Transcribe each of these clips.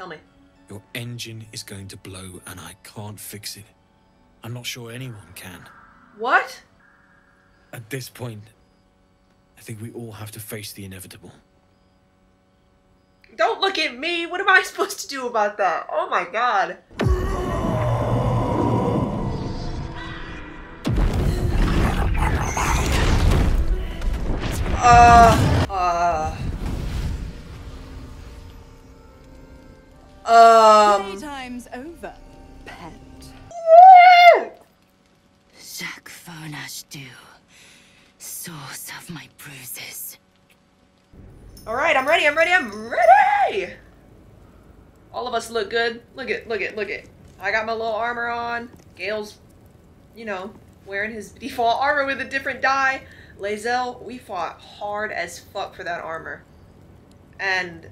Tell me. Your engine is going to blow and I can't fix it. I'm not sure anyone can. What? At this point, I think we all have to face the inevitable. Don't look at me! What am I supposed to do about that? Oh my god. Playtime's over, pet. Zakfonashdu, source of my bruises. Alright, I'm ready, I'm ready, I'm ready! All of us look good. Look it, look it, look it. I got my little armor on. Gale's, you know, wearing his default armor with a different dye. LAE'ZEL, we fought hard as fuck for that armor. And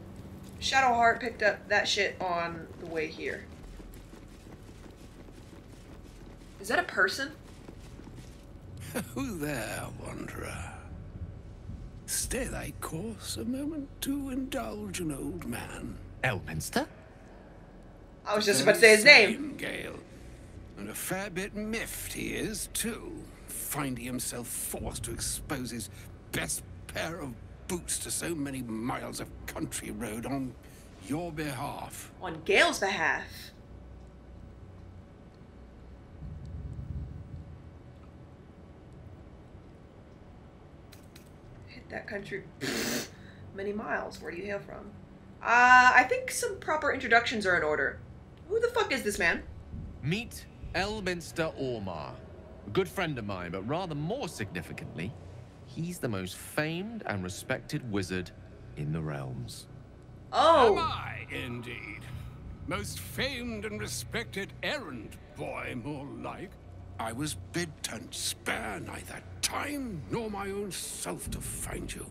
Shadowheart picked up that shit on the way here. Is that a person? Who there, wanderer? Stay thy course a moment to indulge an old man. Elminster? I was just about to say his name. Gale. And a fair bit miffed he is, too, finding himself forced to expose his best pair of boots to so many miles of country road on your behalf. On Gale's behalf. Hit that country many miles. Where do you hail from? I think some proper introductions are in order. Who the fuck is this man? Meet Elminster Ormar. A good friend of mine, but rather more significantly, he's the most famed and respected wizard in the realms. Oh. Am I, indeed? Most famed and respected errand boy, more like. I was bid to spare neither time nor my own self to find you.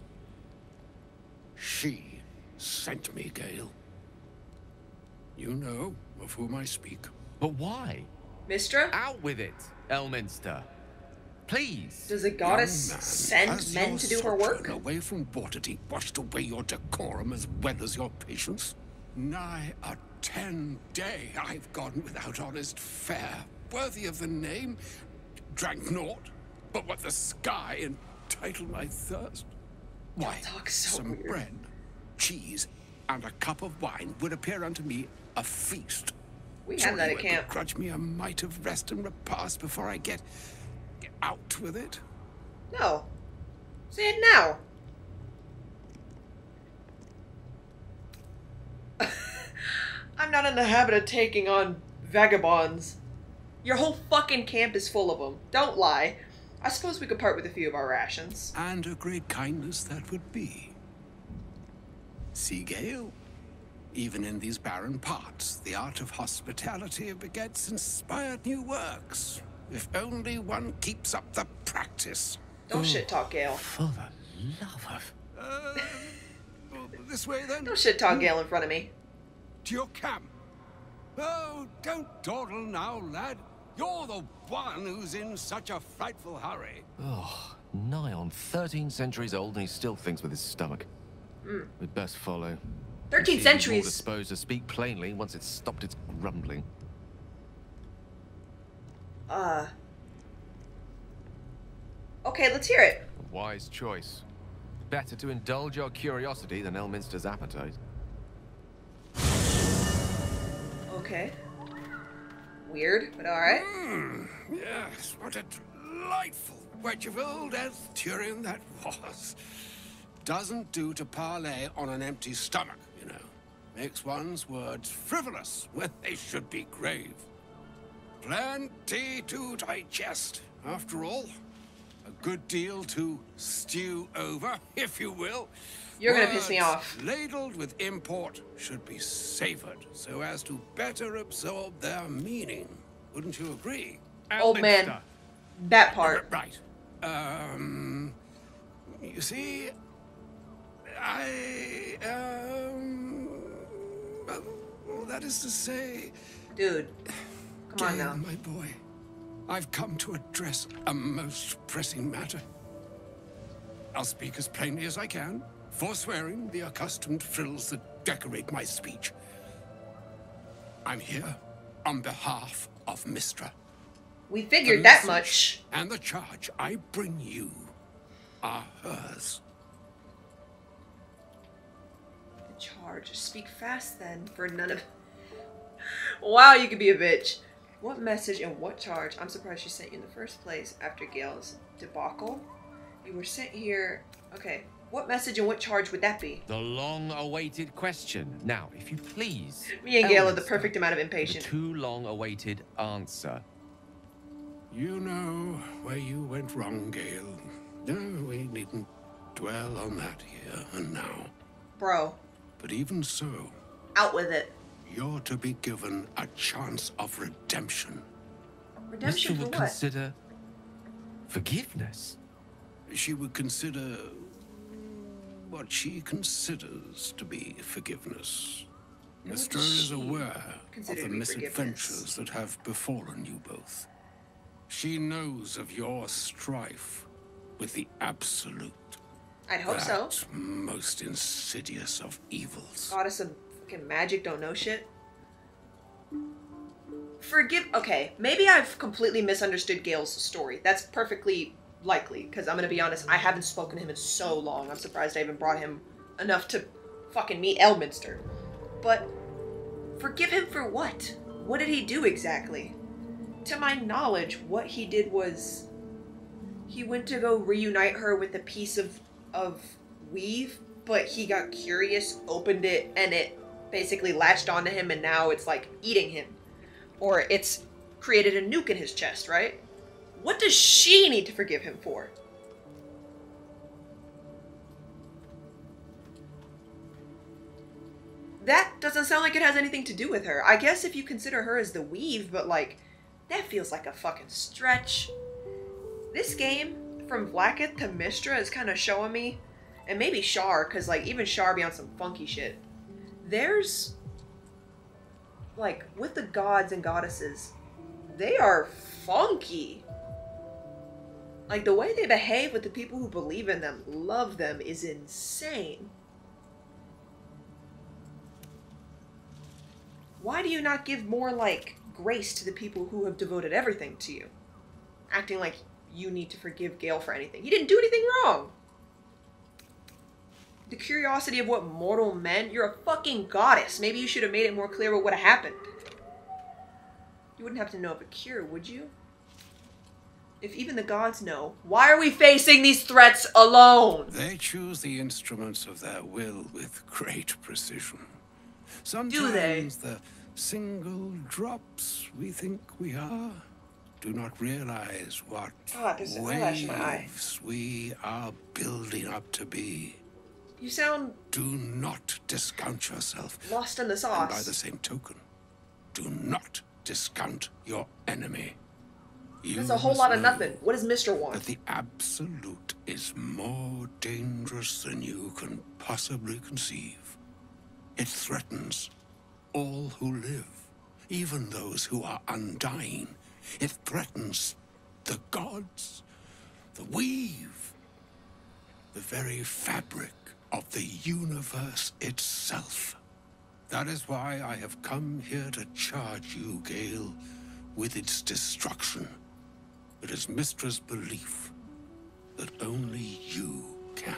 She sent me, Gale. You know of whom I speak. But why? Mystra? Out with it, Elminster. Please. Does a goddess send men to do her work? Away from Waterdeep washed away your decorum as well as your patience? Nigh a 10-day I've gone without honest fare, worthy of the name. Drank naught, but what the sky entitled my thirst. Why, some weird. bread, cheese, and a cup of wine would appear unto me a feast. We have that at Surely camp. grudge me a mite of rest and repast before I get out with it. No. Say it now. I'm not in the habit of taking on vagabonds. Your whole fucking camp is full of them. Don't lie. I suppose we could part with a few of our rations. And a great kindness that would be. See, Gale? Even in these barren parts, the art of hospitality begets inspired new works. If only one keeps up the practice. Don't shit talk Gale. For the love of... This way, then? Don't shit talk Gale in front of me. To your camp. Oh, don't dawdle now, lad. You're the one who's in such a frightful hurry. Oh, nigh on 13 centuries old and he still thinks with his stomach. We'd best follow. 13 More centuries. disposed to speak plainly once it's stopped its grumbling. Okay, let's hear it. A wise choice. Better to indulge your curiosity than Elminster's appetite. Okay. Weird, but alright. Yes, what a delightful wedge of old Arthurian that was. Doesn't do to parley on an empty stomach, you know. Makes one's words frivolous when they should be grave. Plenty to digest, after all. A good deal to stew over, if you will. You're gonna piss me Words off. ladled with import should be savored so as to better absorb their meaning. Wouldn't you agree? Old man. That part. Right. You see, well, that is to say... Dude, come on Gale, now. my boy, I've come to address a most pressing matter. I'll speak as plainly as I can, forswearing the accustomed frills that decorate my speech. I'm here on behalf of Mystra. We figured The that message much. and the charge I bring you are hers. The charge. Speak fast then, for none of... Wow, you could be a bitch. What message and what charge? I'm surprised she sent you in the first place after Gale's debacle. You were sent here... Okay. What message and what charge would that be? The long-awaited question. Now, if you please. Me and Gale are the Elminster, perfect amount of the impatience. too long-awaited answer. You know where you went wrong, Gale. No, we needn't dwell on that here and now. Bro. But even so, Out with it. you're to be given a chance of redemption. Redemption Mystra for would what? consider forgiveness. She would consider what she considers to be forgiveness. What Mystra does is she aware of consider the to be misadventures that have befallen you both. She knows of your strife with the Absolute. I'd hope so. That most insidious of evils. Goddess of fucking magic don't know shit. Okay, maybe I've completely misunderstood Gale's story. That's perfectly likely, because I'm gonna be honest, I haven't spoken to him in so long. I'm surprised I even brought him enough to fucking meet Elminster. But forgive him for what? What did he do exactly? To my knowledge, what he did was he went to go reunite her with a piece of weave, but he got curious, opened it, and it basically latched onto him, and now it's like eating him. Or it's created a nuke in his chest, right? What does she need to forgive him for? That doesn't sound like it has anything to do with her. I guess if you consider her as the weave, but like, that feels like a fucking stretch. This game, from Vlaakith to Mystra, is kind of showing me, and maybe Shar, because like, even Shar be on some funky shit. There's, like, with the gods and goddesses, they are funky. Like, the way they behave with the people who believe in them, love them, is insane. Why do you not give more, like, grace to the people who have devoted everything to you? Acting like you need to forgive Gale for anything. He didn't do anything wrong. The curiosity of what mortal men... You're a fucking goddess. Maybe you should have made it more clear what would have happened. You wouldn't have to know of a cure, would you? If even the gods know, why are we facing these threats alone? They choose the instruments of their will with great precision. Do they? Sometimes the single drops we think we are do not realize what there's an eyelash in my eye. waves we are building up to be. You sound Do not discount yourself. lost in the And by the sauce. same token, do not discount your enemy. That's a whole lot of nothing. What does Mystra That want? the Absolute is more dangerous than you can possibly conceive. It threatens all who live, even those who are undying. It threatens the gods, the weave, the very fabric of the universe itself. That is why I have come here to charge you, Gale, with its destruction. It is Mystra's belief that only you can.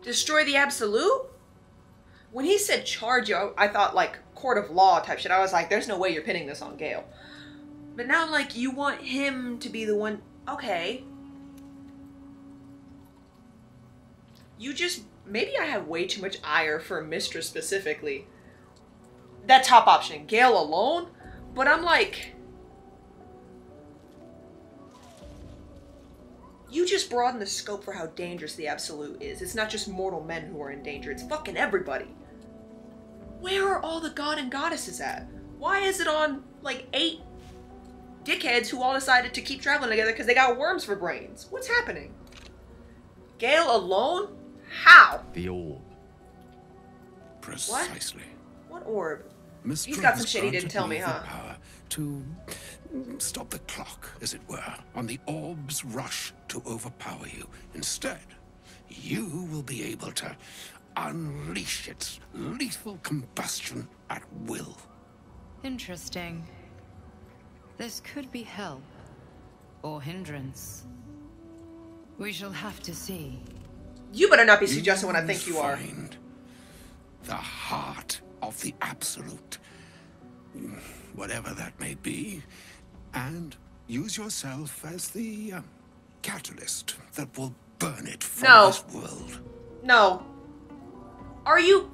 Destroy the Absolute? When he said charge you, I thought like court of law type shit. I was like, there's no way you're pinning this on Gale. But now I'm like, you want him to be the one... Okay. You just... Maybe I have way too much ire for Mystra specifically. That top option, Gale alone? But I'm like... You just broaden the scope for how dangerous the Absolute is. It's not just mortal men who are in danger, it's fucking everybody. Where are all the god and goddesses at? Why is it on, like, 8 dickheads who all decided to keep traveling together because they got worms for brains? What's happening? Gale alone? How? The orb. Precisely. What orb? Mystra He's got some has shit he didn't granted tell me, the huh? power to stop the clock, as it were, on the orb's rush to overpower you. Instead, you will be able to unleash its lethal combustion at will. Interesting. This could be help. Or hindrance. We shall have to see. You better not be suggesting what I think you are. Find the heart of the Absolute. Whatever that may be. And use yourself as the catalyst that will burn it from this world. No. Are you...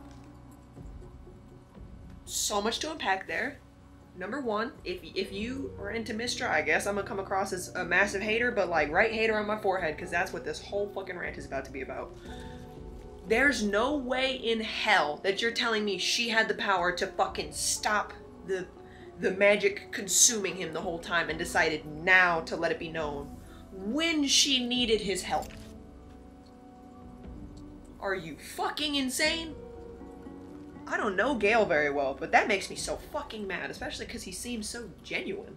So much to unpack there. Number one, if you are into Mystra, I guess I'm gonna come across as a massive hater, but like, right hater on my forehead, because that's what this whole fucking rant is about to be about. There's no way in hell that you're telling me she had the power to fucking stop the magic consuming him the whole time and decided now to let it be known when she needed his help. Are you fucking insane? I don't know Gale very well, but that makes me so fucking mad, especially because he seems so genuine.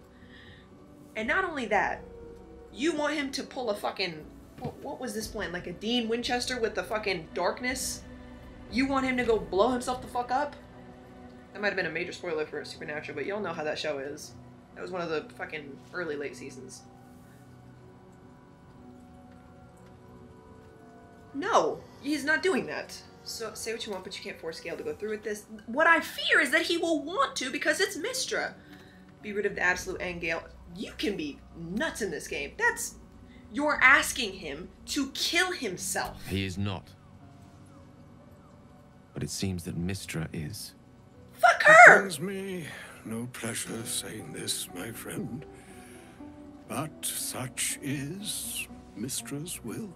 And not only that, you want him to pull a fucking... What was this plan? Like a Dean Winchester with the fucking darkness? You want him to go blow himself the fuck up? That might have been a major spoiler for Supernatural, but y'all know how that show is. That was one of the fucking early late seasons. No, he's not doing that. So say what you want, but you can't force Gale to go through with this. What I fear is that he will want to because it's Mystra. Be rid of the Absolute and Gale. You can be nuts in this game. That's... You're asking him to kill himself. He is not. But it seems that Mystra is. Fuck It her! brings me no pleasure saying this, my friend. But such is Mystra's will.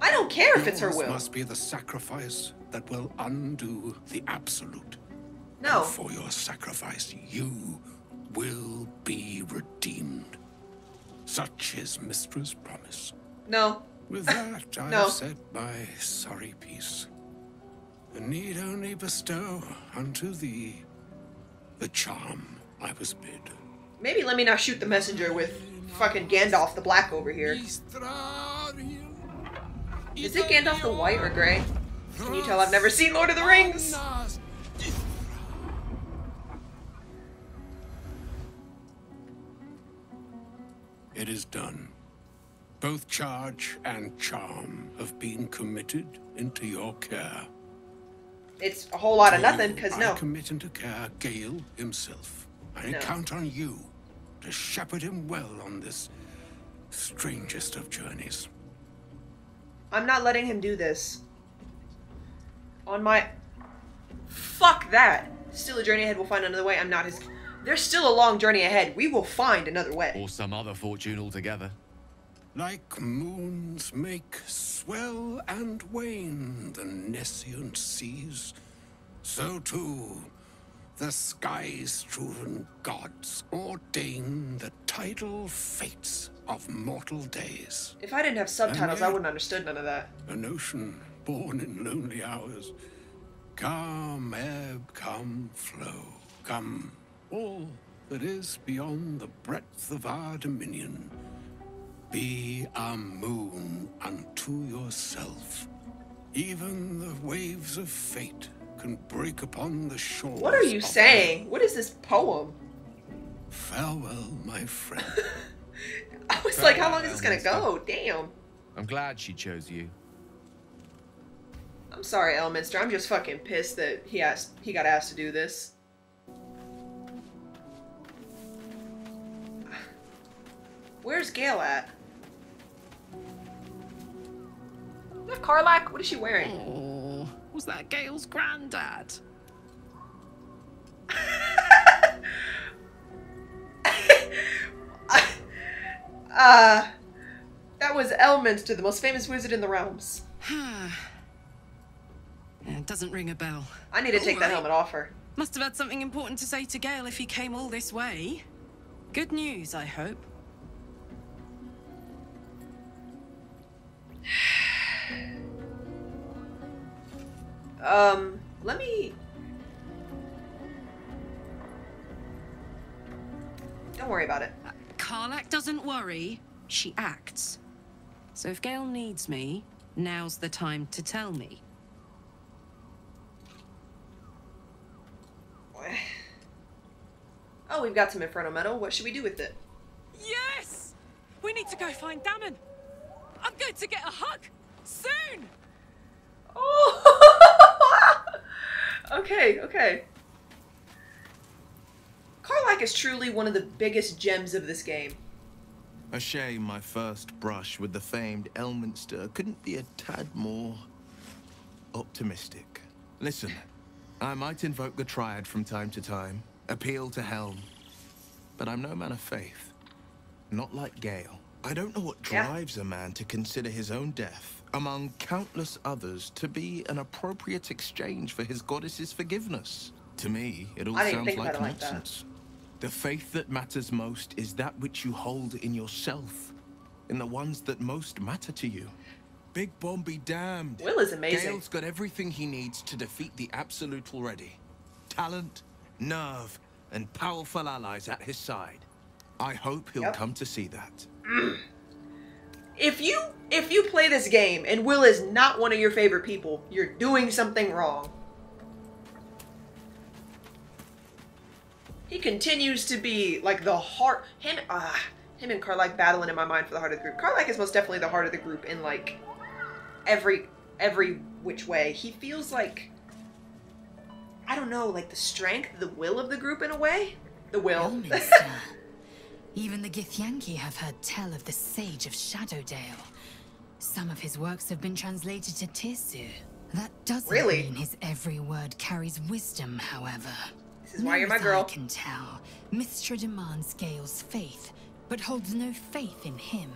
I don't care if it's her Yours will. must be the sacrifice that will undo the Absolute. No. And for your sacrifice, you will be redeemed. Such is Mystra's promise. No. With that, I've No. said my sorry piece. And need only bestow unto thee the charm I was bid. Maybe let me not shoot the messenger with fucking Gandalf the Black over here. Is it Gandalf the White or Grey? Can you tell I've never seen Lord of the Rings? It is done. Both charge and charm have been committed into your care. It's a whole lot of For nothing, you, because I no. commit into care Gale himself. I No. count on you to shepherd him well on this strangest of journeys. I'm not letting him do this. On my... Fuck that! Still a journey ahead, we'll find another way. I'm not his... There's still a long journey ahead. We will find another way. Or some other fortune altogether. Like moons make swell and wane the nescient seas, so too the skies-strewn gods ordain the tidal fates of mortal days. If I didn't have subtitles, And I yet- wouldn't have understood none of that. An ocean born in lonely hours. Come ebb, come flow, come all that is beyond the breadth of our dominion. Be a moon unto yourself. Even the waves of fate can break upon the shores. What are you of saying? What is this poem? Farewell, my friend. I was like, how long is this gonna go? Damn. I'm glad she chose you. I'm sorry, Elminster. I'm just fucking pissed that he got asked to do this. Where's Gale at? Is that Karlach? What is she wearing? Oh, was that Gale's granddad? That was Elminster, the most famous wizard in the realms. It doesn't ring a bell. I need to take that Alright. helmet off her. Must have had something important to say to Gale if he came all this way. Good news, I hope. Let me... Don't worry about it. Karlach doesn't worry, she acts. So if Gale needs me, now's the time to tell me. Well, we've got some Inferno Metal. What should we do with it? Yes! We need to go find Dammon. I'm going to get a hug soon. Oh! Okay, okay. Karlach is truly one of the biggest gems of this game. A shame my first brush with the famed Elminster couldn't be a tad more optimistic. Listen, I might invoke the Triad from time to time, appeal to Helm, but I'm no man of faith. Not like Gale. I don't know what drives a man to consider his own death, among countless others, to be an appropriate exchange for his goddess's forgiveness. To me, it all sounds like nonsense. The faith that matters most is that which you hold in yourself, in the ones that most matter to you. Big Bomb be damned. Wyll is amazing. Gale's got everything he needs to defeat the Absolute already. Talent, nerve, and powerful allies at his side. I hope he'll come to see that. If you play this game and Wyll is not one of your favorite people, you're doing something wrong. He continues to be like the heart. Him and Karlach battling in my mind for the heart of the group. Karlach is most definitely the heart of the group in like every which way. He feels like, I don't know, like the strength, the will of the group in a way. The will. Even the Githyanki have heard tell of the Sage of Shadowdale. Some of his works have been translated to Tirsu. That doesn't mean his every word carries wisdom, however. This is why you're my girl. I can tell, Mystra demands Gale's faith, but holds no faith in him.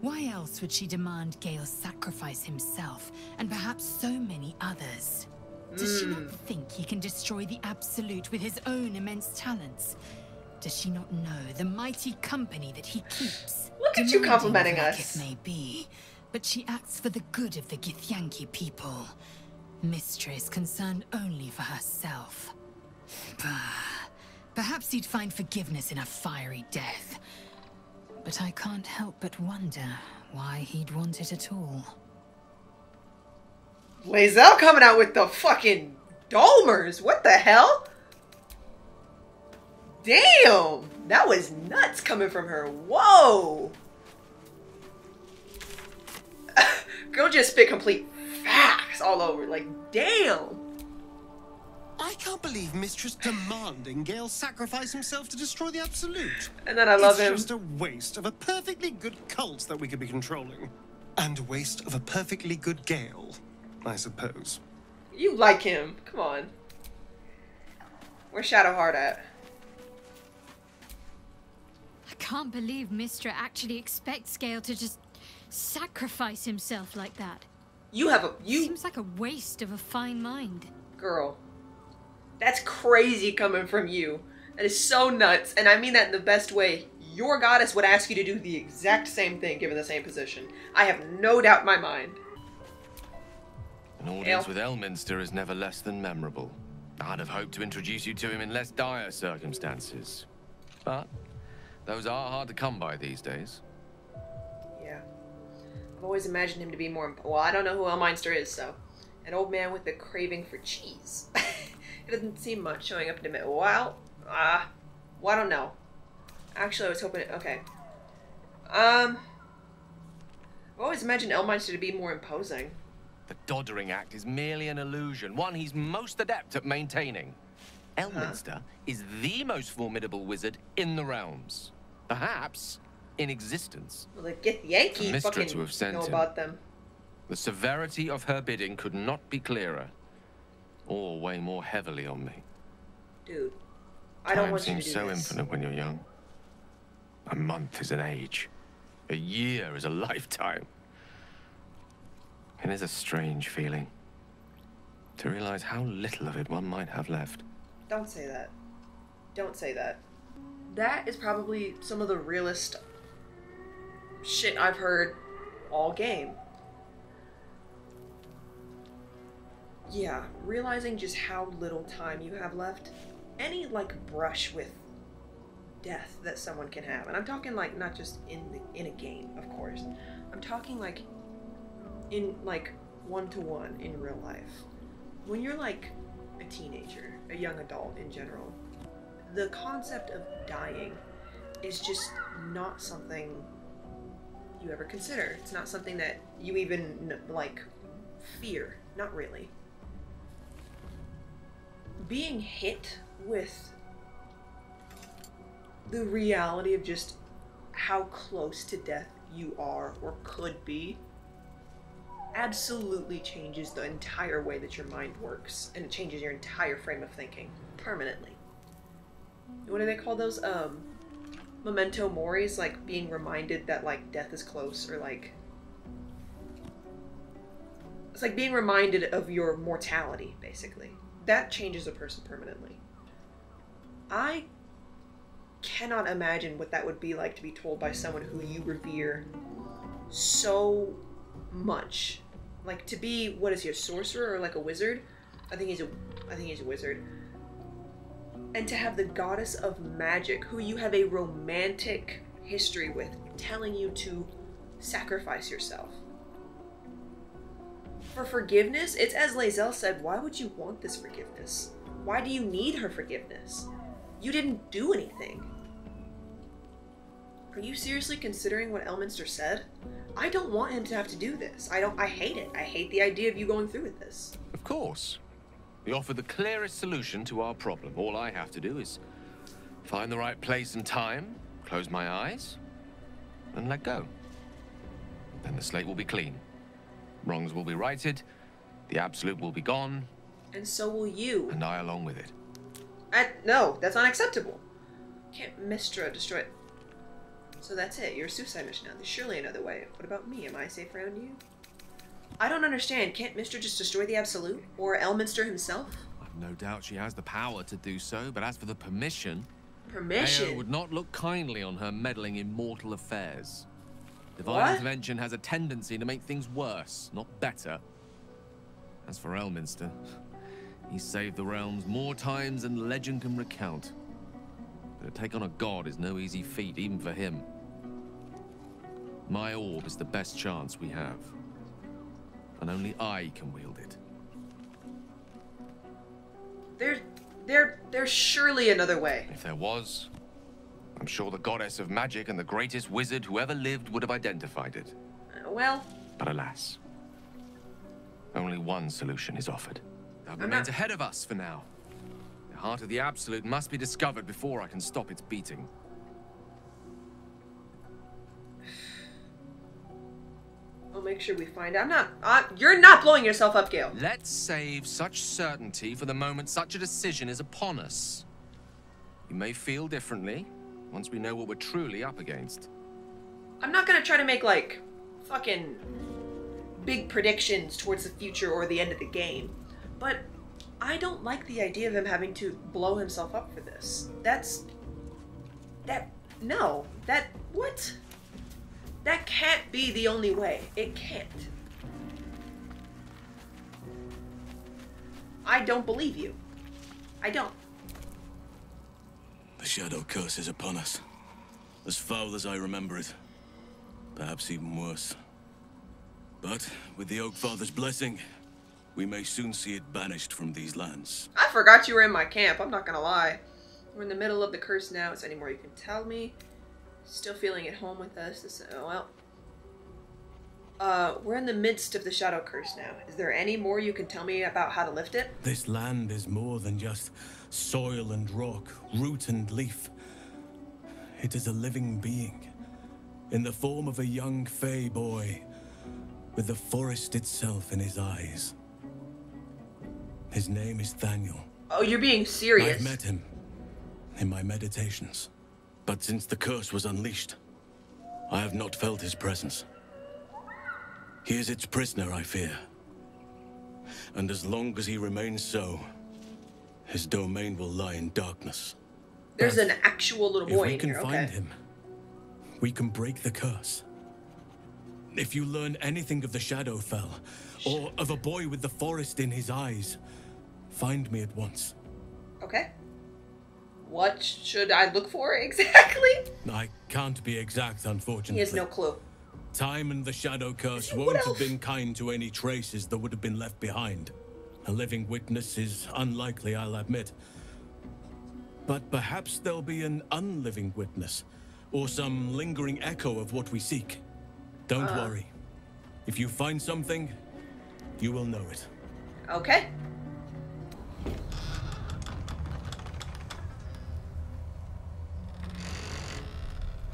Why else would she demand Gale sacrifice himself, and perhaps so many others? Does she not think he can destroy the Absolute with his own immense talents? Does she not know the mighty company that he keeps? Look at you complimenting us. It may be, but she acts for the good of the Githyanki people. Mystra is concerned only for herself. Perhaps he'd find forgiveness in a fiery death. But I can't help but wonder why he'd want it at all. LAE'ZEL coming out with the fucking Dolmers. What the hell? Damn! That was nuts coming from her. Whoa! Girl just spit complete facts all over. Like, damn! I can't believe Mistress demanding Gale sacrifice himself to destroy the Absolute. And then I love him. It's just a waste of a perfectly good cult that we could be controlling. And a waste of a perfectly good Gale, I suppose. You like him. Come on. Where's Shadowheart at? I can't believe Mystra actually expects Gale to just sacrifice himself like that. Seems like a waste of a fine mind. Girl. That's crazy coming from you. That is so nuts, and I mean that in the best way. Your goddess would ask you to do the exact same thing given the same position. I have no doubt in my mind. An audience with Elminster is never less than memorable. I'd have hoped to introduce you to him in less dire circumstances. But those are hard to come by these days. Yeah. I've always imagined him to be more... Well, I don't know who Elminster is, so... An old man with a craving for cheese. It doesn't seem much showing up in a minute. Well, I don't know. Actually, I was hoping... Okay. I've always imagined Elminster to be more imposing. The doddering act is merely an illusion, one he's most adept at maintaining. Elminster is the most formidable wizard in the realms. Perhaps in existence. Well, the Githyanki fucking know about them. The severity of her bidding could not be clearer, or weigh more heavily on me. Dude, I don't want you to do this. Time seems so infinite when you're young. A month is an age. A year is a lifetime. It is a strange feeling to realize how little of it one might have left. Don't say that. Don't say that. That is probably some of the realest shit I've heard all game. Yeah, realizing just how little time you have left. Any, like, brush with death that someone can have. And I'm talking, like, not just in a game, of course. I'm talking, like, in, like, one-to-one in real life. When you're, like, a teenager, a young adult in general, the concept of dying is just not something you ever consider. It's not something that you even, like, fear. Not really. Being hit with the reality of just how close to death you are or could be absolutely changes the entire way that your mind works, and it changes your entire frame of thinking permanently. What do they call those? Memento moris, like being reminded that like death is close, or like it's like being reminded of your mortality, basically. That changes a person permanently. I cannot imagine what that would be like to be told by someone who you revere so much. Like, to be, what is he, a sorcerer or like a wizard? I think he's a wizard. And to have the goddess of magic, who you have a romantic history with, telling you to sacrifice yourself. For forgiveness, it's as LAE'ZEL said, why would you want this forgiveness? Why do you need her forgiveness? You didn't do anything. Are you seriously considering what Elminster said? I don't want him to have to do this. I hate it. I hate the idea of you going through with this. Of course. We offer the clearest solution to our problem. All I have to do is find the right place and time, close my eyes, and let go. Then the slate will be clean. Wrongs will be righted, the absolute will be gone. And so will you. And I along with it. No, that's unacceptable. Can't Mystra destroy it. So that's it, you're a suicide mission now. There's surely another way. What about me? Am I safe around you? I don't understand. Can't Mystra just destroy the Absolute? Or Elminster himself? I've no doubt she has the power to do so, but as for the permission... Permission? Jaheira would not look kindly on her meddling in mortal affairs. Divine intervention has a tendency to make things worse, not better. As for Elminster, he saved the realms more times than legend can recount. But to take on a god is no easy feat, even for him. My orb is the best chance we have. And only I can wield it. There's surely another way. If there was, I'm sure the goddess of magic and the greatest wizard who ever lived would have identified it. Well... But alas, only one solution is offered. That remains ahead of us for now. The heart of the Absolute must be discovered before I can stop its beating. I'll make sure we find out. You're not blowing yourself up, Gale. Let's save such certainty for the moment such a decision is upon us. You may feel differently once we know what we're truly up against. I'm not gonna try to make, like, fucking big predictions towards the future or the end of the game, but I don't like the idea of him having to blow himself up for this. What? That can't be the only way. It can't. I don't believe you. I don't. The Shadow Curse is upon us. As foul as I remember it. Perhaps even worse. But with the Oak Father's blessing, we may soon see it banished from these lands. I forgot you were in my camp, I'm not gonna lie. We're in the middle of the curse now. Is there any more you can tell me? Still feeling at home with us. We're in the midst of the Shadow Curse now. Is there any more you can tell me about how to lift it? This land is more than just soil and rock, root and leaf. It is a living being, in the form of a young Fey boy, with the forest itself in his eyes. His name is Thaniel. Oh, you're being serious. I've met him in my meditations. But since the curse was unleashed, I have not felt his presence. He is its prisoner, I fear. And as long as he remains so, his domain will lie in darkness. There's an actual little boy in here, If we can find him, we can break the curse. If you learn anything of the Shadowfell, or of a boy with the forest in his eyes, find me at once. Okay. What should I look for exactly? I can't be exact, unfortunately. He has no clue. Time and the Shadow Curse won't have been kind to any traces that would have been left behind. A living witness is unlikely, I'll admit. But perhaps there'll be an unliving witness, or some lingering echo of what we seek. Don't worry. If you find something, you will know it. Okay.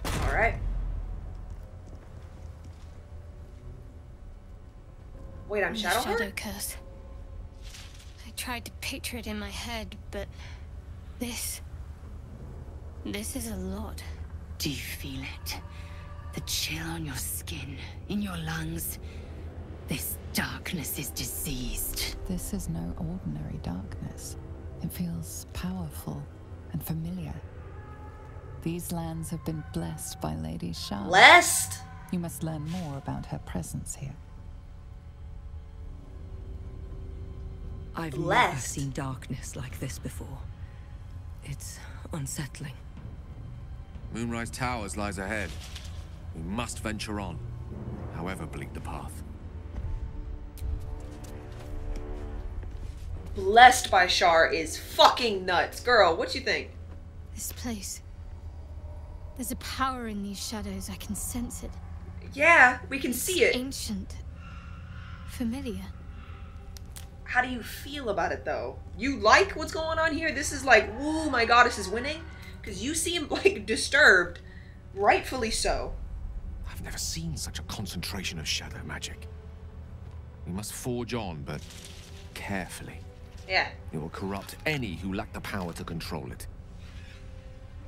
All right. Wait, I'm Shadowheart? Shadow curse. I tried to picture it in my head, but this is a lot. Do you feel it? The chill on your skin, in your lungs. This darkness is diseased. This is no ordinary darkness. It feels powerful and familiar. These lands have been blessed by Lady Shah. Blessed? You must learn more about her presence here. I've never seen darkness like this before. It's unsettling. Moonrise Towers lies ahead. We must venture on, however bleak the path. Blessed by Shar is fucking nuts. Girl, what you think? This place. There's a power in these shadows. I can sense it. Yeah, we can see it. Ancient. Familiar. How do you feel about it, though? You like what's going on here? This is like, woo, my goddess is winning? Because you seem, like, disturbed. Rightfully so. I've never seen such a concentration of shadow magic. We must forge on, but carefully. Yeah. It will corrupt any who lack the power to control it.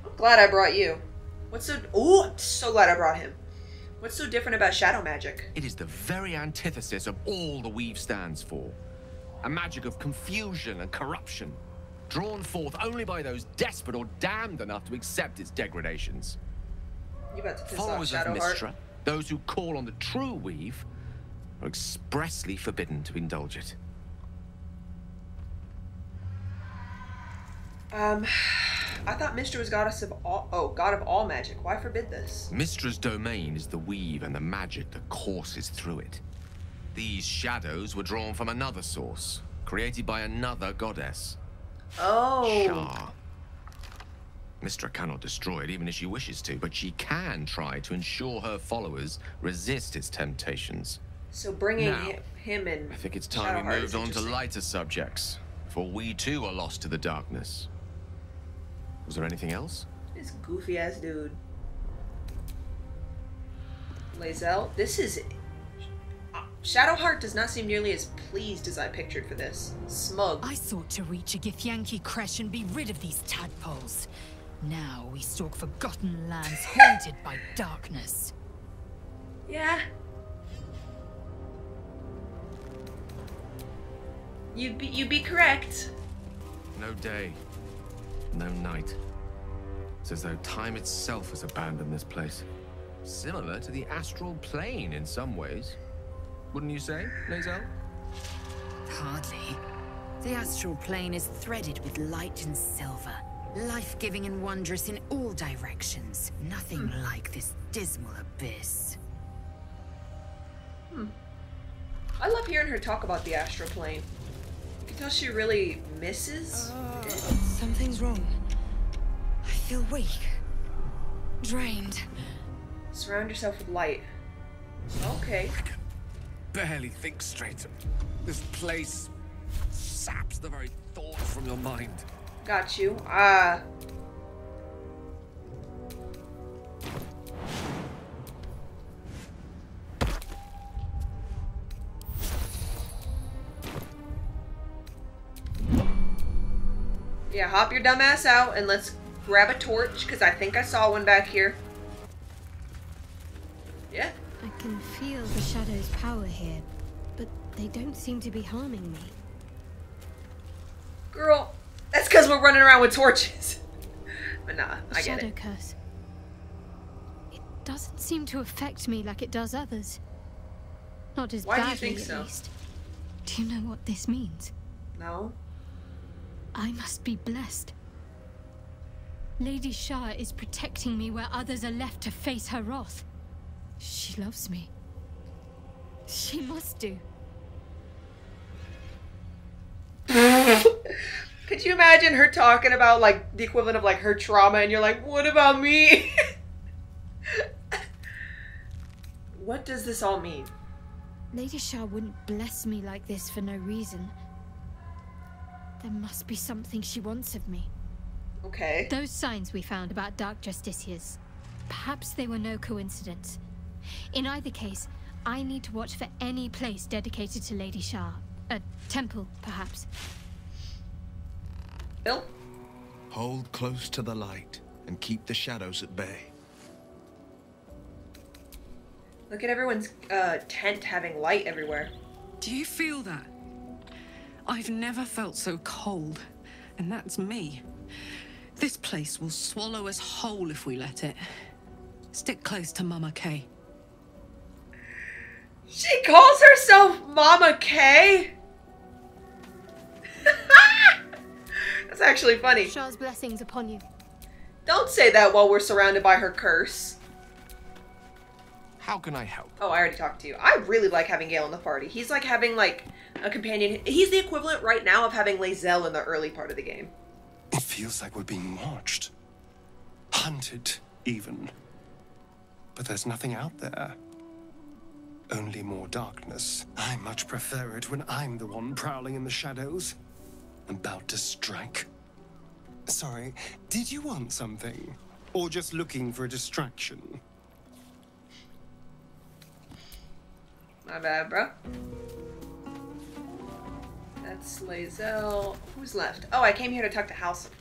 I'm glad I brought you. What's so... Ooh, I'm so glad I brought him. What's so different about shadow magic? It is the very antithesis of all the Weave stands for. A magic of confusion and corruption, drawn forth only by those desperate or damned enough to accept its degradations. You about to piss Followers off of Shadowheart. Mystra, those who call on the true Weave, are expressly forbidden to indulge it. I thought Mystra was goddess of all... Oh, god of all magic. Why forbid this? Mystra's domain is the Weave and the magic that courses through it. These shadows were drawn from another source, created by another goddess. Oh. Shah. Mystra cannot destroy it even if she wishes to, but she can try to ensure her followers resist its temptations. So bringing Now, him in... I think it's time we Shadowheart moved is on to interesting. lighter subjects, for we too are lost to the darkness. Was there anything else? This goofy ass dude. LAE'ZEL. This is... Shadowheart does not seem nearly as pleased as I pictured for this. Smug. I sought to reach a Githyanki Creche and be rid of these tadpoles. Now we stalk forgotten lands haunted by darkness. Yeah. You'd be correct. No day, no night. It's as though time itself has abandoned this place. Similar to the astral plane in some ways. Wouldn't you say, LAE'ZEL? Hardly. The astral plane is threaded with light and silver, life-giving and wondrous in all directions. Nothing like this dismal abyss. I love hearing her talk about the astral plane. You can tell she really misses it. Something's wrong. I feel weak. Drained. Surround yourself with light. Okay. Barely think straight. This place saps the very thought from your mind. Got you. Yeah, hop your dumb ass out and let's grab a torch, because I think I saw one back here. Yeah. I can feel the shadow's power here, but they don't seem to be harming me. Girl, that's because we're running around with torches. But nah, The I get shadow it. curse. It doesn't seem to affect me like it does others. Not as Why do you badly, think at so? least. Do you know what this means? No. I must be blessed. Lady Shah is protecting me where others are left to face her wrath. She loves me. She must do. Okay, Could you imagine her talking about, like, the equivalent of, like, her trauma, and you're like, what about me? What does this all mean? Lady Shah wouldn't bless me like this for no reason. There must be something she wants of me. Okay. Those signs we found about Dark Justiciars, perhaps they were no coincidence. In either case, I need to watch for any place dedicated to Lady Shah. A temple, perhaps. Bill? Hold close to the light and keep the shadows at bay. Look at everyone's tent having light everywhere. Do you feel that? I've never felt so cold, and that's me. This place will swallow us whole if we let it. Stick close to Mama Kay. She calls herself Mama Kay? That's actually funny. Shah's blessings upon you. Don't say that while we're surrounded by her curse. How can I help? Oh, I already talked to you. I really like having Gale in the party. He's like having like a companion. He's the equivalent right now of having LAE'ZEL in the early part of the game. It feels like we're being watched. Hunted, even. But there's nothing out there. Only more darkness. I much prefer it when I'm the one prowling in the shadows. About to strike. Sorry, did you want something? Or just looking for a distraction? My bad, bro. That's LAE'ZEL. Who's left? Oh, I came here to talk to Halcyon.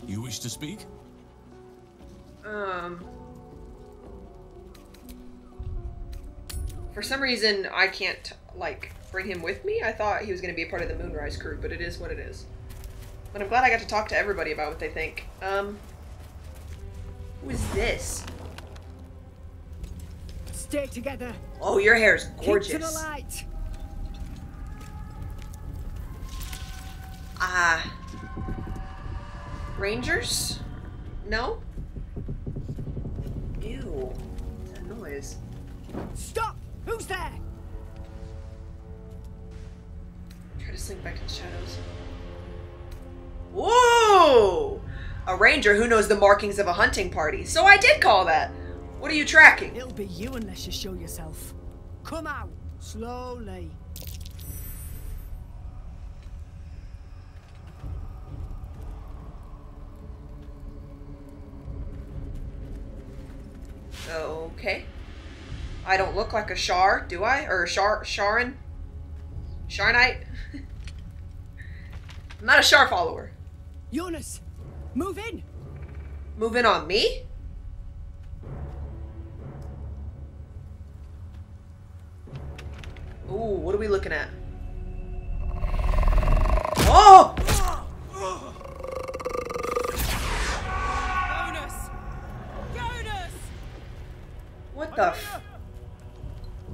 You wish to speak? For some reason, I can't, like, bring him with me. I thought he was going to be a part of the Moonrise crew, but it is what it is. But I'm glad I got to talk to everybody about what they think. Who is this? Stay together. Oh, your hair is gorgeous. Keep to the light. Rangers? No? Ew. What's that noise? Stop! Who's there? Try to slink back to the shadows. Whoa! A ranger who knows the markings of a hunting party. So I did call that. What are you tracking? It'll be you unless you show yourself. Come out, slowly. Okay. I don't look like a Shar, do I? Or a Sharan? Sharnite? I'm not a Shar follower. Jonas, move in. Move in on me? Ooh, what are we looking at? Oh! Jonas! Jonas! What the f-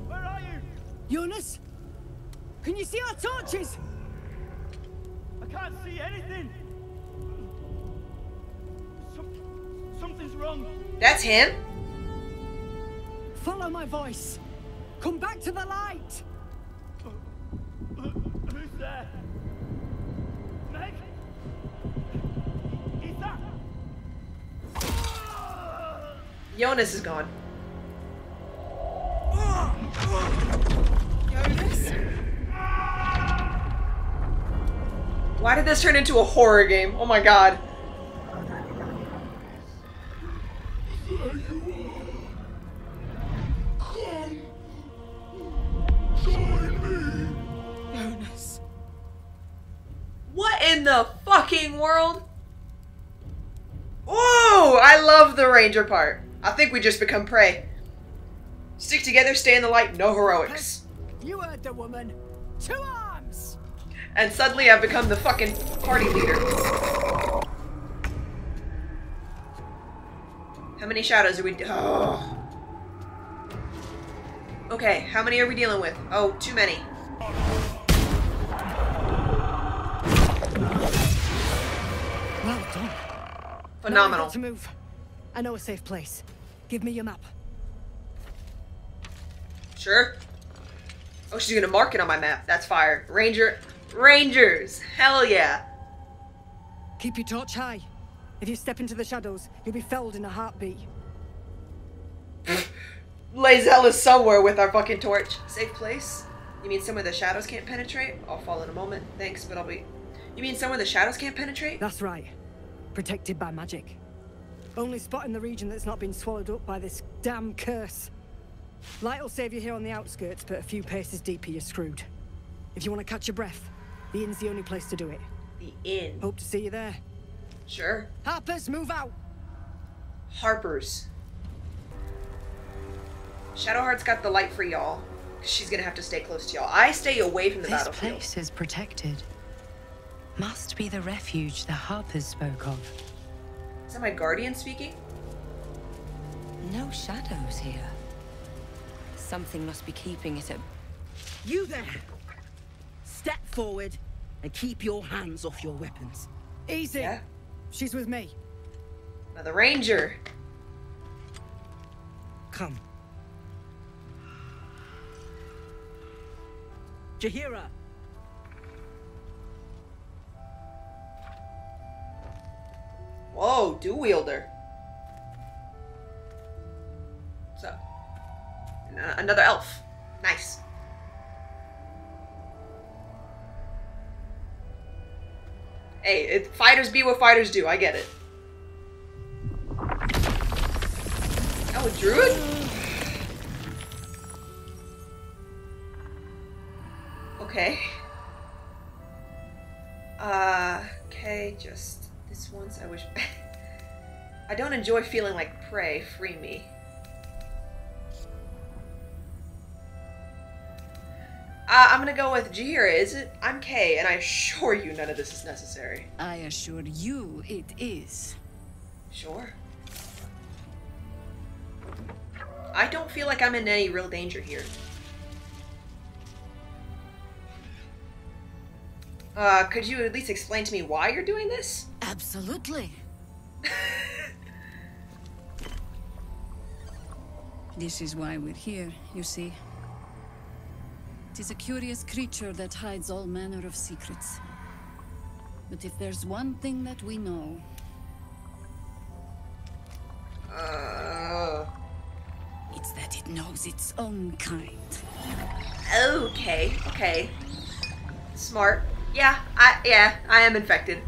Where are you? Jonas? Can you see our torches? I can't see anything. Something's wrong. That's him? Follow my voice. Come back to the light. Who's there? Meg? Is that? Jonas is gone. Jonas? Why did this turn into a horror game? Oh my god. Jonas. What in the fucking world? Ooh, I love the ranger part. I think we just become prey. Stick together, stay in the light, no heroics. You heard the woman. 2 arms. And suddenly I've become the fucking party leader. How many shadows are we... Oh. Okay, how many are we dealing with? Oh, too many. Well done. Phenomenal. Now we've got to move. I know a safe place. Give me your map. Sure. Oh, she's gonna mark it on my map. That's fire. Rangers! Hell yeah! Keep your torch high. If you step into the shadows, you'll be felled in a heartbeat. LAE'ZEL is somewhere with our fucking torch. Safe place? You mean somewhere the shadows can't penetrate? I'll fall in a moment. Thanks, but I'll be... You mean somewhere the shadows can't penetrate? That's right. Protected by magic. Only spot in the region that's not been swallowed up by this damn curse. Light will save you here on the outskirts, but a few paces deeper you're screwed. If you want to catch your breath, the inn's the only place to do it. The inn? Hope to see you there. Sure. Harpers, move out! Harpers. Shadowheart's got the light for y'all. She's gonna have to stay close to y'all. I stay away from the battlefield. This place is protected. Must be the refuge the Harpers spoke of. Is that my guardian speaking? No shadows here. Something must be keeping it at... You there! Step forward and keep your hands off your weapons. Easy! Yeah. She's with me. Another ranger. Come. Jaheira! Whoa, dual wielder. What's up? Another elf. Nice. Hey, fighters be what fighters do. I get it. Oh, a druid? Okay. Okay, just this once. I wish... I don't enjoy feeling like prey. Free me. I'm gonna go with Jaheira, is it? I'm Kay, and I assure you none of this is necessary. I assure you it is. Sure. I don't feel like I'm in any real danger here. Could you at least explain to me why you're doing this? Absolutely. This is why we're here, you see. It is a curious creature that hides all manner of secrets. But if there's one thing that we know... It's that it knows its own kind. Okay, okay. Smart. Yeah, I am infected.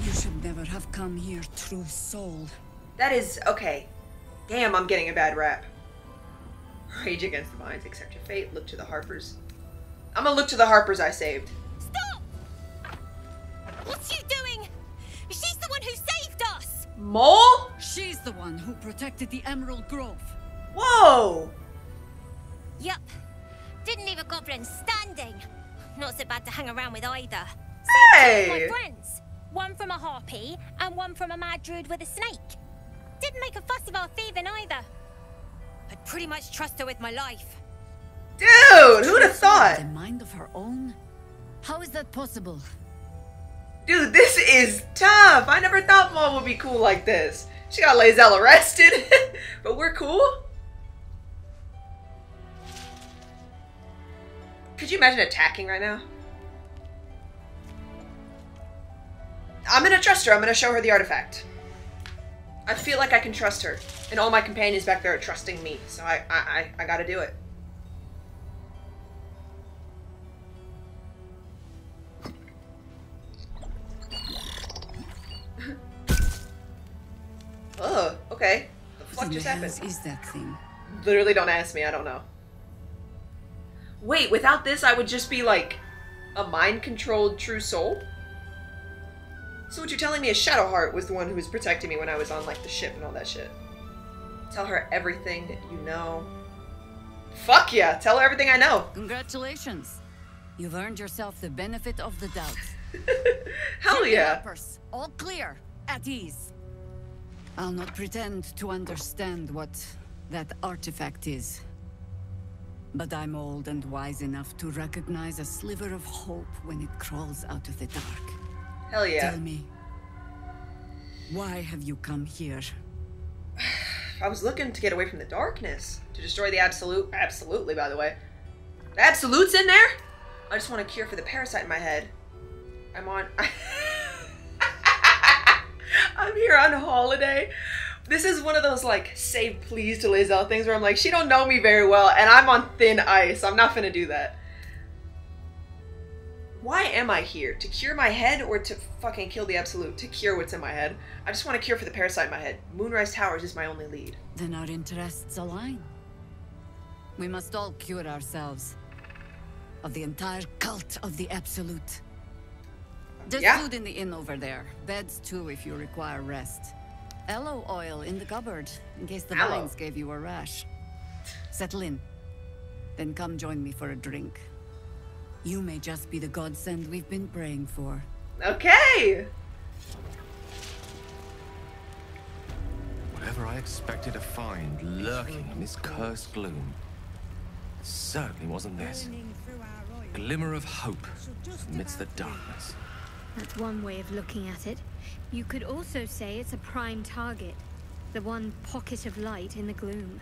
You should never have come here, true soul. That is, okay. Damn, I'm getting a bad rap. Rage against the minds, accept your fate, look to the Harpers. I'm gonna look to the Harpers I saved. Stop! What's she doing? She's the one who saved us! Mole? She's the one who protected the Emerald Grove. Whoa! Yup. Didn't leave a goblin standing. Not so bad to hang around with either. Hey! Two of my friends. One from a harpy and one from a mad druid with a snake. Didn't make a fuss about thieving either. I'd pretty much trust her with my life. Dude, who'd have thought? A mind of her own? How is that possible? Dude, this is tough. I never thought Mom would be cool like this. She got LAE'ZEL arrested, but we're cool? Could you imagine attacking right now? I'm gonna trust her. I'm gonna show her the artifact. I feel like I can trust her. And all my companions back there are trusting me. So I gotta do it. Oh, okay. The fuck just happened? Is that thing? Literally don't ask me, I don't know. Wait, without this I would just be like a mind-controlled true soul? So what you're telling me is Shadowheart was the one who was protecting me when I was on like the ship and all that shit. Tell her everything that you know. Fuck yeah, tell her everything I know. Congratulations. You've earned yourself the benefit of the doubt. Hell yeah. Helpers, all clear, at ease. I'll not pretend to understand what that artifact is. But I'm old and wise enough to recognize a sliver of hope when it crawls out of the dark. Hell yeah. Tell me, why have you come here? I was looking to get away from the darkness. To destroy the absolute. Absolutely, by the way. The Absolute's in there? I just want a cure for the parasite in my head. I'm here on holiday. This is one of those like save please to LAE'ZEL things where I'm like, she don't know me very well and I'm on thin ice. I'm not gonna do that. Why am I here? To cure my head or to fucking kill the Absolute? To cure what's in my head. I just want a cure for the parasite in my head. Moonrise Towers is my only lead. Then our interests align. We must all cure ourselves. Of the entire cult of the Absolute. There's food in the inn over there. Beds too if you require rest. Aloe oil in the cupboard, in case the vines gave you a rash. Settle in. Then come join me for a drink. You may just be the godsend we've been praying for. Okay! Whatever I expected to find lurking in this cursed gloom, it certainly wasn't this. A glimmer of hope amidst the darkness. That's one way of looking at it. You could also say it's a prime target. The one pocket of light in the gloom.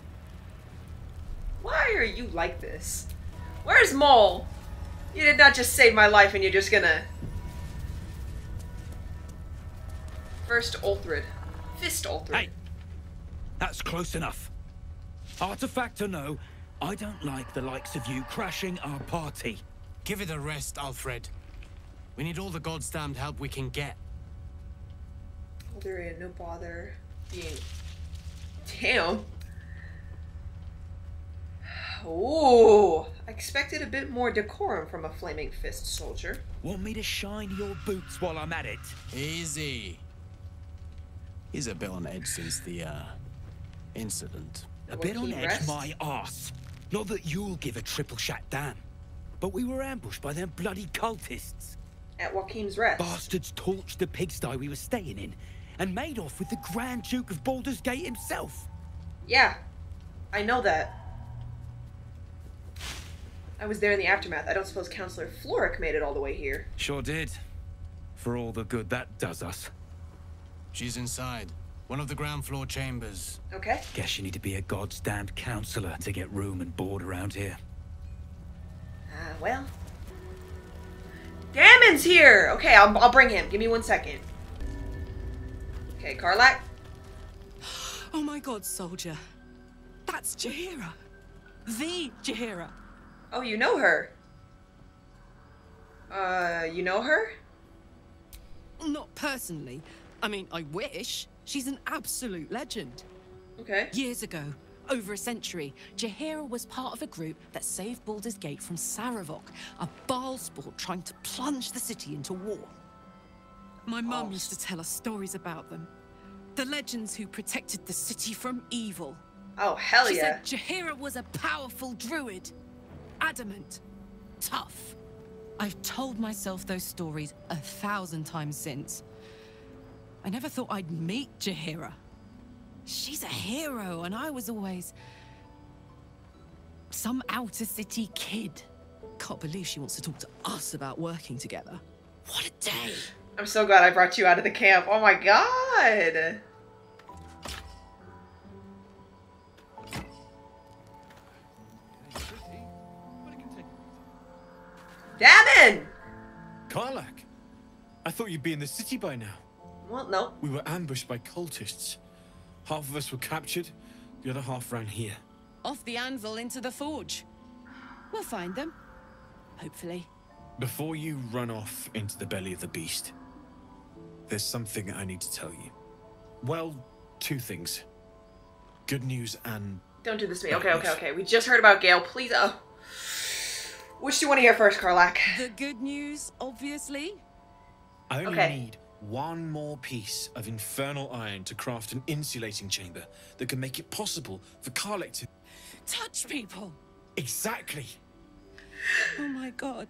Why are you like this? Where's Mole? You did not just save my life and you're just gonna... First Ulthrid. Fist Ulthrid. Hey! That's close enough. Artifact or no, I don't like the likes of you crashing our party. Give it a rest, Alfred. We need all the goddamned help we can get. There ain't no bother being... Damn. Ooh. I expected a bit more decorum from a Flaming Fist soldier. Want me to shine your boots while I'm at it? Easy. He's a bit on edge since the, incident. A bit on edge, my arse. Not that you'll give a triple shot damn. But we were ambushed by them bloody cultists. At Joachim's Rest. Bastards torched the pigsty we were staying in and made off with the Grand Duke of Baldur's Gate himself. Yeah, I know that. I was there in the aftermath. I don't suppose Councillor Floric made it all the way here. Sure did. For all the good that does us. She's inside. One of the ground floor chambers. Okay. Guess you need to be a goddamned councillor to get room and board around here. Well. Dammon's here! Okay, I'll bring him. Give me 1 second. Okay, Karlach. Oh my god, soldier. That's Jaheira. The Jaheira. Oh, you know her? You know her? Not personally. I mean, I wish. She's an absolute legend. Okay. Years ago, over a century, Jaheira was part of a group that saved Baldur's Gate from Saravok, a Baalsport trying to plunge the city into war. My mum used to tell us stories about them. The legends who protected the city from evil. Oh, hell yeah. She said Jaheira was a powerful druid. Adamant. Tough. I've told myself those stories 1,000 times since. I never thought I'd meet Jaheira. She's a hero, and I was always... some outer city kid. Can't believe she wants to talk to us about working together. What a day! I'm so glad I brought you out of the camp. Oh my god! Dammon! Karlach! I thought you'd be in the city by now. Well, no. We were ambushed by cultists. Half of us were captured, the other half ran here. Off the anvil into the forge. We'll find them. Hopefully. Before you run off into the belly of the beast, there's something I need to tell you. Well, 2 things. Good news and... Don't do this to me. Okay. We just heard about Gale. Please, which do you want to hear first, Karlach? The good news, obviously. I only need 1 more piece of infernal iron to craft an insulating chamber that can make it possible for Karlach to... touch people! Exactly! Oh my god.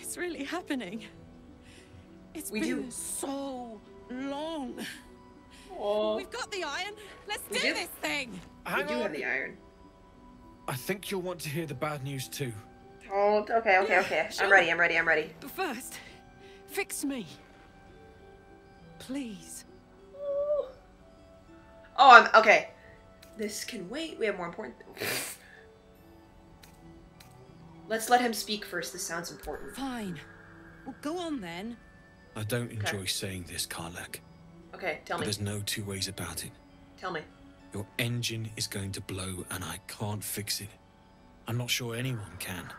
It's really happening. It's been so long. Aww. We've got the iron. Let's do this thing. We do have the iron. I think you'll want to hear the bad news too. Oh, okay. Yeah, sure. I'm ready. But first, fix me. Please. Oh, okay. This can wait. We have more important... Let's let him speak first. This sounds important. Fine. Well, go on then. I don't enjoy saying this, Karlach. Okay, tell but me. There's no two ways about it. Tell me. Your engine is going to blow and I can't fix it. I'm not sure anyone can.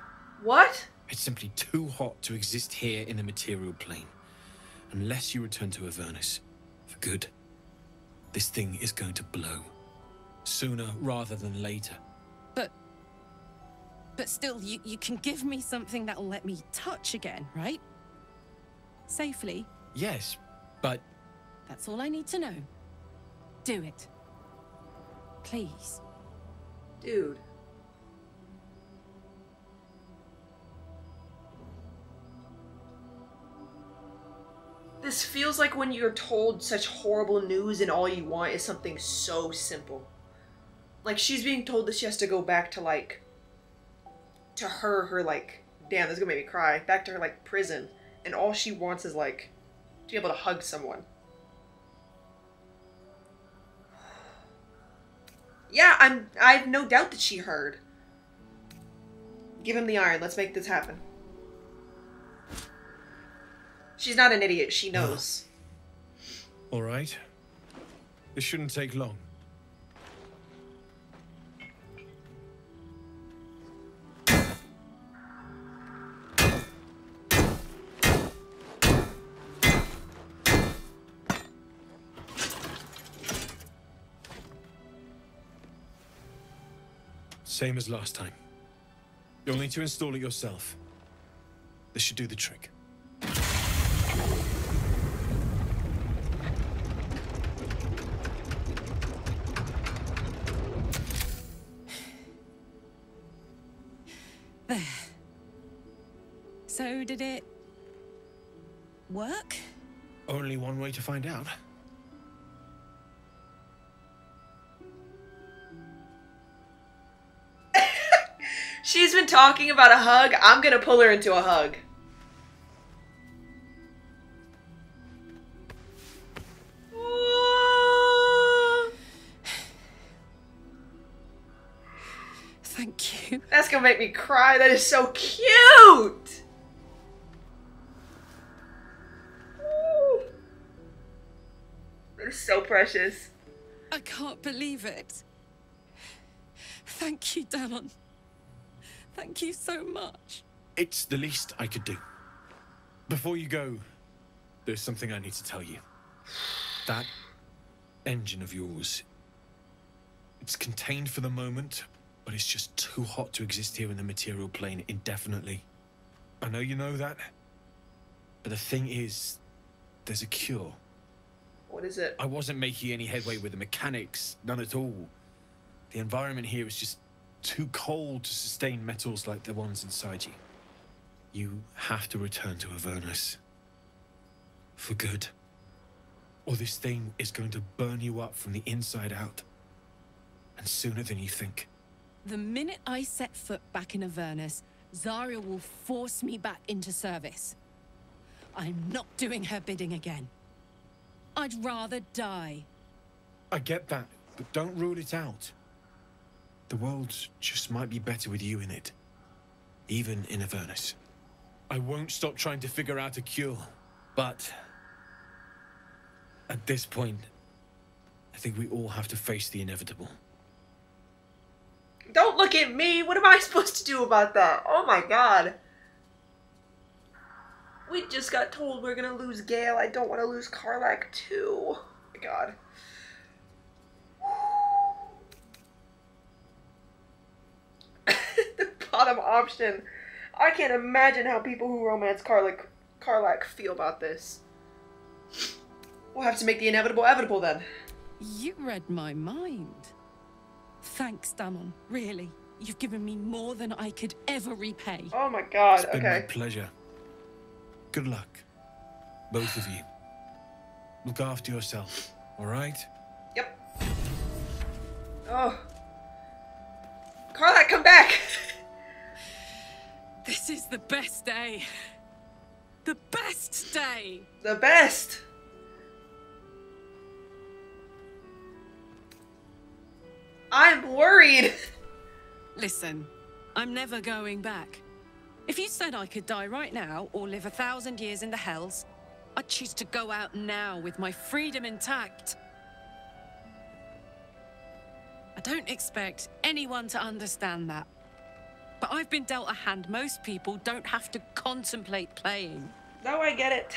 What? It's simply too hot to exist here in the material plane. Unless you return to Avernus. For good. This thing is going to blow. Sooner rather than later. But still, you can give me something that'll let me touch again, right? Safely. Yes, but... That's all I need to know. Do it. Please. Dude. This feels like when you're told such horrible news and all you want is something so simple. Like, she's being told that she has to go back to, like... to her, like... Damn, this is gonna make me cry. Back to her, like, prison. And all she wants is, like... to be able to hug someone. Yeah, I have no doubt that she heard. Give him the iron. Let's make this happen. She's not an idiot. She knows. All right. This shouldn't take long. Same as last time. You'll need to install it yourself. This should do the trick. There. So did it work? Only one way to find out. She's been talking about a hug. I'm gonna pull her into a hug. Thank you. That's gonna make me cry. That is so cute. They're so precious. I can't believe it. Thank you, Damon. Thank you so much. It's the least I could do. Before you go, there's something I need to tell you. That engine of yours, it's contained for the moment, but it's just too hot to exist here in the material plane indefinitely. I know you know that, but the thing is, there's a cure. What is it? I wasn't making any headway with the mechanics, none at all. The environment here is just too cold to sustain metals like the ones inside you. You have to return to Avernus. For good. Or this thing is going to burn you up from the inside out. And sooner than you think. The minute I set foot back in Avernus, Zarya will force me back into service. I'm not doing her bidding again. I'd rather die. I get that, but don't rule it out. The world just might be better with you in it. Even in Avernus. I won't stop trying to figure out a cure, but... at this point, I think we all have to face the inevitable. Don't look at me! What am I supposed to do about that? Oh my god. We just got told we're gonna lose Gale. I don't want to lose Karlach too. Oh my god. The bottom option. I can't imagine how people who romance Karlach feel about this. We'll have to make the inevitable evitable then. You read my mind. Thanks, Damon. Really. You've given me more than I could ever repay. Oh my god, It's been my pleasure. Good luck. Both of you. Look after yourself, alright? Yep. Oh. Karlach, come back! This is the best day. The best day! The best! I'm worried. Listen, I'm never going back. If you said I could die right now or live 1,000 years in the Hells, I'd choose to go out now with my freedom intact. I don't expect anyone to understand that. But I've been dealt a hand most people don't have to contemplate playing. Now I get it.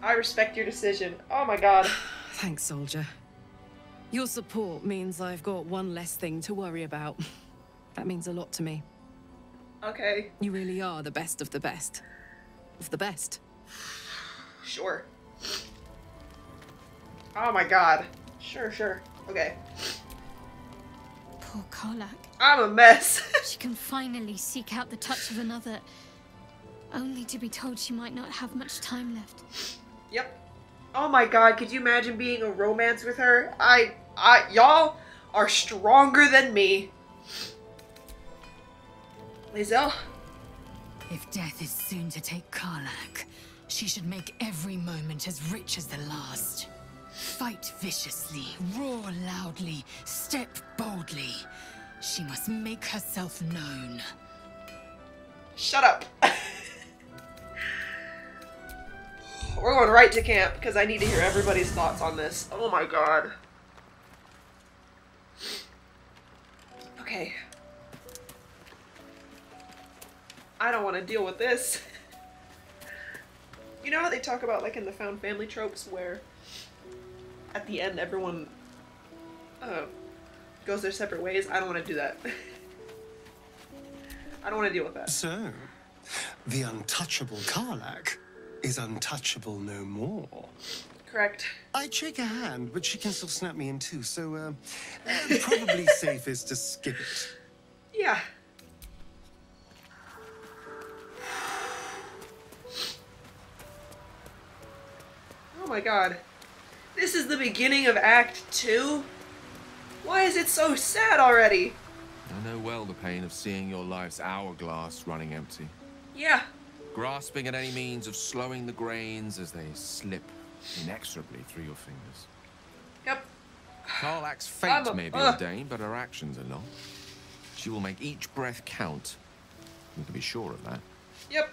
I respect your decision. Oh my god. Thanks, soldier. Your support means I've got one less thing to worry about. That means a lot to me. Okay. You really are the best of the best. Of the best. Sure. Oh my god. Sure. Okay. Poor Karlach. I'm a mess. She can finally seek out the touch of another, only to be told she might not have much time left. Yep. Oh my god, could you imagine being a romance with her? Y'all are stronger than me. LAE'ZEL? If death is soon to take Karlach, she should make every moment as rich as the last. Fight viciously, roar loudly, step boldly. She must make herself known. Shut up. We're going right to camp because I need to hear everybody's thoughts on this. Oh my god. Okay. I don't want to deal with this. You know how they talk about, like, in the found family tropes where at the end everyone goes their separate ways? I don't want to do that. I don't want to deal with that. So, the untouchable Karlach is untouchable no more. Correct. I'd shake her hand, but she can still snap me in two, so probably safest to skip it. Yeah. Oh my god. This is the beginning of Act 2? Why is it so sad already? I know well the pain of seeing your life's hourglass running empty. Yeah. Grasping at any means of slowing the grains as they slip inexorably through your fingers. Yep. Karlach's fate may be ordained, but her actions are not. She will make each breath count. You can be sure of that. Yep.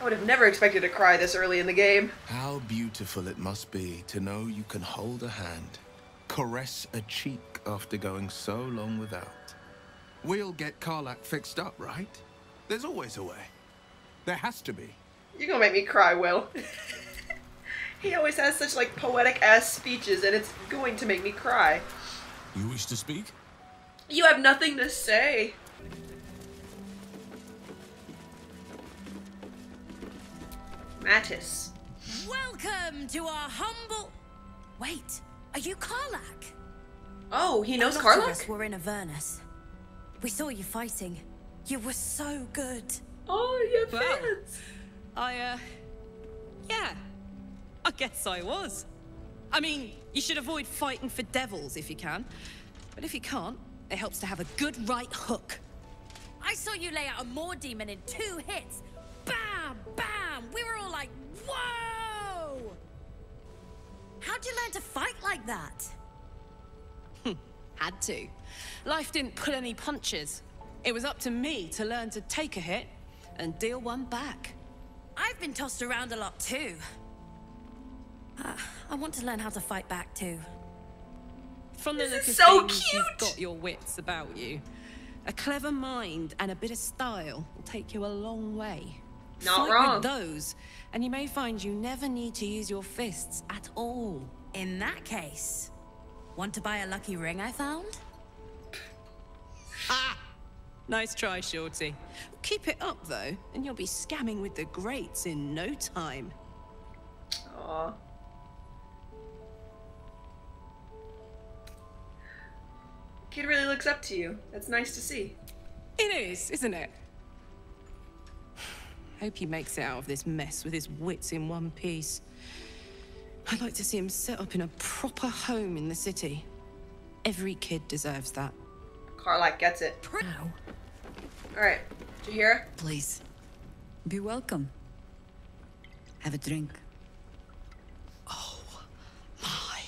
I would have never expected to cry this early in the game. How beautiful it must be to know you can hold a hand, caress a cheek after going so long without. We'll get Karlach fixed up, right? There's always a way. There has to be. You're gonna make me cry, Will. He always has such, like, poetic-ass speeches, and it's going to make me cry. You wish to speak? You have nothing to say. Mattis. Welcome to our humble... Wait, are you Karlach? Oh, he knows A lot of Karlach? us were in Avernus. We saw you fighting. You were so good. Oh, you're fans. Yeah. I guess I was. I mean, you should avoid fighting for devils if you can. But if you can't, it helps to have a good right hook. I saw you lay out a Moor demon in 2 hits. Bam! Bam! We were all like, whoa! How'd you learn to fight like that? Had to. Life didn't pull any punches. It was up to me to learn to take a hit and deal one back. I've been tossed around a lot too. I want to learn how to fight back too. From the look of so things, cute. you've got your wits about you. A clever mind and a bit of style will take you a long way. Not Fight wrong. with those, and you may find you never need to use your fists at all. In that case, want to buy a lucky ring I found? Nice try, Shorty. Keep it up, though, and you'll be scamming with the greats in no time. Aww. Kid really looks up to you. That's nice to see. It is, isn't it? Hope he makes it out of this mess with his wits in one piece. I'd like to see him set up in a proper home in the city. Every kid deserves that. Karlach gets it. Now, Alright, Jaheira? please. Be welcome. Have a drink. My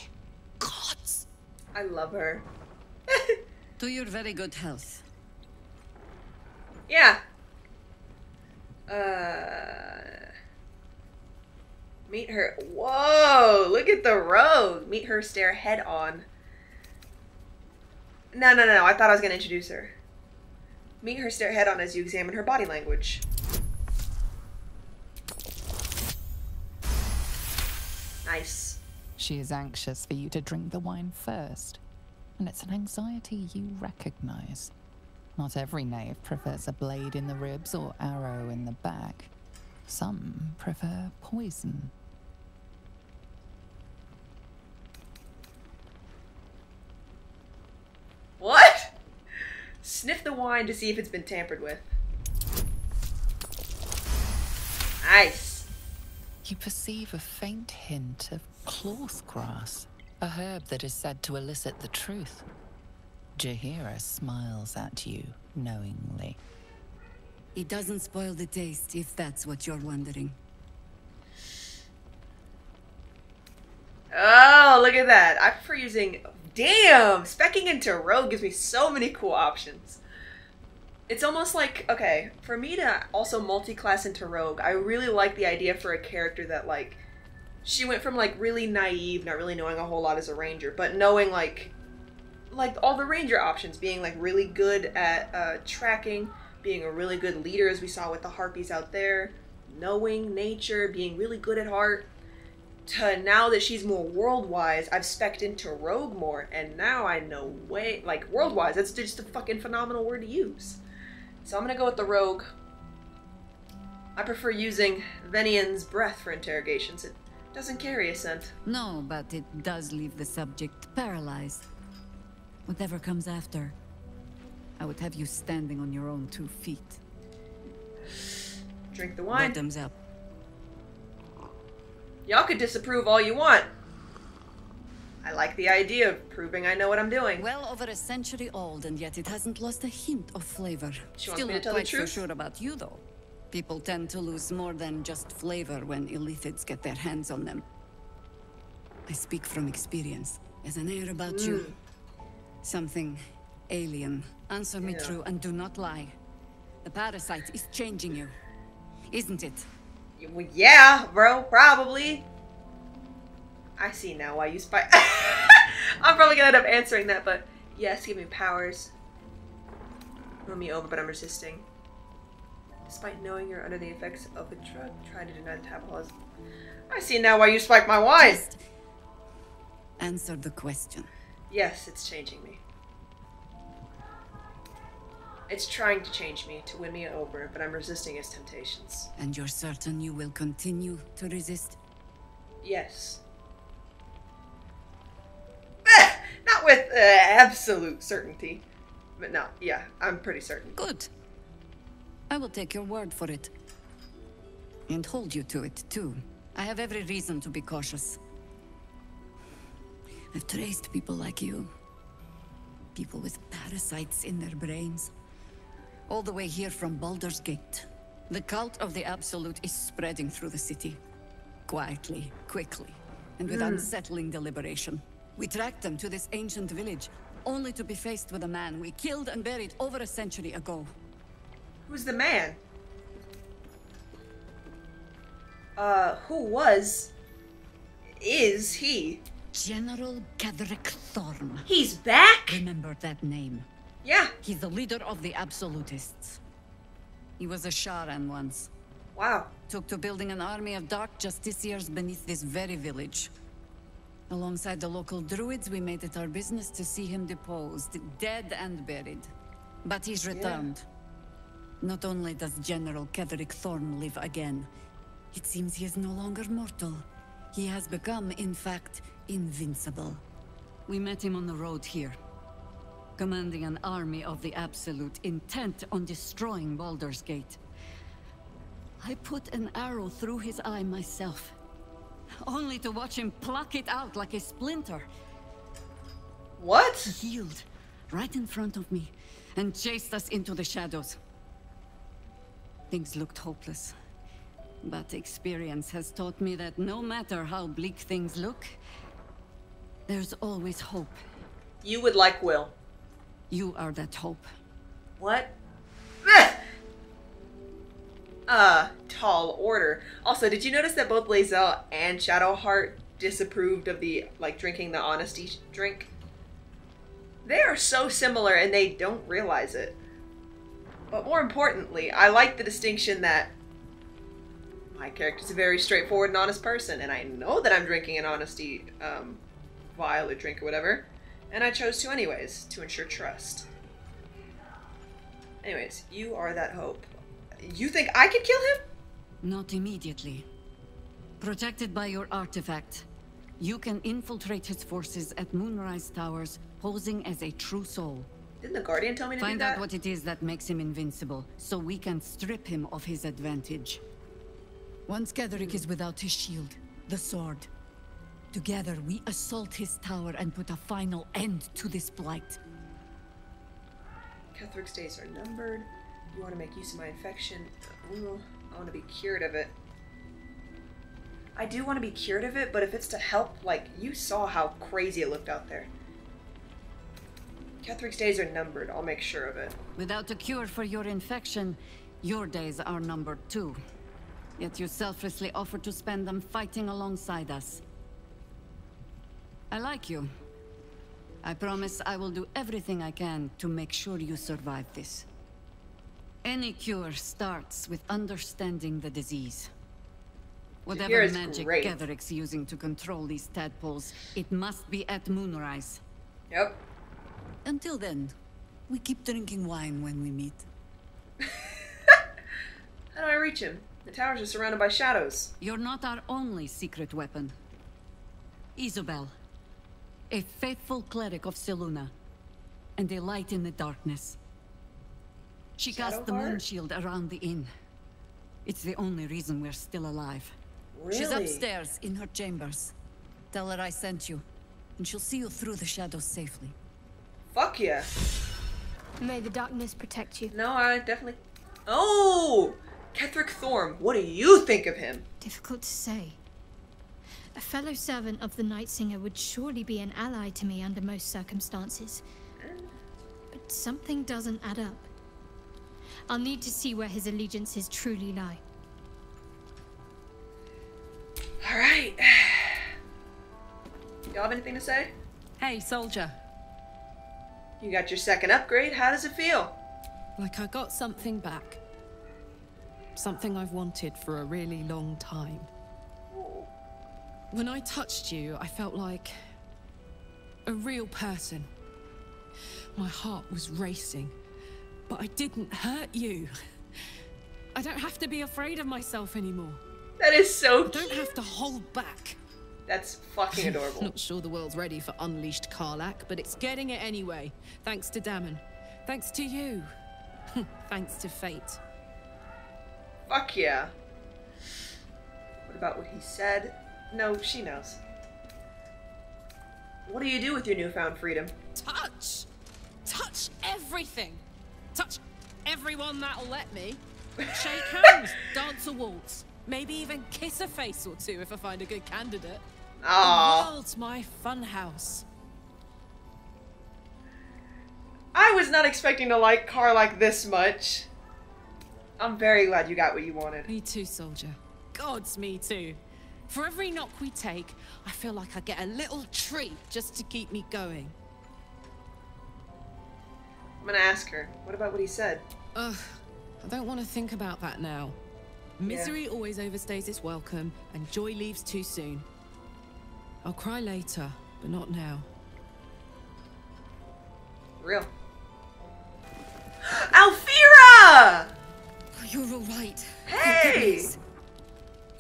gods! I love her. To your very good health. Yeah. Meet her. Whoa, look at the rogue. Meet her, stare head on. No. I thought I was going to introduce her. Meet her, stare head on as you examine her body language. Nice. She is anxious for you to drink the wine first, and it's an anxiety you recognize. Not every knave prefers a blade in the ribs or arrow in the back. Some prefer poison. What? Sniff the wine to see if it's been tampered with. Nice. You perceive a faint hint of cloth grass, a herb that is said to elicit the truth. Jaheira smiles at you knowingly. It doesn't spoil the taste, if that's what you're wondering. Oh, look at that. I prefer using... Damn! Speccing into rogue gives me so many cool options. It's almost like, okay, for me to also multi-class into rogue, I really like the idea for a character that, like, she went from, like, really naive, not really knowing a whole lot as a ranger, but knowing, like all the ranger options, being, like, really good at tracking, being a really good leader, as we saw with the harpies out there, knowing nature, being really good at heart, to now that she's more world-wise, I've specced into rogue more, and now I know way, like, world-wise, that's just a fucking phenomenal word to use. So I'm gonna go with the rogue. I prefer using Venian's breath for interrogations. It doesn't carry a scent. No, but it does leave the subject paralyzed. Whatever comes after, I would have you standing on your own 2 feet. Drink the wine. Bottoms up. Y'all could disapprove all you want. I like the idea of proving I know what I'm doing. Well over a century old, and yet it hasn't lost a hint of flavor. Still not quite so sure about you, though. People tend to lose more than just flavor when illithids get their hands on them. I speak from experience. There's an air about you. Something alien. Answer me true and do not lie. The parasite is changing you, isn't it? Well, yeah, bro, probably. I see now why you spy. I'm probably gonna end up answering that, but yes, give me powers. Run me over, but I'm resisting. Despite knowing you're under the effects of a drug, try to deny the tablet. I see now why you spiked my wine. Just answer the question. Yes, it's changing me. It's trying to change me, to win me over, but I'm resisting its temptations. And you're certain you will continue to resist? Yes. Not with absolute certainty. But no, yeah, I'm pretty certain. Good. I will take your word for it. And hold you to it, too. I have every reason to be cautious. I've traced people like you. People with parasites in their brains. All the way here from Baldur's Gate. The cult of the Absolute is spreading through the city. Quietly, quickly, and with unsettling deliberation. We tracked them to this ancient village, only to be faced with a man we killed and buried over a century ago. Who's the man? Is he? General Ketherick Thorm. He's back? Remember that name. Yeah. He's the leader of the Absolutists. He was a Sharan once. Wow. Took to building an army of dark justiciars beneath this very village. Alongside the local druids, we made it our business to see him deposed, dead and buried. But he's returned. Not only does General Ketherick Thorm live again, it seems he is no longer mortal. He has become, in fact, invincible. We met him on the road here, commanding an army of the Absolute, intent on destroying Baldur's Gate. I put an arrow through his eye myself, only to watch him pluck it out like a splinter. What? He healed right in front of me and chased us into the shadows. Things looked hopeless, but experience has taught me that no matter how bleak things look, there's always hope You would like Wyll. You are that hope. What? Tall order. Also, did you notice that both LAE'ZEL and Shadowheart disapproved of the, like, drinking the honesty drink? They are so similar and they don't realize it. But more importantly, I like the distinction that my character's a very straightforward and honest person, and I know that I'm drinking an honesty vial or drink or whatever, and I chose to anyways, to ensure trust. Anyways, you are that hope. You think I could kill him? Not immediately. Protected by your artifact, you can infiltrate his forces at Moonrise Towers, posing as a true soul. Didn't the Guardian tell me to do that? Find out what it is that makes him invincible, so we can strip him of his advantage. Once Ketheric is without his shield, the sword. Together, we assault his tower and put a final end to this blight. Ketheric's days are numbered. You want to make use of my infection. Ooh, I want to be cured of it. I do want to be cured of it, but if it's to help, like, you saw how crazy it looked out there. Ketheric's days are numbered. I'll make sure of it. Without a cure for your infection, your days are numbered too. Yet you selflessly offer to spend them fighting alongside us. I like you. I promise I will do everything I can to make sure you survive this. Any cure starts with understanding the disease. Whatever magic Ketheric's using to control these tadpoles, it must be at Moonrise. Yep. Until then, we keep drinking wine when we meet. How do I reach him? The towers are surrounded by shadows. You're not our only secret weapon. Isabel, a faithful cleric of Selûne, and a light in the darkness. She cast the moon shield around the inn. It's the only reason we're still alive. Really? She's upstairs in her chambers. Tell her I sent you, and she'll see you through the shadows safely. Fuck yeah. May the darkness protect you. No, I definitely... Oh! Ketheric Thorm, what do you think of him? Difficult to say. A fellow servant of the Night Singer would surely be an ally to me under most circumstances. But something doesn't add up. I'll need to see where his allegiances truly lie. Alright. Y'all have anything to say? Hey, soldier. You got your second upgrade. How does it feel? Like I got something back. Something I've wanted for a really long time. When I touched you, I felt like a real person. My heart was racing, but I didn't hurt you. I don't have to be afraid of myself anymore. That is so cute. I don't have to hold back. That's fucking adorable. Not sure the world's ready for unleashed Karlach, but it's getting it anyway. Thanks to Dammon. Thanks to you. Thanks to fate. Fuck yeah. What about what he said? No, she knows. What do you do with your newfound freedom? Touch! Touch everything! Touch everyone that'll let me. Shake hands, dance a waltz, maybe even kiss a face or two if I find a good candidate. Aww. The world's my funhouse. I was not expecting to like Karlach this much. I'm very glad you got what you wanted. Me too, soldier. Gods, me too. For every knock we take, I feel like I get a little treat just to keep me going. I'm gonna ask her. What about what he said? Ugh, I don't want to think about that now. Misery always overstays its welcome, and joy leaves too soon. I'll cry later, but not now. Real. Alfira! You're all right. Hey!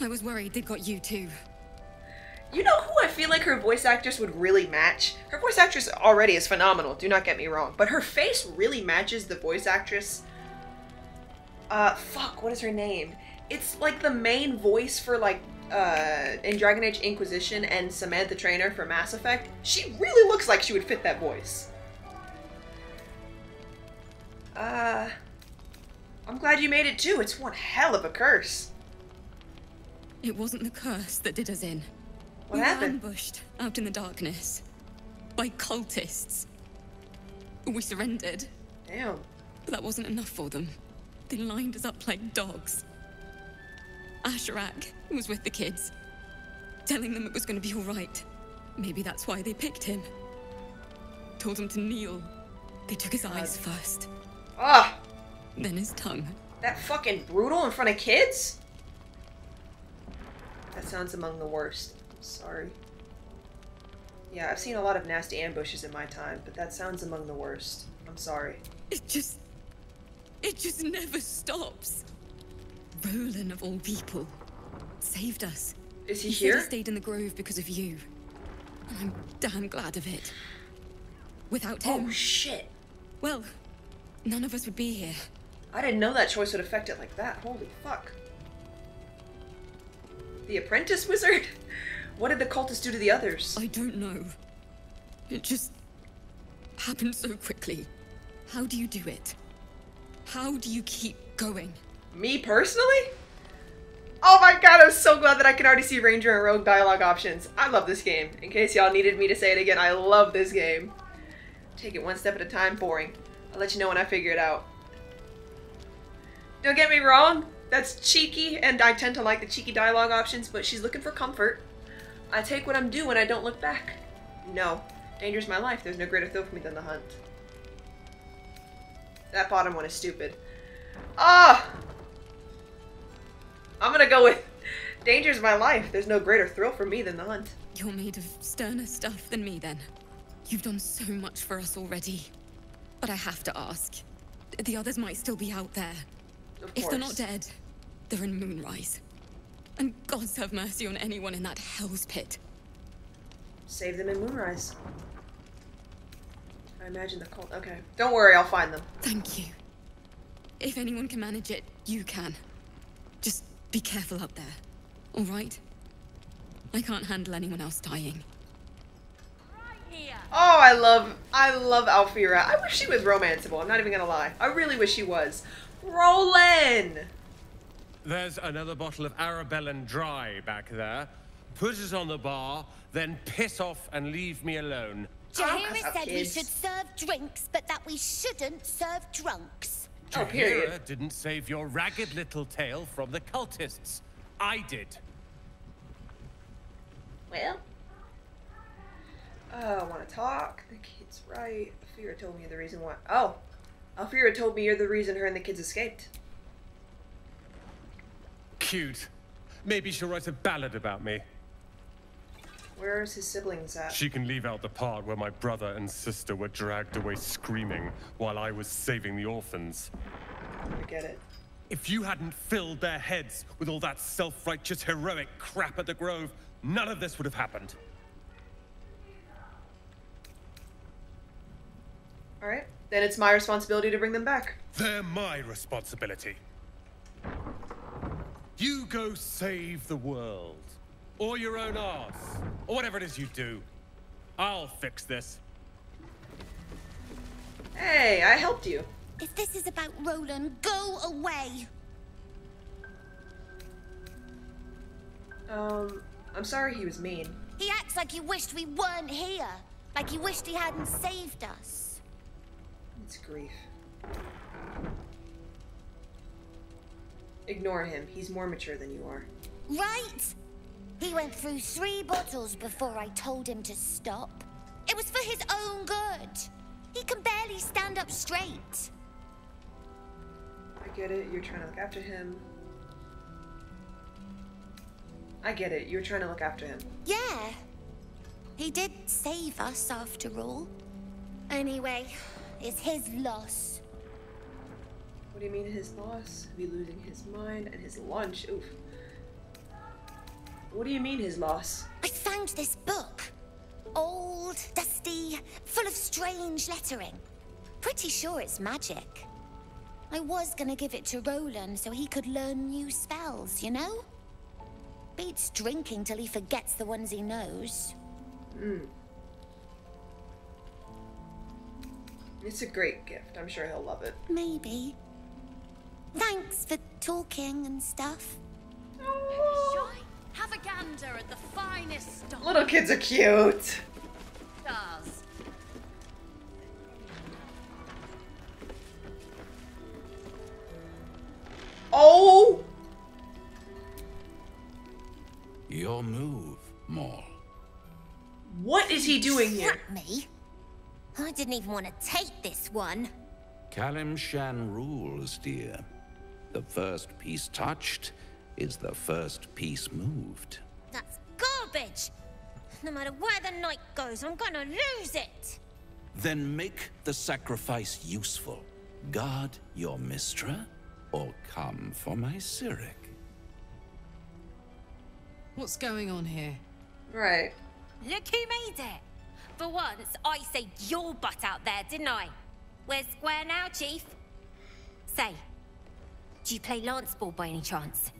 I was worried they'd got you too. You know who I feel like her voice actress would really match? Her voice actress already is phenomenal, do not get me wrong. But her face really matches the voice actress. Fuck, what is her name? It's like the main voice for like, in Dragon Age Inquisition and Samantha Trainer for Mass Effect. She really looks like she would fit that voice. I'm glad you made it too. It's one hell of a curse. It wasn't the curse that did us in. What happened? We were ambushed out in the darkness by cultists. We surrendered. Damn. But that wasn't enough for them. They lined us up like dogs. Asherak was with the kids, telling them it was going to be all right. Maybe that's why they picked him. Told him to kneel. They took his eyes first. Ah! Then his tongue. That fucking brutal in front of kids? That sounds among the worst. I'm sorry. Yeah, I've seen a lot of nasty ambushes in my time, but that sounds among the worst. I'm sorry. It just never stops. Roland, of all people, saved us. Is he said here? He stayed in the grove because of you. And I'm damn glad of it. Without him... Oh, shit. Well, none of us would be here. I didn't know that choice would affect it like that. Holy fuck. The apprentice wizard? What did the cultists do to the others? I don't know. It just happened so quickly. How do you do it? How do you keep going? Me personally? Oh my god, I'm so glad that I can already see Ranger and Rogue dialogue options. I love this game. In case y'all needed me to say it again, I love this game. Take it one step at a time, boring. I'll let you know when I figure it out. Don't get me wrong, that's cheeky, and I tend to like the cheeky dialogue options, but she's looking for comfort. I take what I'm due and I don't look back. No, danger's my life. There's no greater thrill for me than the hunt. That bottom one is stupid. Ah! I'm gonna go with danger's my life. There's no greater thrill for me than the hunt. You're made of sterner stuff than me, then. You've done so much for us already. But I have to ask. The others might still be out there. If they're not dead, they're in Moonrise. And gods have mercy on anyone in that hell's pit. Save them in Moonrise. I imagine the cult. Okay. Don't worry, I'll find them. Thank you. If anyone can manage it, you can. Just be careful out there. All right? I can't handle anyone else dying. Oh, I love Alfira. I wish she was romanceable. I'm not even gonna lie. I really wish she was. Roland! There's another bottle of Arabellan Dry back there. Put it on the bar, then piss off and leave me alone. Jaheira said we should serve drinks, but that we shouldn't serve drunks. Jaheira didn't save your ragged little tail from the cultists. I did. Well? I want to talk. The kid's right. Alfira told me the reason why. Oh! Alfira told me you're the reason her and the kids escaped. Cute. Maybe she'll write a ballad about me. Where's his siblings at? She can leave out the part where my brother and sister were dragged away screaming while I was saving the orphans. I get it. If you hadn't filled their heads with all that self-righteous heroic crap at the Grove, none of this would have happened. Alright, then it's my responsibility to bring them back. They're my responsibility. You go save the world. Or your own arse. Or whatever it is you do. I'll fix this. Hey, I helped you. If this is about Roland, go away. I'm sorry he was mean. He acts like he wished we weren't here. Like he wished he hadn't saved us. It's grief. Ignore him. He's more mature than you are. Right? He went through 3 bottles before I told him to stop. It was for his own good. He can barely stand up straight. I get it. You're trying to look after him. I get it. You're trying to look after him. Yeah. He did save us after all. Anyway, it's his loss. What do you mean his loss? Be losing his mind and his lunch. Oof. What do you mean his loss? I found this book. Old, dusty, full of strange lettering. Pretty sure it's magic. I was gonna give it to Roland so he could learn new spells, you know? Beats drinking till he forgets the ones he knows. It's a great gift. I'm sure he'll love it. Maybe. Thanks for talking and stuff. Have a gander at the finest stock. Little kids are cute. Stars. your move, Maul? What is he doing here? Me? I didn't even want to take this one. Kalimshan rules, dear. The first piece touched is the first piece moved. That's garbage! No matter where the night goes, I'm gonna lose it! Then make the sacrifice useful. Guard your Mystra, or come for my Cyric. What's going on here? Right. Look who made it! For once, I saved your butt out there, didn't I? We're square now, Chief. Say, do you play lance ball by any chance?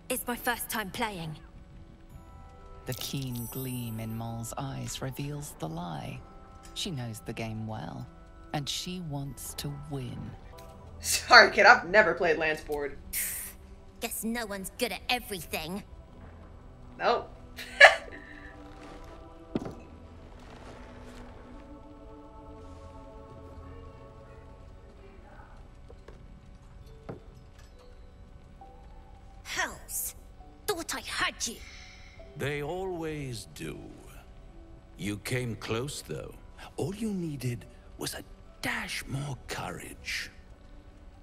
It's my first time playing. The keen gleam in Maul's eyes reveals the lie. She knows the game well, and she wants to win. Sorry, kid, I've never played lance board. Guess no one's good at everything. Nope. Hells. Thought I had you. They always do. You came close, though. All you needed was a dash more courage.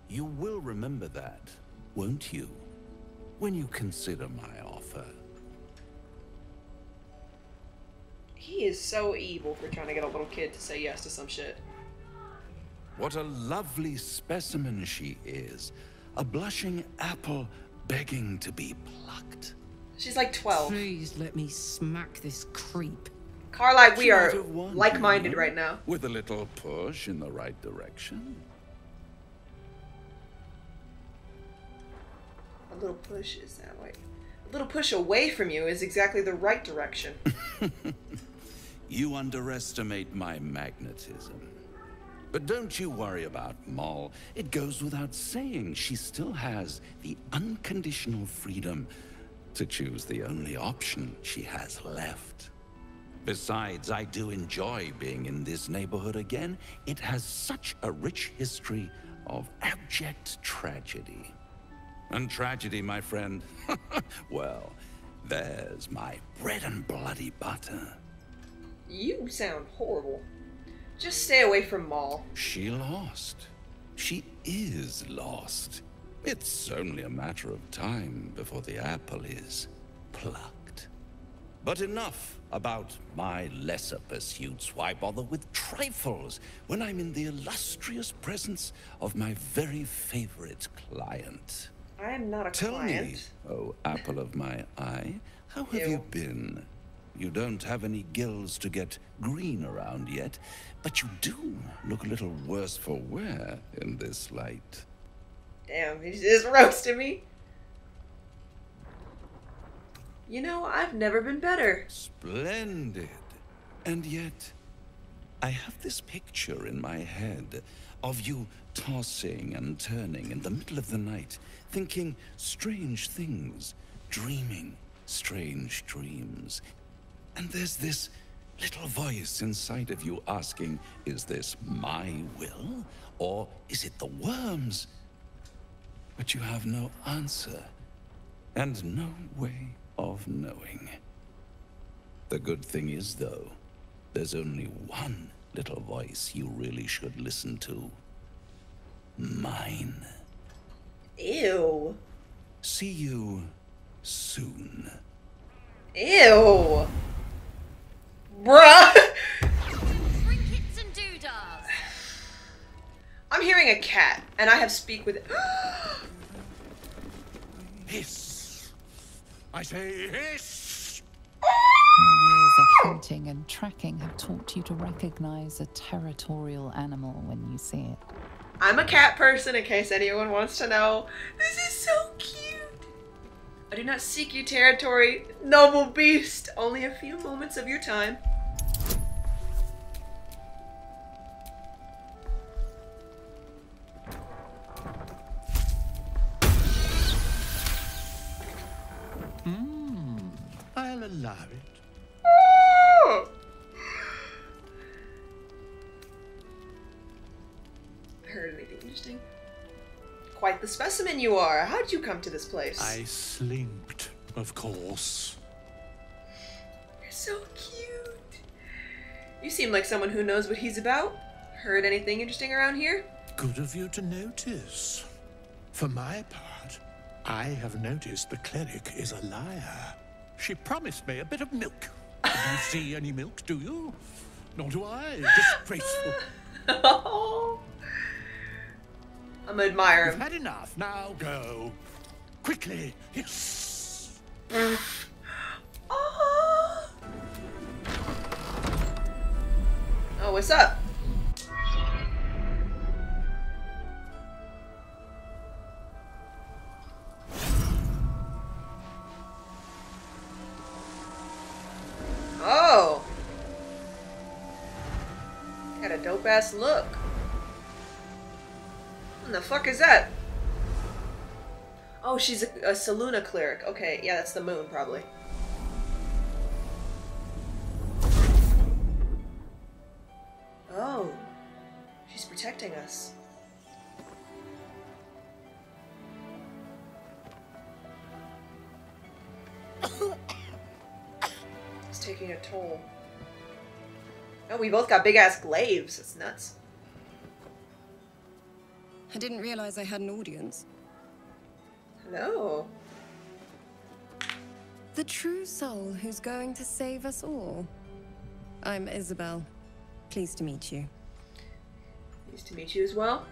You will remember that, won't you? When you consider my offer. He is so evil for trying to get a little kid to say yes to some shit. What a lovely specimen she is. A blushing apple begging to be plucked. She's like 12. Please let me smack this creep. Karlach, we are like-minded right now. With a little push in the right direction. A little push is that way. A little push away from you is exactly the right direction. You underestimate my magnetism. But don't you worry about Maul. It goes without saying she still has the unconditional freedom to choose the only option she has left. Besides, I do enjoy being in this neighborhood again. It has such a rich history of abject tragedy. And tragedy, my friend, well, there's my bread and bloody butter. You sound horrible. Just stay away from Maul. She lost. She is lost. It's only a matter of time before the apple is plucked. But enough about my lesser pursuits. Why bother with trifles when I'm in the illustrious presence of my very favorite client? I am not a Tell client. me, oh apple of my eye, how have Ew. you been? You don't have any gills to get green around yet, but you do look a little worse for wear in this light. Damn, he just roasted me. You know, I've never been better. Splendid. And yet, I have this picture in my head of you tossing and turning in the middle of the night, thinking strange things, dreaming strange dreams. And there's this little voice inside of you asking, is this my will, or is it the worm's? But you have no answer, and no way of knowing. The good thing is, though, there's only one little voice you really should listen to. Mine. Ew. See you soon. Ew. Bruh. Trinkets and doodahs. I'm hearing a cat, and I have speak with it. Hiss. I say hiss. Years of hunting and tracking have taught you to recognize a territorial animal when you see it. I'm a cat person, in case anyone wants to know. This is so cute. I do not seek you territory, noble beast. Only a few moments of your time. I'll allow it. Oh! Heard anything interesting? Quite the specimen you are. How'd you come to this place? I slinked, of course. so cute. You seem like someone who knows what he's about. Heard anything interesting around here? Good of you to notice. For my part, I have noticed the cleric is a liar. She promised me a bit of milk. Do you see any milk, do you? Nor do I. Disgraceful. I'm gonna admire him. You've had enough. Now go. Quickly. Yes. Oh, what's up? Oh. Got a dope ass look. What the fuck is that? Oh, she's a Saluna cleric. Okay, yeah, that's the moon, probably. Oh. She's protecting us. It's taking a toll. Oh, we both got big-ass glaives. That's nuts. I didn't realize I had an audience. Hello. The true soul who's going to save us all. I'm Isabel. Pleased to meet you. Pleased to meet you as well.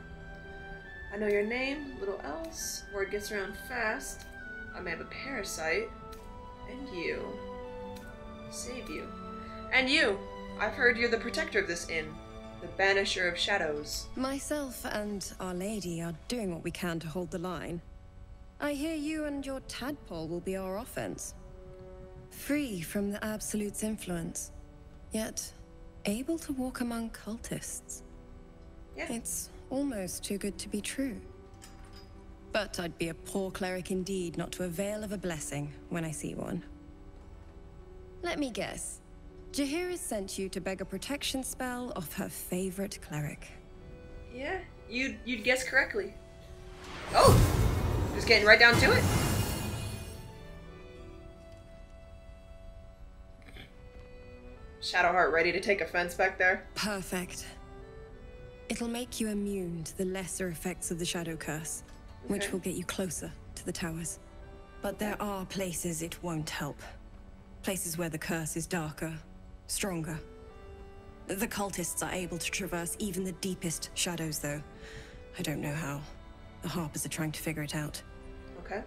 I know your name, little else. Word gets around fast. I may have a parasite. And you. Save you. And you. I've heard you're the protector of this inn. The banisher of shadows. Myself and Our Lady are doing what we can to hold the line. I hear you and your tadpole will be our offense. Free from the Absolute's influence, yet able to walk among cultists. Yeah. It's almost too good to be true. But I'd be a poor cleric indeed not to avail of a blessing when I see one. Let me guess. Jaheira sent you to beg a protection spell off her favorite cleric. Yeah, you'd guess correctly. Oh! Just getting right down to it. Shadowheart ready to take offense back there. Perfect. It'll make you immune to the lesser effects of the Shadow Curse, which will get you closer to the towers. But there are places it won't help. Places where the curse is darker, stronger. The cultists are able to traverse even the deepest shadows, though. I don't know how. The Harpers are trying to figure it out. Okay.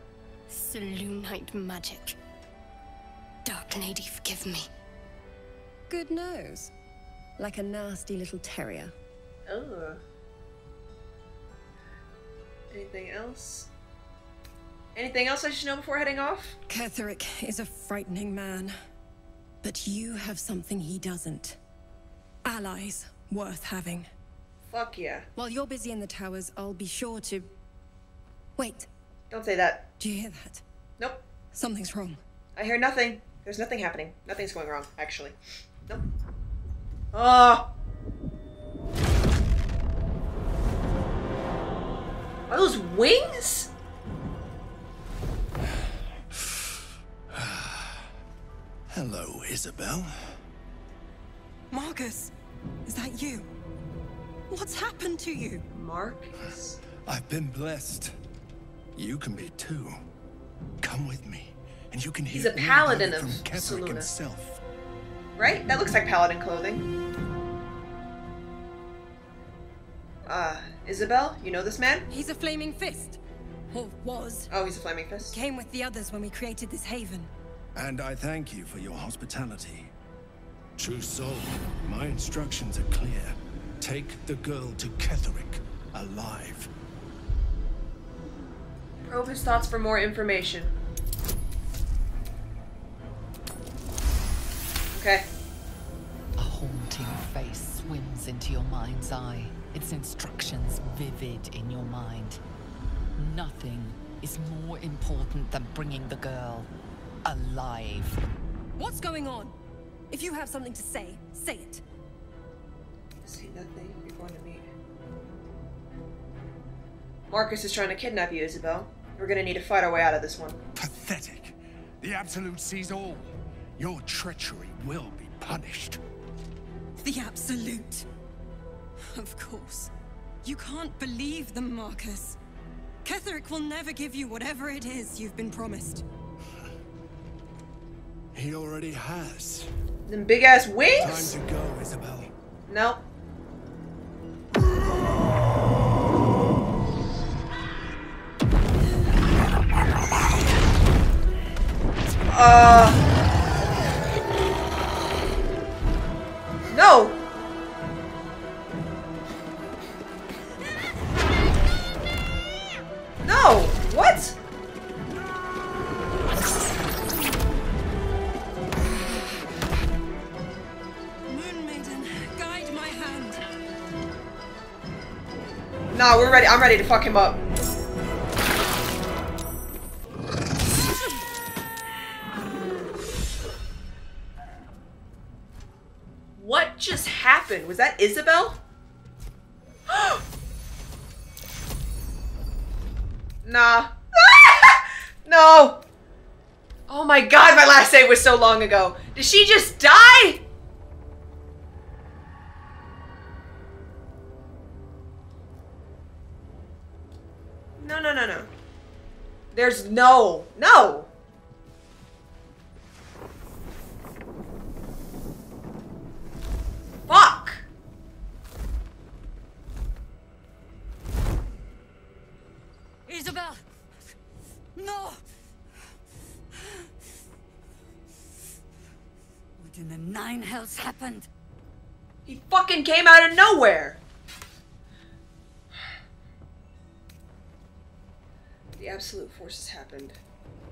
Selûnite magic. Dark Lady, forgive me. Good nose. Like a nasty little terrier. Oh. Anything else? Anything else I should know before heading off? Ketheric is a frightening man. But you have something he doesn't. Allies worth having. Fuck yeah. While you're busy in the towers, I'll be sure to... Wait. Don't say that. Do you hear that? Nope. Something's wrong. I hear nothing. There's nothing happening. Nothing's going wrong, actually. Nope. Oh! Are those wings? Hello, Isabel. Marcus, is that you? What's happened to you? Marcus? I've been blessed. You can be too. Come with me, and you can hear He's a paladin of from Ketheric Saluna. himself. Right? That looks like paladin clothing. Isabel, you know this man? He's a flaming fist. Or was. Oh, he's a flaming fist? Came with the others when we created this haven. And I thank you for your hospitality. True soul, my instructions are clear. Take the girl to Ketheric, alive. Probe his thoughts for more information. Okay. A haunting face swims into your mind's eye, its instructions vivid in your mind. Nothing is more important than bringing the girl alive. What's going on? If you have something to say, say it. See nothing, you're going to meet. Marcus is trying to kidnap you, Isabel. We're gonna need to fight our way out of this one. Pathetic. The Absolute sees all. Your treachery will be punished. The Absolute. Of course. You can't believe them, Marcus. Ketherick will never give you whatever it is you've been promised. He already has. Them big ass wings? Time to go, Isabel. Nope. No. No. What? Moon Maiden, guide my hand. Nah, we're ready. I'm ready to fuck him up. What just happened? Was that Isabel? Nah. No. Oh my god, my last save was so long ago. Did she just die? No, no, no, no. There's no. Fuck. Isabel! No! What in the nine hells happened? He fucking came out of nowhere. The absolute forces happened.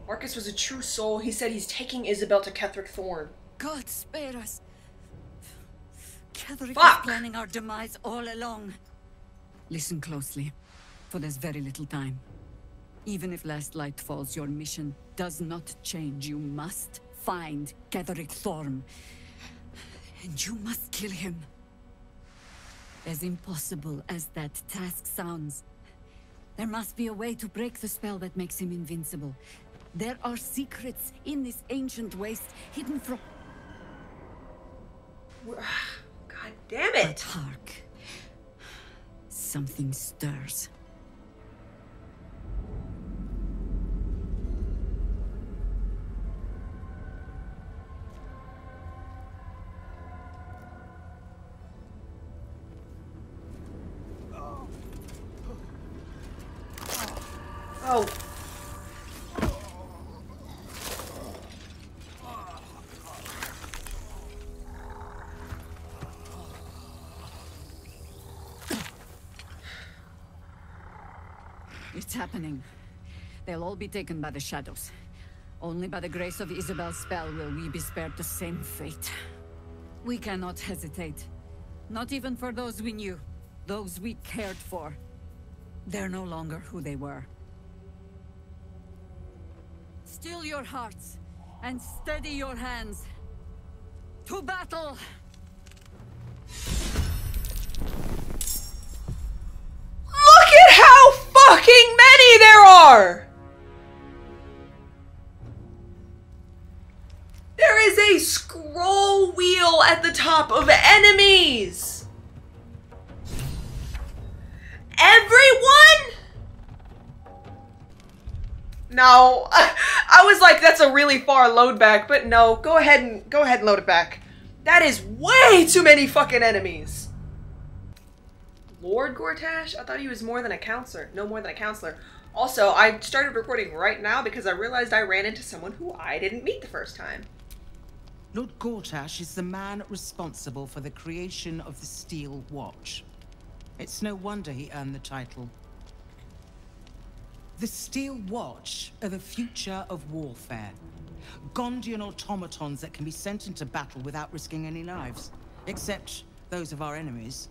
Marcus was a true soul. He said he's taking Isabel to Ketherick Thorn. God spare us. Ketherick Fuck. was planning our demise all along. Listen closely, for there's very little time. Even if last light falls, your mission does not change. You must find Ketherick Thorn. And you must kill him. As impossible as that task sounds, there must be a way to break the spell that makes him invincible. There are secrets in this ancient waste hidden from... God damn it! But hark. Something stirs. Oh. It's happening. They'll all be taken by the shadows. Only by the grace of Isabel's spell will we be spared the same fate. We cannot hesitate. Not even for those we knew. Those we cared for. They're no longer who they were. Still your hearts, and steady your hands. To battle! Look at how fucking many there are! There is a scroll wheel at the top of enemies! Everyone? No, I was like, that's a really far load back, but no, go ahead and load it back. That is way too many fucking enemies. Lord Gortash? I thought he was more than a counselor. No more than a counselor. Also, I started recording right now because I realized I ran into someone who I didn't meet the first time. Lord Gortash is the man responsible for the creation of the Steel Watch. It's no wonder he earned the title. The Steel Watch are the future of warfare. Gondian automatons that can be sent into battle without risking any lives. Except those of our enemies.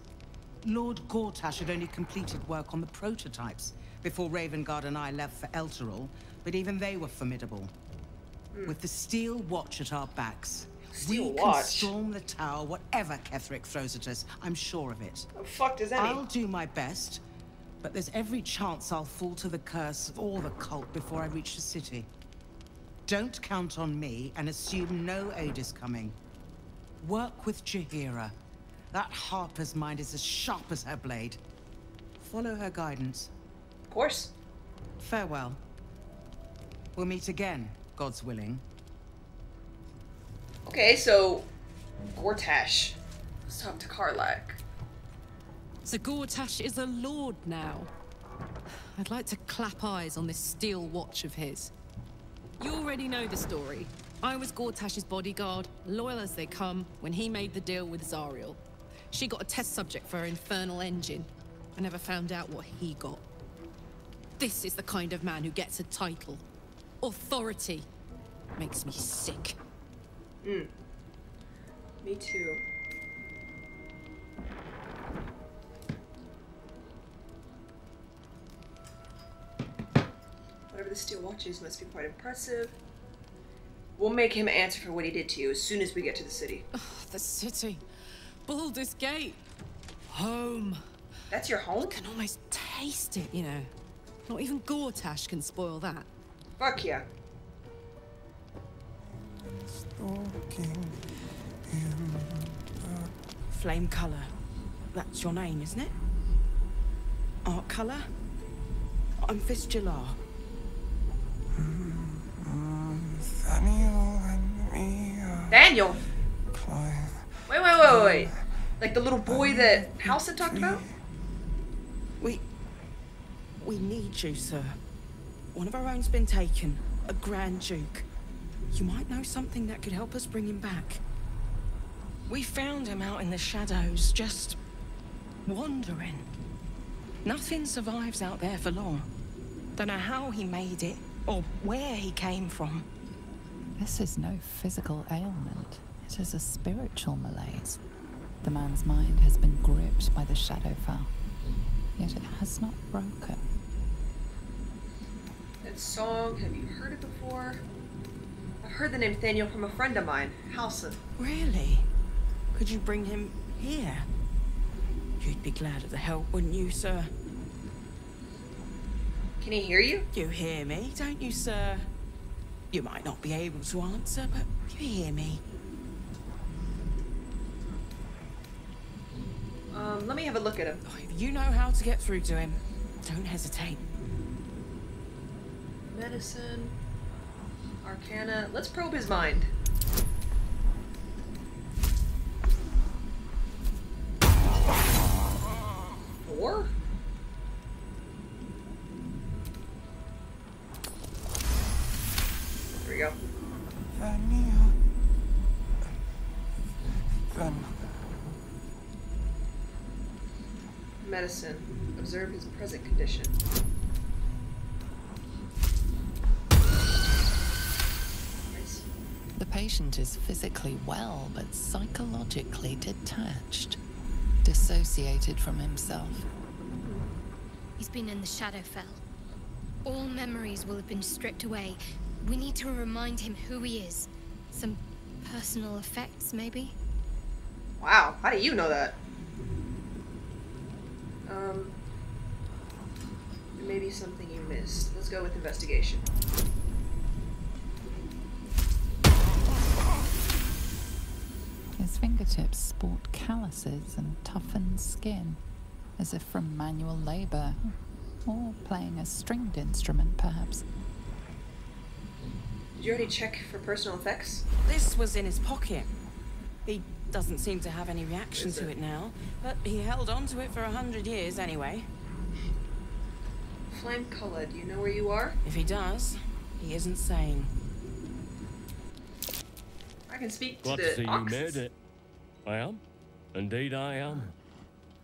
Lord Gortash had only completed work on the prototypes before Ravengard and I left for Elturel, but even they were formidable. With the Steel Watch at our backs, we can storm the tower whatever Ketherick throws at us. I'm sure of it. Oh, fuck does any? I'll do my best, but there's every chance I'll fall to the curse or the cult before I reach the city. Don't count on me and assume no aid is coming. Work with Jaheira. That Harper's mind is as sharp as her blade. Follow her guidance. Of course. Farewell. We'll meet again, God's willing. Okay, so Gortash. Let's talk to Karlach. So Gortash is a lord now. I'd like to clap eyes on this steel watch of his. You already know the story. I was Gortash's bodyguard, loyal as they come, when he made the deal with Zariel. She got a test subject for her infernal engine. I never found out what he got. This is the kind of man who gets a title. Authority. Makes me sick. Me too. Whatever the steel watch is must be quite impressive. We'll make him answer for what he did to you as soon as we get to the city. Oh, the city. Baldur's Gate. Home. That's your home? I can almost taste it, you know. Not even Gortash can spoil that. Fuck yeah. Flame color. That's your name, isn't it? Art color? I'm Fistula. Daniel! Wait. Like the little boy that House had talked about? We need you, sir. One of our own's been taken. A Grand Duke. You might know something that could help us bring him back. We found him out in the shadows, just wandering. Nothing survives out there for long. Don't know how he made it, or where he came from. This is no physical ailment. It is a spiritual malaise. The man's mind has been gripped by the Shadowfell, yet it has not broken. That song, have you heard it before? I've heard the name Nathaniel from a friend of mine, Halson. Really? Could you bring him here? You'd be glad of the help, wouldn't you, sir? Can he hear you? You hear me, don't you, sir? You might not be able to answer, but you hear me. Let me have a look at him. If you know how to get through to him, don't hesitate. Medicine. Arcana. Let's probe his mind. Four? There we go. Medicine. Observe his present condition. Nice. The patient is physically well, but psychologically detached, dissociated from himself. He's been in the Shadowfell. All memories will have been stripped away. We need to remind him who he is. Some personal effects, maybe? Wow, how do you know that? Maybe something you missed. Let's go with investigation. His fingertips sport calluses and toughened skin, as if from manual labor, or playing a stringed instrument, perhaps. Did you already check for personal effects? This was in his pocket. He doesn't seem to have any reaction to it now, but he held on to it for 100 years anyway. Flame color, do you know where you are? If he does, he isn't sane. I can speak to Glad the to see you ox. made it. I am. Indeed I am.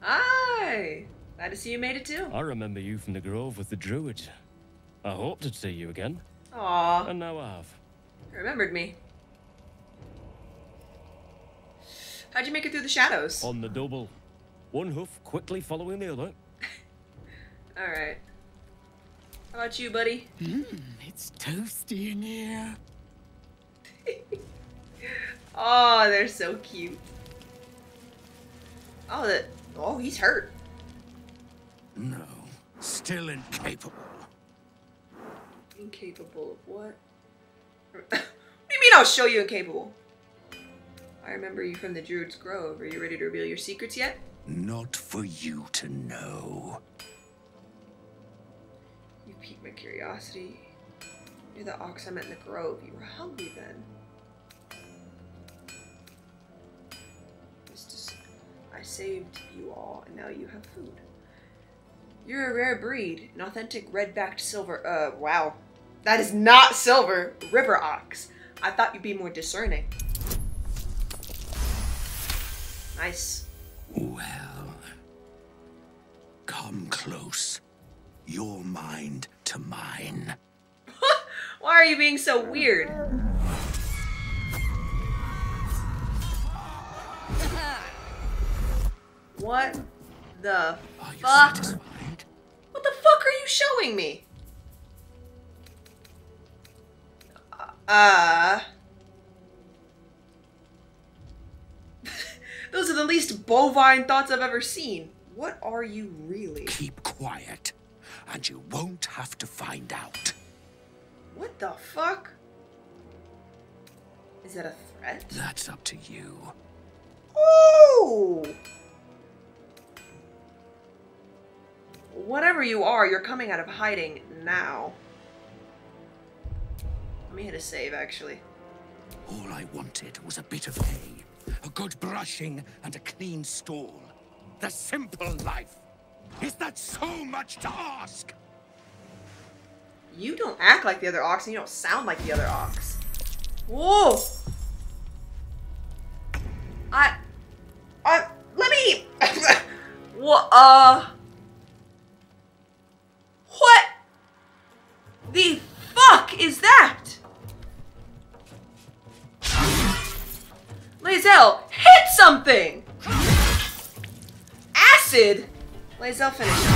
Hi! Glad to see you made it too. I remember you from the grove with the druids. I hoped to see you again. Aww. And now I have. You remembered me. How'd you make it through the shadows? On the double. One hoof quickly following the other. Alright. How about you, buddy? It's toasty in here. Oh, they're so cute. Oh, he's hurt. No, still incapable. Incapable of what? What do you mean I'll show you incapable? I remember you from the Druid's Grove. Are you ready to reveal your secrets yet? Not for you to know. You piqued my curiosity. You're the ox I met in the grove. You were hungry then. I saved you all, and now you have food. You're a rare breed, an authentic red-backed silver. Wow. That is not silver. River ox. I thought you'd be more discerning. Nice. Well, come close. Your mind to mine. Why are you being so weird? What the fuck? Satisfied? What the fuck are you showing me? Those are the least bovine thoughts I've ever seen. What are you really? Keep quiet, and you won't have to find out. What the fuck? Is that a threat? That's up to you. Ooh! Whatever you are, you're coming out of hiding now. Let me hit a save, actually. All I wanted was a bit of hay, a good brushing, and a clean stall. The simple life. Is that so much to ask? You don't act like the other ox, and you don't sound like the other ox. Whoa! Let me... What, What the fuck is that? LAE'ZEL, hit something! Acid? LAE'ZEL finish him.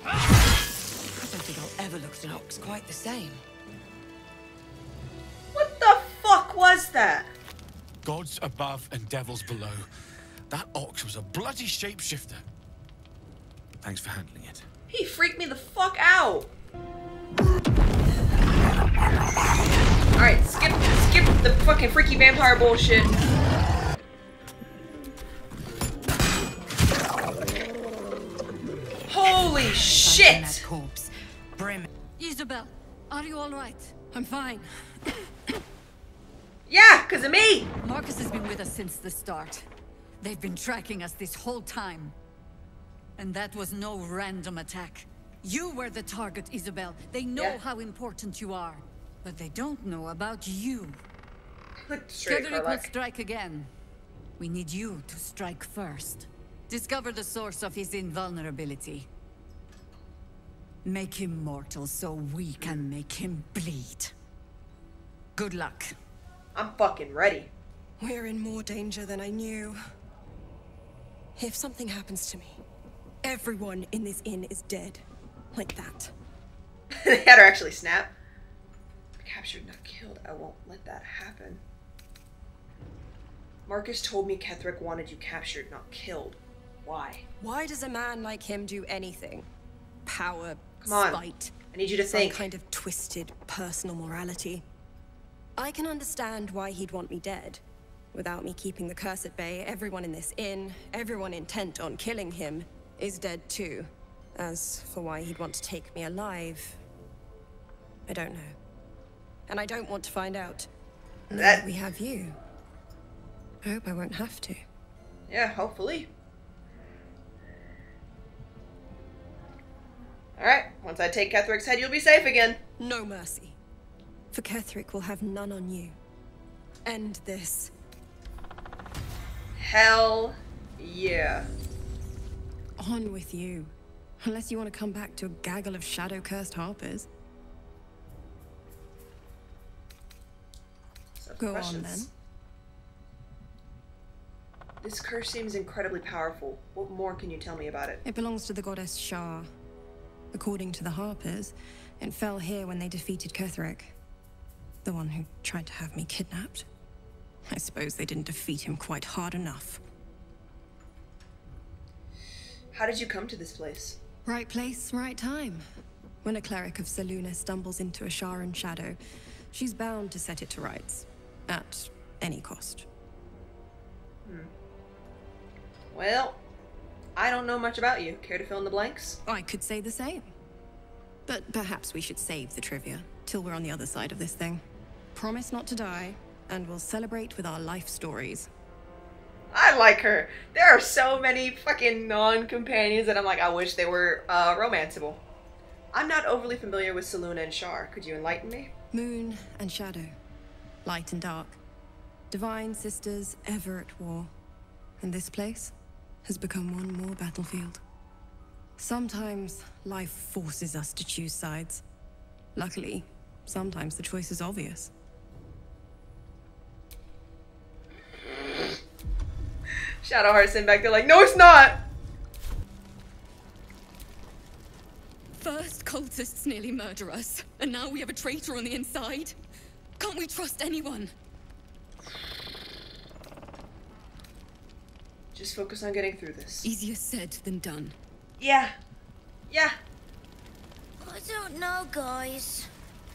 I don't think I'll ever look at an ox quite the same. What the fuck was that? Gods above and devils below. That ox was a bloody shapeshifter. Thanks for handling it. He freaked me the fuck out. Alright, skip the fucking freaky vampire bullshit. Holy shit! Isabel, are you all right? I'm fine. Yeah, because of me! Marcus has been with us since the start. They've been tracking us this whole time. And that was no random attack. You were the target, Isabel. They know how important you are. But they don't know about you. Straight, Karlach will Karlach. strike again. We need you to strike first. Discover the source of his invulnerability. Make him mortal so we can make him bleed. Good luck. I'm fucking ready. We're in more danger than I knew. If something happens to me, everyone in this inn is dead. Like that. They had her actually snap. Captured, not killed. I won't let that happen. Marcus told me Ketheric wanted you captured, not killed. Why? Why does a man like him do anything? Power, Come on. spite. I need you to some think. kind of twisted personal morality. I can understand why he'd want me dead. Without me keeping the curse at bay, everyone in this inn, everyone intent on killing him, is dead too. As for why he'd want to take me alive, I don't know. And I don't want to find out. Now we have you. I hope I won't have to. Yeah, hopefully. Alright, once I take Ketheric's head, you'll be safe again. No mercy. For Ketheric will have none on you. End this. Hell yeah. On with you. Unless you want to come back to a gaggle of shadow-cursed harpers. So Go questions. on, then. This curse seems incredibly powerful. What more can you tell me about it? It belongs to the goddess Shah. According to the harpers, it fell here when they defeated Ketheric. The one who tried to have me kidnapped. I suppose they didn't defeat him quite hard enough. How did you come to this place? Right place, right time. When a cleric of Selûne stumbles into a Sharan shadow, She's bound to set it to rights, at any cost. Well, I don't know much about you. Care to fill in the blanks? I could say the same. But perhaps we should save the trivia till we're on the other side of this thing. Promise not to die, and we'll celebrate with our life stories. I like her. There are so many fucking non-companions that I'm like, I wish they were romanceable. I'm not overly familiar with Selûne and Shar. Could you enlighten me? Moon and shadow. Light and dark. Divine sisters ever at war. And this place has become one more battlefield. Sometimes life forces us to choose sides. Luckily, sometimes the choice is obvious. Shadowheart sitting back there like, no it's not! First cultists nearly murder us, and now we have a traitor on the inside. Can't we trust anyone? Just focus on getting through this. Easier said than done. Yeah. Yeah. I don't know, guys.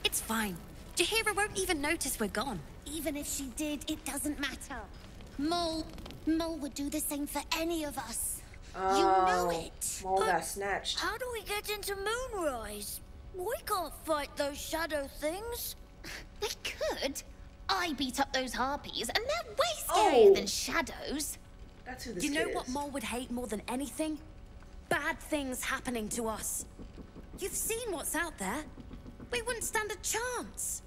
It's fine. Jaheira won't even notice we're gone. Even if she did, it doesn't matter. Mole would do the same for any of us. Oh, you know it. Mole got snatched. How do we get into Moonrise? We can't fight those shadow things. We could. I beat up those harpies, and they're way scarier than shadows. That's who this You know kid what is. Mole would hate more than anything? Bad things happening to us. You've seen what's out there. We wouldn't stand a chance.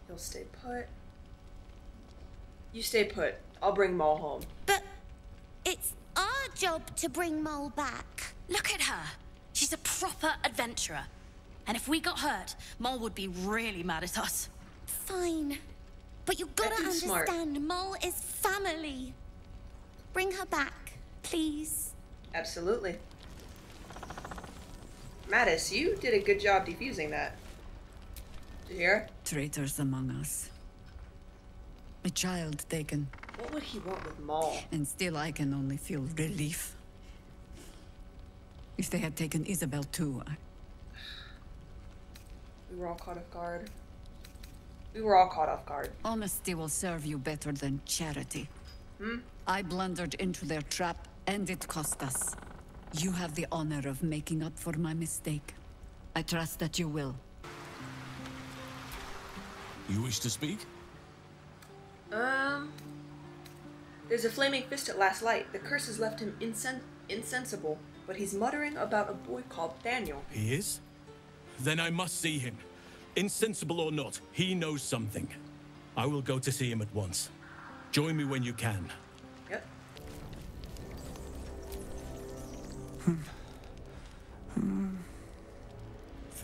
He'll stay put. You stay put. I'll bring Mole home. But it's our job to bring Mole back. Look at her. She's a proper adventurer. And if we got hurt, Mole would be really mad at us. Fine. But you gotta understand, Mole is family. Bring her back, please. Absolutely. Mattis, you did a good job defusing that. Did you hear? Traitors among us. A child taken. What would he want with Maul? And still I can only feel relief. If they had taken Isabel too, We were all caught off guard. We were all caught off guard. Honesty will serve you better than charity. I blundered into their trap, and it cost us. You have the honor of making up for my mistake. I trust that you will. You wish to speak? There's a flaming fist at last light. The curse has left him insensible, but he's muttering about a boy called Daniel. He is? Then I must see him. Insensible or not, he knows something. I will go to see him at once. Join me when you can. Yep.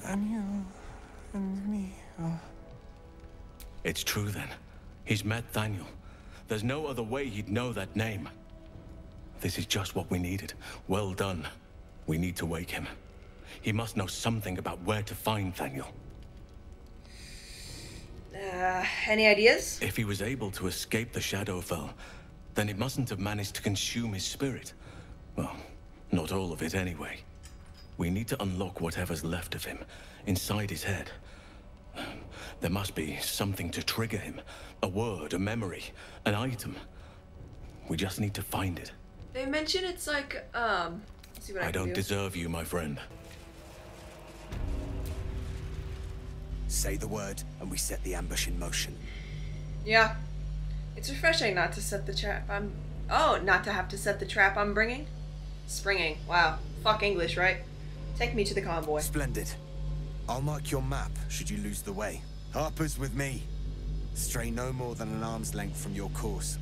Daniel and me. It's true then. He's met Daniel. There's no other way he'd know that name. This is just what we needed. Well done. We need to wake him. He must know something about where to find Daniel. Any ideas? If he was able to escape the Shadowfell, then it mustn't have managed to consume his spirit. Well, not all of it anyway. We need to unlock whatever's left of him, inside his head. There must be something to trigger him. A word, a memory, an item. We just need to find it. They mention it's like, let's see what I I can don't do. deserve you, my friend. Say the word, and we set the ambush in motion. Yeah. It's refreshing not to set the trap not to have to set the trap I'm bringing. Springing. Wow. Fuck English, right? Take me to the convoy. Splendid. I'll mark your map should you lose the way. Harper's with me. Stray no more than an arm's length from your course.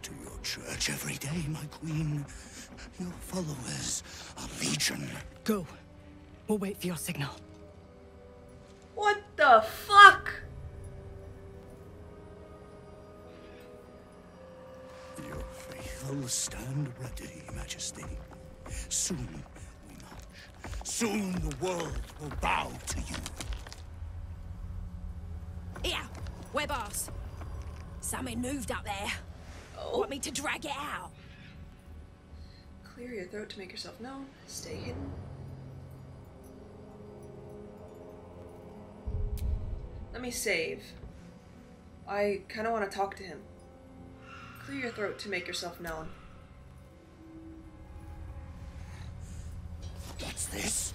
To your church every day, my queen. Your followers are legion. Go. We'll wait for your signal. What the fuck? Your faithful stand ready, Majesty. Soon we march. Soon the world will bow to you. Yeah, we're boss. Something moved up there. Oh. Want me to drag it out? Clear your throat to make yourself known. Stay hidden. Let me save. I kind of want to talk to him. Clear your throat to make yourself known. What's this?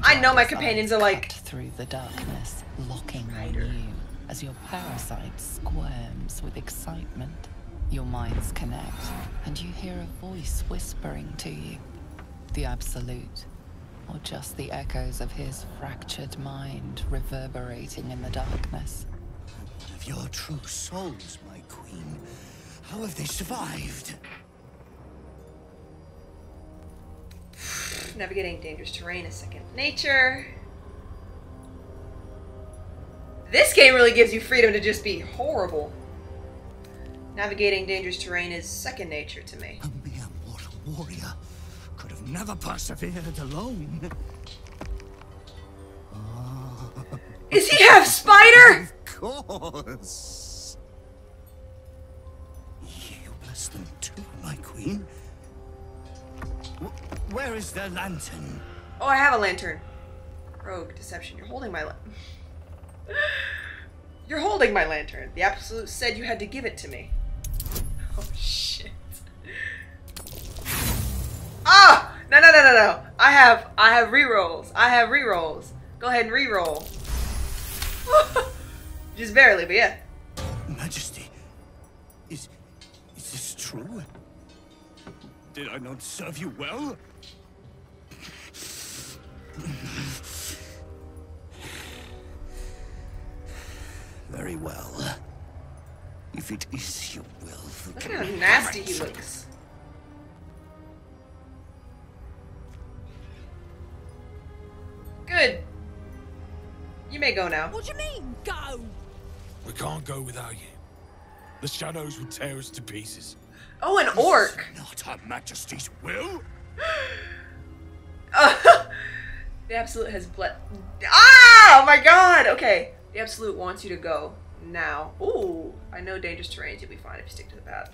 I know my companions are like through the darkness, locking on you as your parasite squirms with excitement. Your minds connect, and you hear a voice whispering to you. The Absolute, or just the echoes of his fractured mind reverberating in the darkness. One of your true souls, my queen. How have they survived? Navigating dangerous terrain is second nature. This game really gives you freedom to just be horrible. Navigating dangerous terrain is second nature to me. A mere mortal warrior could have never persevered alone. Is he half spider? Of course. You bless them too, my queen. Where is their lantern? Oh, I have a lantern. Rogue deception. You're holding my You're holding my lantern. The Absolute said you had to give it to me. Oh shit. Ah! No. I have rerolls. I have rerolls. Go ahead and reroll. Just barely, but yeah. Majesty, is this true? Did I not serve you well? Very well. If it is your will, look at how nasty he looks. Good. You may go now. What do you mean, go? We can't go without you. The shadows would tear us to pieces. Oh, an orc. Not Her Majesty's will. The Absolute has Ah! Oh my god! Okay. The Absolute wants you to go now. Ooh. I know dangerous terrains. You'll be fine if you stick to the path.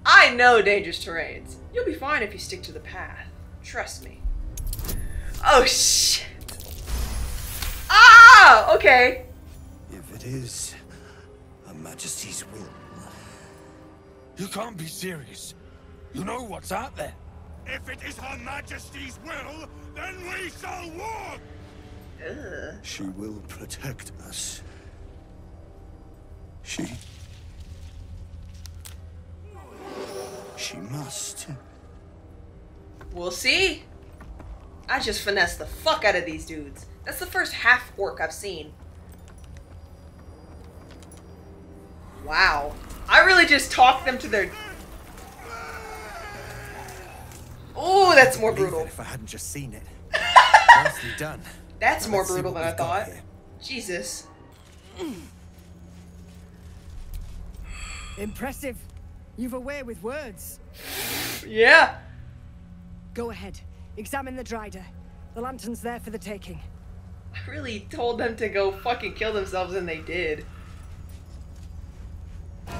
I know dangerous terrains. You'll be fine if you stick to the path. Trust me. Oh shit. Ah! Okay. If it is Her Majesty's will. You can't be serious. You know what's out there. If it is Her Majesty's will, then we shall walk! She will protect us. She must. We'll see. I just finessed the fuck out of these dudes. That's the first half orc I've seen. Wow. I really just talked them to their... Oh, that's more brutal. If I hadn't just seen it. Nicely done. That's more brutal than I thought. Jesus. Impressive. You've a way with words. Yeah. Go ahead. Examine the Dryder. The lantern's there for the taking. I really told them to go fucking kill themselves and they did. The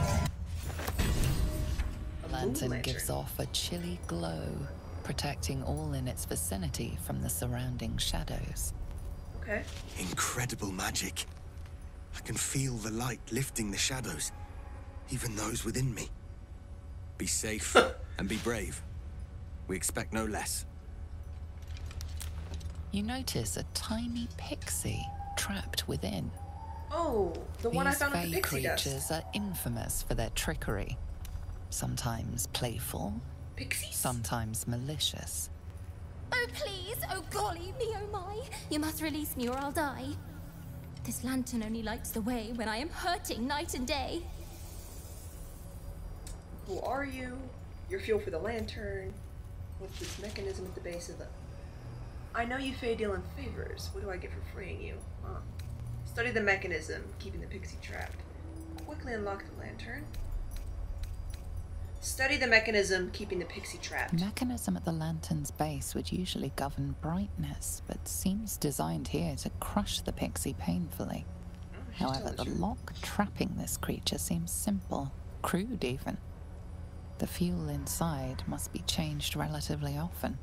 lantern gives off a chilly glow, protecting all in its vicinity from the surrounding shadows. Okay. Incredible magic. I can feel the light lifting the shadows, even those within me. Be safe and be brave. We expect no less. You notice a tiny pixie trapped within. Oh, the one I found with the These pixie fey creatures dust. are infamous for their trickery. Sometimes playful, Pixies? sometimes malicious. Oh, please! Oh, golly me, oh my! You must release me or I'll die. This lantern only lights the way when I am hurting night and day. Who are you? Your fuel for the lantern. What's this mechanism at the base of the... I know you Fae deal in favors. What do I get for freeing you? Huh. Study the mechanism, keeping the pixie trapped. Quickly unlock the lantern. Study the mechanism, keeping the pixie trapped. Mechanism at the lantern's base would usually govern brightness, but seems designed here to crush the pixie painfully. Oh However, the lock trapping this creature seems simple, crude even. The fuel inside must be changed relatively often.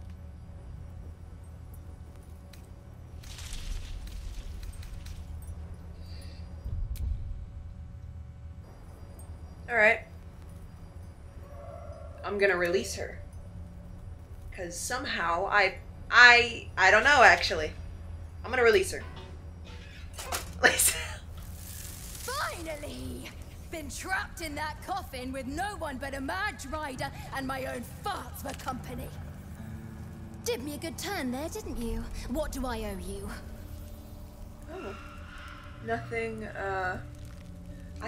Alright. I'm gonna release her. Because somehow I don't know actually. I'm gonna release her. Finally! Been trapped in that coffin with no one but a Madge Rider and my own farts for company. Did me a good turn there, didn't you? What do I owe you? Oh. Nothing, I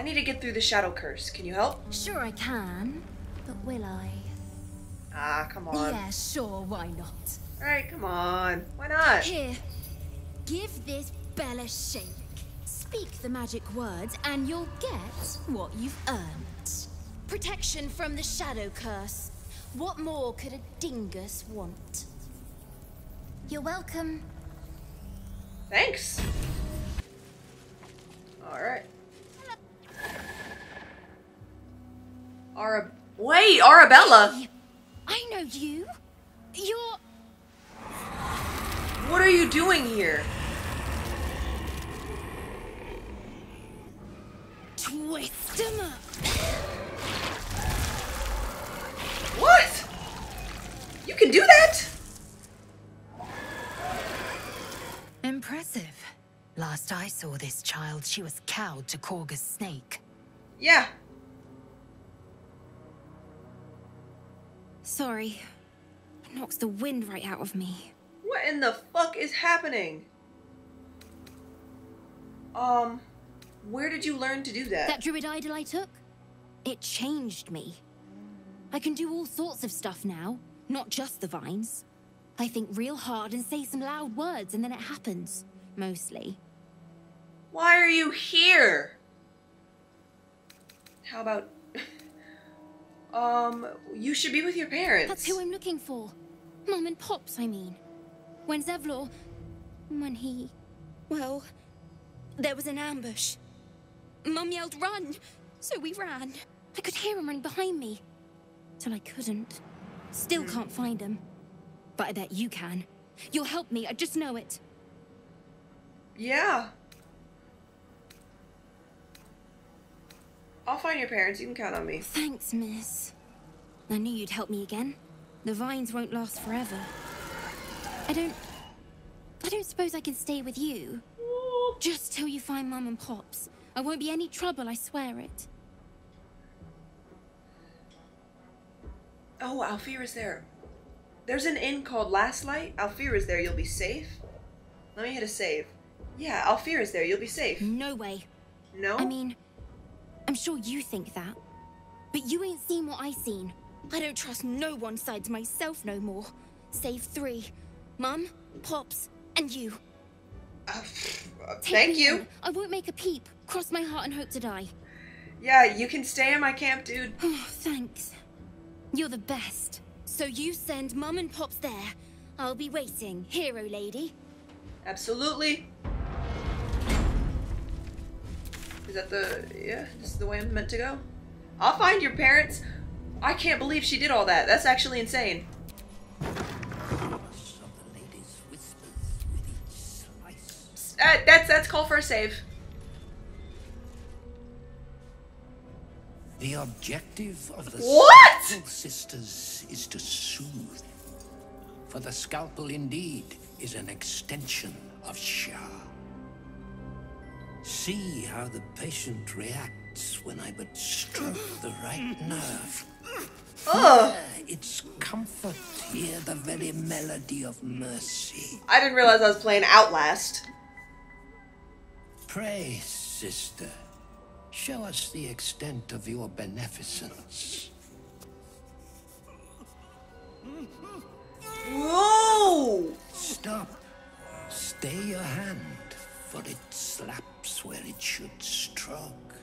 need to get through the shadow curse. Can you help? Sure I can, but will I? Ah, come on. Yeah, sure, why not? Alright, come on. Why not? Here, give this bell a shake. Speak the magic words and you'll get what you've earned. Protection from the shadow curse. What more could a dingus want? You're welcome. Thanks. Alright. Wait, Arabella! I know you. You're... What are you doing here? Twist 'em up. What? You can do that? Impressive. Last I saw this child, she was cowed to Korga's snake. Yeah. Sorry. It knocks the wind right out of me. What in the fuck is happening? Where did you learn to do that? That druid idol I took? It changed me. I can do all sorts of stuff now, not just the vines. I think real hard and say some loud words and then it happens. Mostly. Why are you here? How about... you should be with your parents. That's who I'm looking for. Mom and Pops, I mean. When Zevlor... When he... Well... There was an ambush. Mum yelled, run! So we ran. I could hear him running behind me. Till I couldn't. Still can't find him. But I bet you can. You'll help me, I just know it. Yeah. I'll find your parents, you can count on me. Thanks, miss. I knew you'd help me again. The vines won't last forever. I don't suppose I can stay with you. Just till you find Mum and Pops. I won't be any trouble, I swear it. Oh, Alfira's there. There's an inn called Lite. Alfira's there, you'll be safe. Let me hit a save. Yeah, Alfira's there, you'll be safe. No way. No? I mean, I'm sure you think that. But you ain't seen what I seen. I don't trust no one sides myself no more. Save 3. Mum, Pops, and you. Thank you. In. I won't make a peep. Cross my heart and hope to die. Yeah, you can stay in my camp, dude. Oh, thanks. You're the best. So you send Mum and Pops there. I'll be waiting, hero lady. Absolutely. Is that the... yeah, this is the way I'm meant to go? I'll find your parents. I can't believe she did all that. That's actually insane. That's call for a save. The objective of the What? Scalpel Sisters is to soothe. For the scalpel indeed is an extension of Shah. See how the patient reacts when I but stroke the right nerve. Oh. Its comfort, hear the very melody of mercy. I didn't realize I was playing Outlast. Pray, sister, show us the extent of your beneficence. Whoa! Stop. Stay your hand, for it slaps where it should stroke.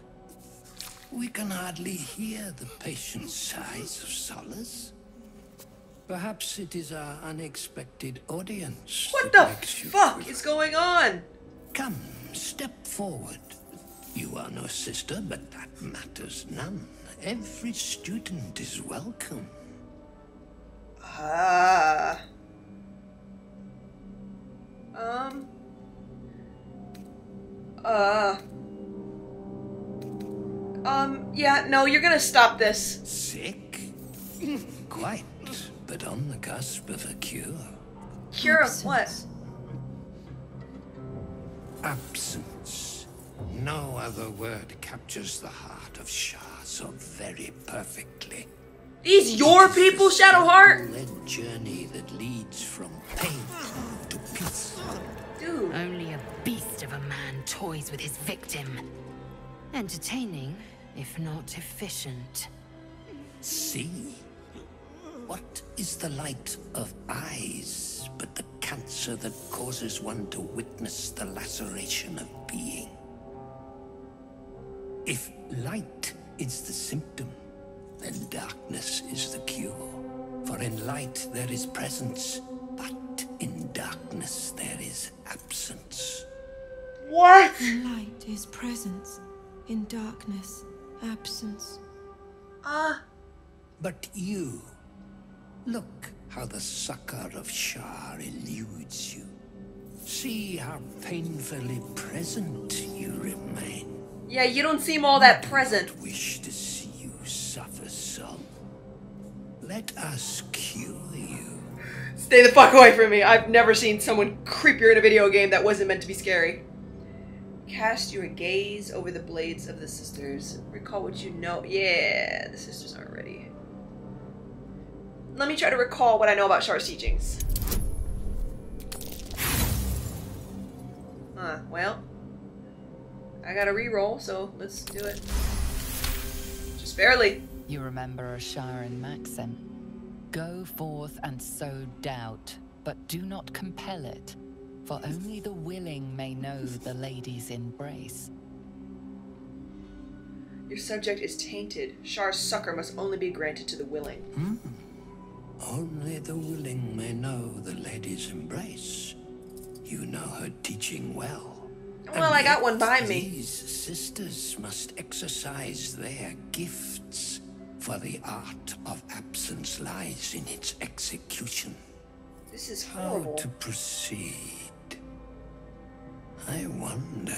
We can hardly hear the patient's sighs of solace. Perhaps it is our unexpected audience. What the fuck is going on? Come, step forward. You are no sister, but that matters none. Every student is welcome. Yeah, no, you're gonna stop this. Sick? Quite, but on the cusp of a cure. Cure of what? Absence. No other word captures the heart of Shah so very perfectly. These your people, Shadowheart? A journey that leads from pain to peace. Dude. Only a beast of a man toys with his victim. Entertaining, if not efficient. See? What is the light of eyes but the cancer that causes one to witness the laceration of being? If light is the symptom, then darkness is the cure. For in light there is presence, but in darkness there is absence. What? In light is presence, in darkness, absence. But you, look how the succor of Shah eludes you. See how painfully present you remain. Yeah, you don't seem all that present. Wish to see you suffer so. Let us cure you. Stay the fuck away from me. I've never seen someone creepier in a video game that wasn't meant to be scary. Cast your gaze over the blades of the sisters. Recall what you know. Yeah, the sisters aren't ready. Let me try to recall what I know about Shar's teachings. Well, I got a reroll, so let's do it. Just barely. You remember Asharan maxim. Go forth and sow doubt, but do not compel it, for only the willing may know the lady's embrace. Your subject is tainted. Shar's succor must only be granted to the willing. Only the willing may know the lady's embrace. You know her teaching well. Well, I got one by me. These sisters must exercise their gifts, for the art of absence lies in its execution. This is horrible. How to proceed? I wonder.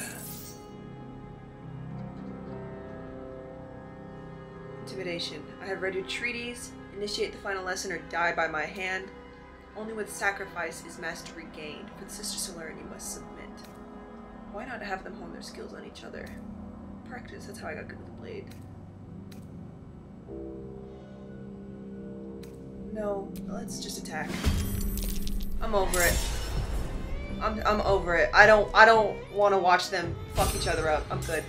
Intimidation. I have read your treaties. Initiate the final lesson or die by my hand. Only with sacrifice is mastery gained. For the sisters to learn, you must submit. Why not have them hone their skills on each other? Practice. That's how I got good with the blade. No, let's just attack. I'm over it. I'm over it. I don't want to watch them fuck each other up. I'm good.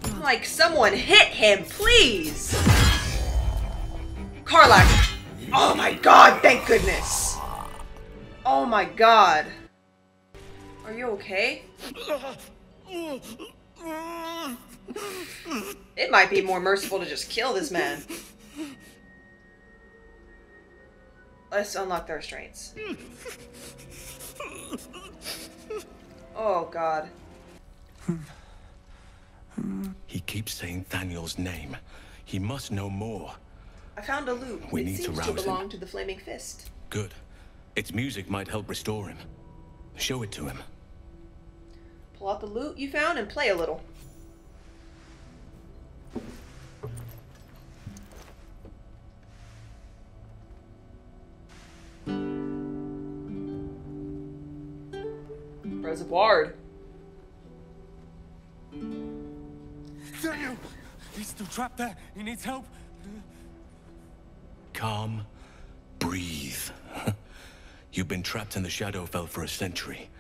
I'm like, someone hit him, please. Karlach. Oh my god, thank goodness. Oh my god. Are you okay? It might be more merciful to just kill this man. Let's unlock their restraints. Oh god. He keeps saying Thaniel's name. He must know more. I found a lute. We It need to seems rouse belong him. to the Flaming Fist. Good. Its music might help restore him. Show it to him. Pull out the lute you found and play a little. Reservoir. Daniel! He's still trapped there. He needs help. Calm. Breathe. You've been trapped in the Shadowfell for a century.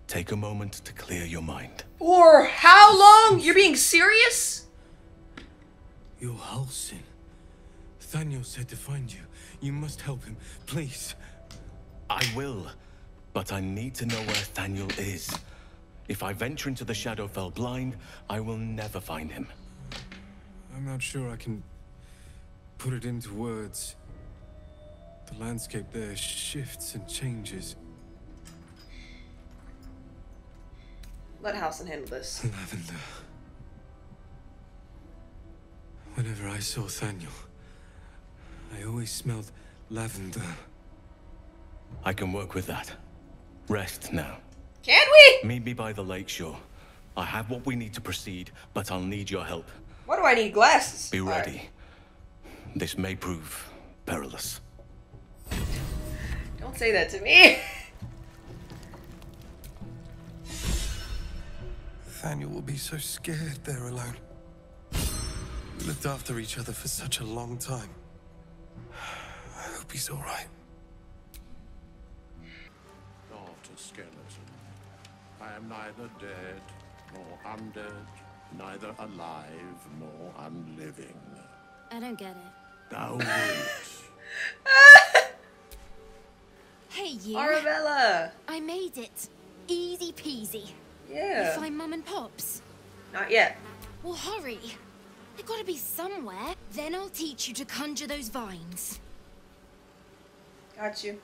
Take a moment to clear your mind. For how long? You're being serious? You're Halsin. Thaniel said to find you. You must help him, please. I will, but I need to know where Thaniel is. If I venture into the Shadowfell blind, I will never find him. I'm not sure I can put it into words. The landscape there shifts and changes. Let Halsin handle this. Lavender. Whenever I saw Thaniel, I always smelled lavender. I can work with that. Rest now. Can we? Meet me by the lake shore. I have what we need to proceed, but I'll need your help. Why do I need glasses? Be ready. This may prove perilous. Don't say that to me. Thaniel will be so scared there alone. We looked after each other for such a long time. I hope he's all right. Not a skeleton. I am neither dead nor undead, neither alive nor unliving. I don't get it. Thou wilt. Hey, you. Arabella. I made it. Easy peasy. Yeah. You find Mum and Pops? Not yet. Well, hurry. They've got to be somewhere. Then I'll teach you to conjure those vines. Got you.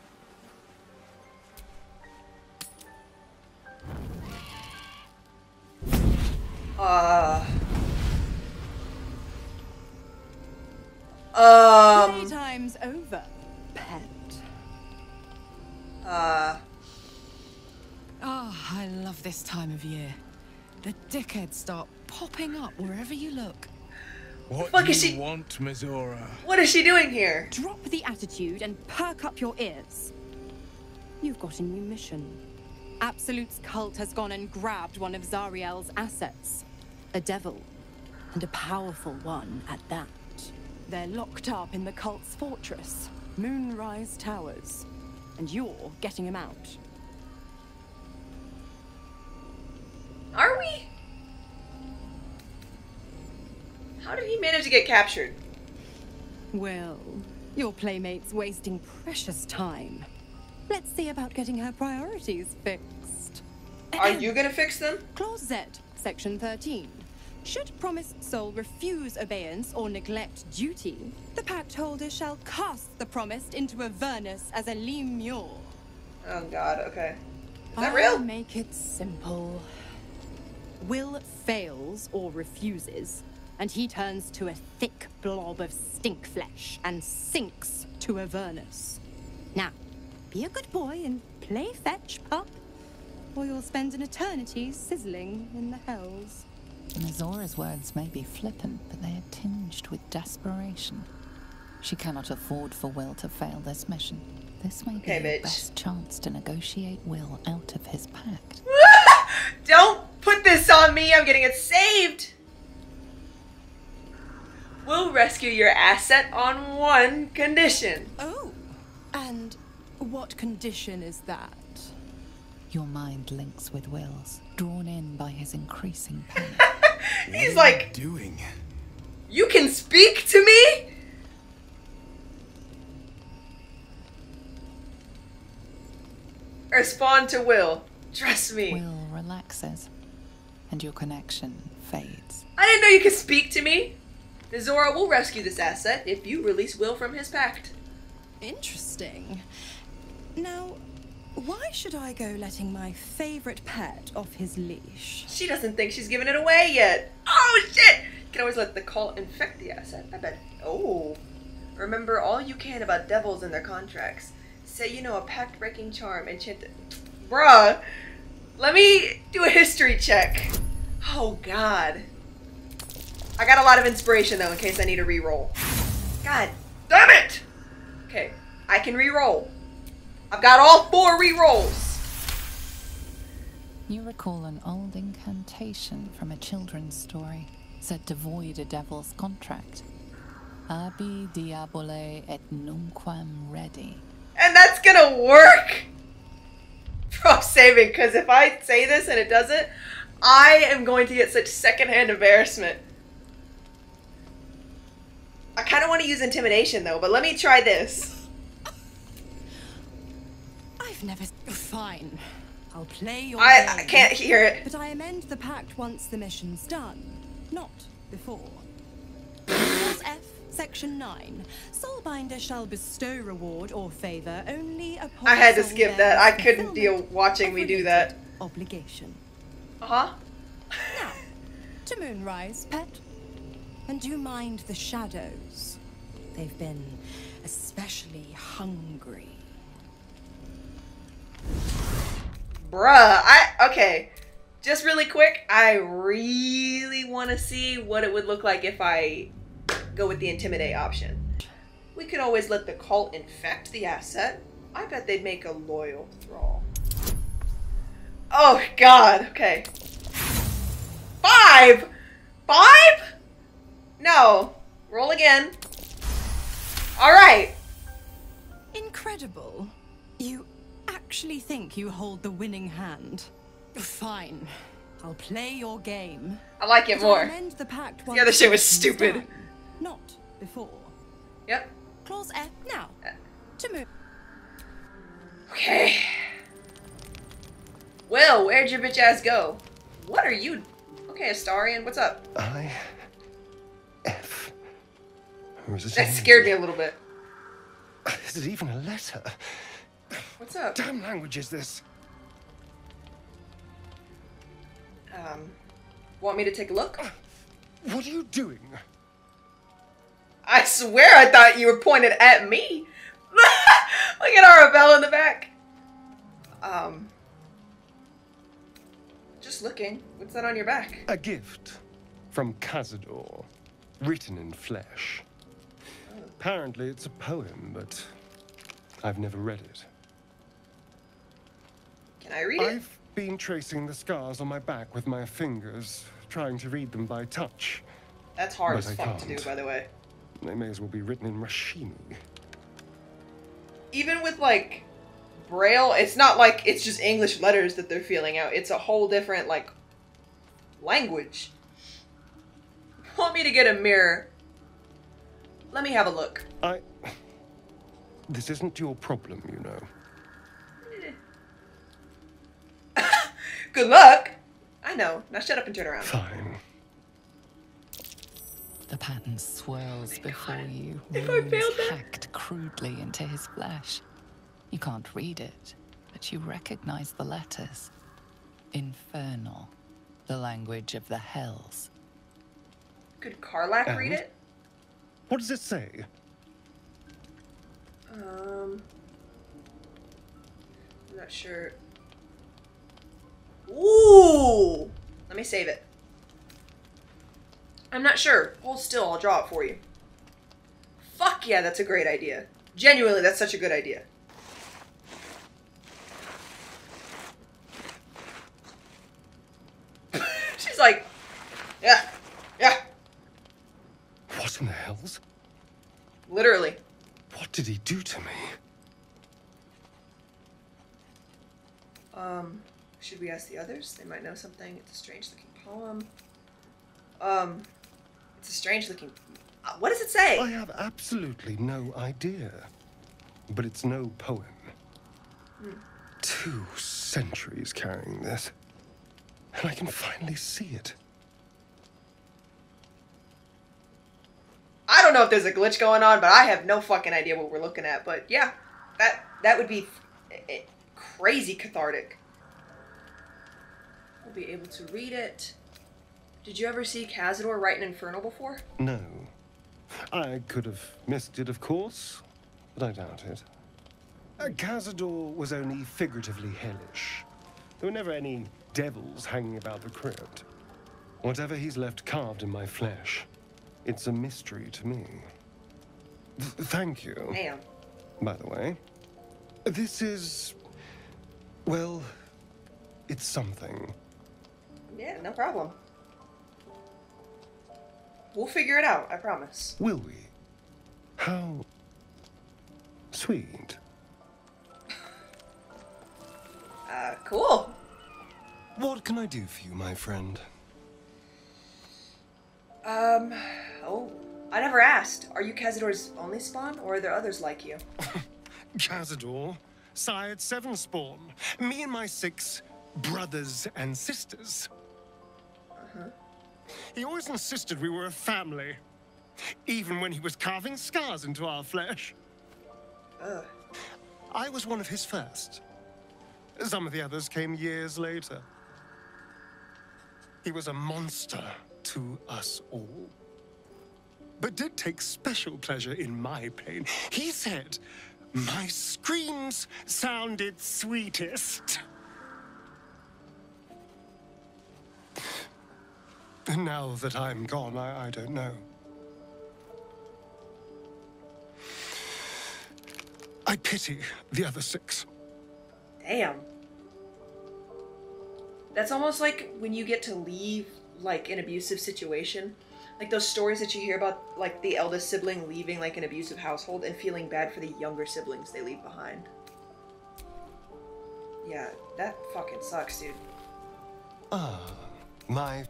Playtime's over, pet. Oh, I love this time of year. The dickheads start popping up wherever you look. What fuck is she? Want, Mystra? What is she doing here? Drop the attitude and perk up your ears. You've got a new mission. Absolute's cult has gone and grabbed one of Zariel's assets. A devil. And a powerful one at that. They're locked up in the cult's fortress, Moonrise Towers. And you're getting him out. Are we? How did he manage to get captured? Well, your playmate's wasting precious time. Let's see about getting her priorities fixed. Are you gonna fix them? Clause Z, Section 13. Should promised soul refuse obeyance or neglect duty, the pact holder shall cast the promised into Avernus as a lemure. Oh god, okay. Is that I'll real? make it simple. Wyll fails or refuses, and he turns to a thick blob of stink flesh and sinks to Avernus. Now, be a good boy and play fetch, pup, or you'll spend an eternity sizzling in the hells. Mizora's words may be flippant, but they are tinged with desperation. She cannot afford for Wyll to fail this mission. This may be the best chance to negotiate Wyll out of his pact. Don't put this on me! I'm getting it saved! We'll rescue your asset on one condition. Oh, and what condition is that? Your mind links with Wyll's, drawn in by his increasing pain. He's like, doing? You can speak to me? Respond to Wyll. Trust me. Wyll relaxes, and your connection fades. I didn't know you could speak to me. Zora will rescue this asset if you release Wyll from his pact. Interesting. Now, why should I go letting my favorite pet off his leash? She doesn't think she's given it away yet. Oh shit! You can always let the cult infect the asset. I bet. Oh. Remember all you can about devils and their contracts. Say you know a pact-breaking charm, enchanted. Bruh. Let me do a history check. Oh god. I got a lot of inspiration though in case I need a reroll. God damn it! Okay, I can reroll. I've got all 4 rerolls. You recall an old incantation from a children's story said to void a devil's contract. Abi diabole et nunquam redi. And that's gonna work? Bro, I'm saving, because if I say this and it doesn't, I am going to get such secondhand embarrassment. I kind of want to use intimidation though, but let me try this. I've never... Fine. I'll play your I game, can't hear it. But I amend the pact once the mission's done, not before. Clause F, Section 9. Soulbinder shall bestow reward or favor only upon... I had to soul skip bearer's that. I couldn't fulfillment deal watching me do that. Obligation. Uh-huh. Now, to Moonrise, pet. And do you mind the shadows? They've been especially hungry. Bruh, okay. Just really quick, I really want to see what it would look like if I go with the intimidate option. We could always let the cult infect the asset. I bet they'd make a loyal thrall. Oh god, okay. 5? 5? No. Roll again. Alright. Incredible. You actually think you hold the winning hand? Fine. I'll play your game. I like it more. The pact The other shit was stupid. time, not before. Yep. Clause F now. To move. Okay. Will, where'd your bitch ass go? What are you? Okay, Astarion, what's up? That scared me a little bit. Is it even a letter? What's up? Damn language is this? Want me to take a look? What are you doing? I swear I thought you were pointed at me. Look at Arabelle in the back. Just looking. What's that on your back? A gift from Cazador, written in flesh. Oh. Apparently it's a poem, but I've never read it. Can I read it? I've been tracing the scars on my back with my fingers, trying to read them by touch. That's hard But as I fuck to can't. do, by the way. They may as well be written in Rashini. Even with, like, Braille, it's not like it's just English letters that they're feeling out. It's a whole different, like, language. Want me to get a mirror? Let me have a look. This isn't your problem, you know. Good luck! I know. Now shut up and turn around. Fine. The pattern swirls before you, If I failed that. hacked crudely into his flesh. You can't read it, but you recognize the letters. Infernal, the language of the hells. Could Karlach read And? it? What does it say? I'm not sure. Ooh! Let me save it. I'm not sure. Hold still, I'll draw it for you. Fuck yeah, that's a great idea. Genuinely, that's such a good idea. She's like, yeah, yeah. What in the hells? Literally. What did he do to me? Should we ask the others? They might know something. It's a strange looking poem. It's a strange looking... what does it say? I have absolutely no idea. But it's no poem. 2 centuries carrying this. And I can finally see it. I don't know if there's a glitch going on, but I have no fucking idea what we're looking at. But yeah, that would be crazy cathartic. We'll be able to read it. Did you ever see Cazador write an Infernal before? No. I could have missed it, of course, but I doubt it. Cazador was only figuratively hellish. There were never any devils hanging about the crypt. Whatever he's left carved in my flesh, it's a mystery to me. Thank you. Damn. By the way, this is... well, it's something. Yeah, no problem. We'll figure it out, I promise. Will we? How sweet. Cool. What can I do for you, my friend? Oh, I never asked. Are you Cazador's only spawn, or are there others like you? Cazador, sired 7 spawn. Me and my 6 brothers and sisters. He always insisted we were a family, even when he was carving scars into our flesh. I was one of his first. Some of the others came years later. He was a monster to us all. but did take special pleasure in my pain. He said my screams sounded sweetest. And now that I'm gone, I don't know. I pity the other 6. Damn. That's almost like when you get to leave, like, an abusive situation. Like those stories that you hear about, like, the eldest sibling leaving, like, an abusive household and feeling bad for the younger siblings they leave behind. Yeah, that fucking sucks, dude. Ah, my...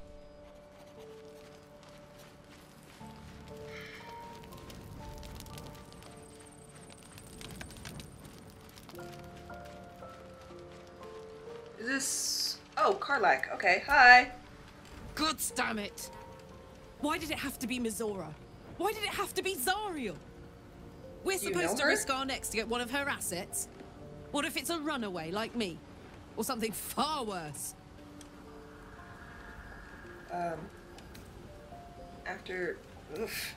Is this... Oh, Karlach. Okay, hi. God damn it! Why did it have to be Mizora? Why did it have to be Zariel? We're supposed to risk our necks to get one of her assets? What if it's a runaway like me? Or something far worse? After... Oof.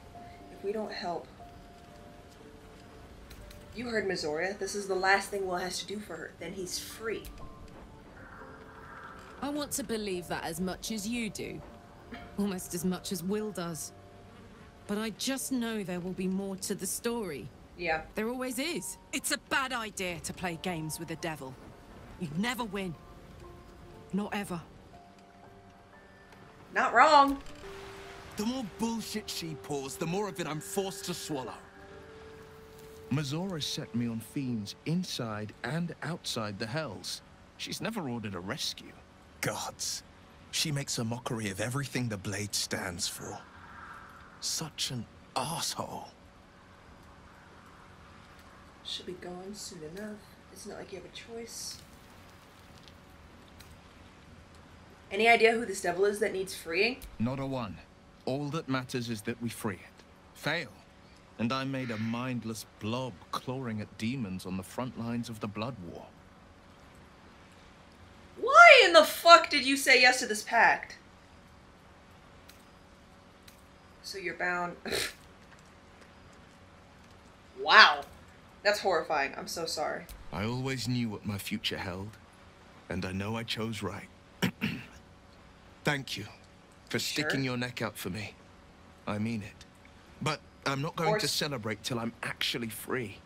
If we don't help... You heard Mizora. This is the last thing Wyll has to do for her. Then he's free. I want to believe that as much as you do. Almost as much as Wyll does. But I just know there will be more to the story. Yeah. There always is. It's a bad idea to play games with the devil. You never win. Not ever. Not wrong. The more bullshit she pours, the more of it I'm forced to swallow. Mizora set me on fiends inside and outside the Hells. She's never ordered a rescue. Gods. She makes a mockery of everything the Blade stands for. Such an asshole. Should be going soon enough. It's not like you have a choice. Any idea who this devil is that needs freeing? Not a one. All that matters is that we free it. Fail, and I made a mindless blob clawing at demons on the front lines of the Blood War. Why in the fuck did you say yes to this pact? So you're bound... Wow. That's horrifying. I'm so sorry. I always knew what my future held, and I know I chose right. Thank you for sticking your neck out for me. I mean it. But I'm not going to celebrate till I'm actually free.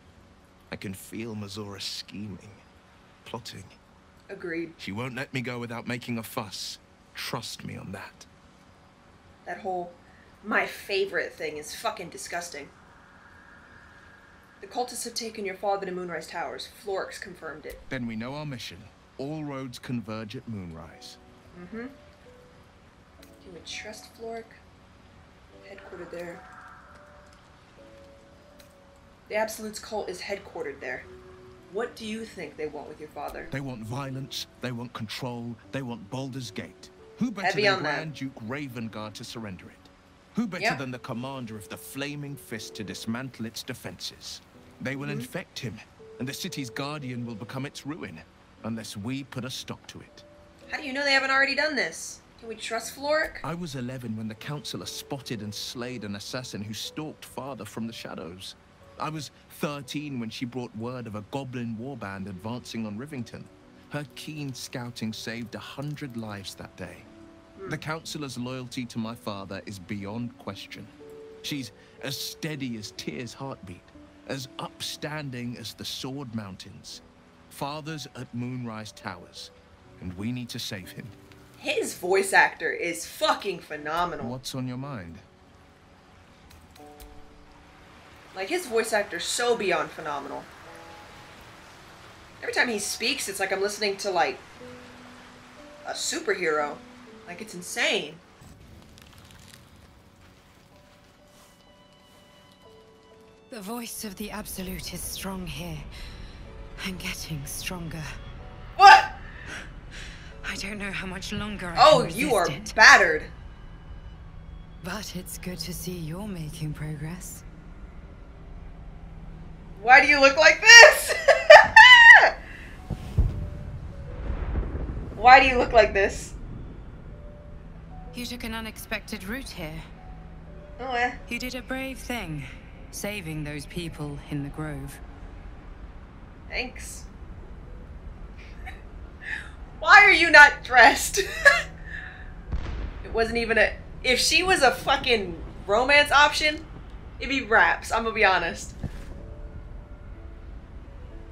I can feel Mizora scheming, plotting. Agreed. She won't let me go without making a fuss. Trust me on that. That whole my favorite thing is fucking disgusting. The cultists have taken your father to Moonrise Towers. Florix confirmed it. Then we know our mission. All roads converge at Moonrise. Mm-hmm. You would trust Florix? Headquartered there. The Absolute's cult is headquartered there. What do you think they want with your father? They want violence, they want control, they want Baldur's Gate. Who better than Grand Duke Ravengard to surrender it? Who better than the commander of the Flaming Fist to dismantle its defenses? They will infect him, and the city's guardian will become its ruin, unless we put a stop to it. How do you know they haven't already done this? Can we trust Florix? I was 11 when the Councillor spotted and slayed an assassin who stalked father from the shadows. I was 13 when she brought word of a goblin warband advancing on Rivington. Her keen scouting saved 100 lives that day. The Councillor's loyalty to my father is beyond question. She's as steady as Tyr's heartbeat, as upstanding as the Sword Mountains. Father's at Moonrise Towers, and we need to save him. His voice actor is fucking phenomenal. What's on your mind? Like, his voice actor's so beyond phenomenal. Every time he speaks, it's like I'm listening to, like, a superhero. Like, it's insane. The voice of the Absolute is strong here, and getting stronger. What? I don't know how much longer I can resist you are it. battered. But it's good to see you're making progress. Why do you look like this? Why do you look like this? You took an unexpected route here. Oh, yeah. You did a brave thing, saving those people in the grove. Thanks. Why are you not dressed? It wasn't even a... If she was a fucking romance option, it'd be Raps, I'm gonna be honest.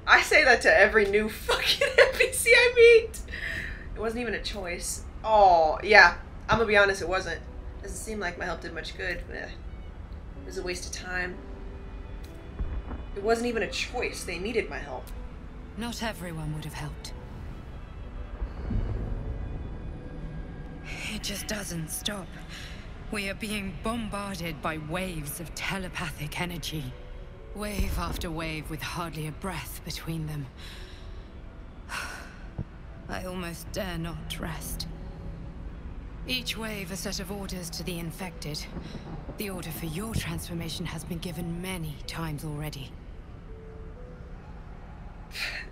I say that to every new fucking NPC I meet. It wasn't even a choice. Oh, yeah. I'm gonna be honest, it wasn't. Doesn't seem like my help did much good. It was a waste of time. It wasn't even a choice. They needed my help. Not everyone would have helped. It just doesn't stop. We are being bombarded by waves of telepathic energy. Wave after wave with hardly a breath between them. I almost dare not rest. Each wave a set of orders to the infected. The order for your transformation has been given many times already.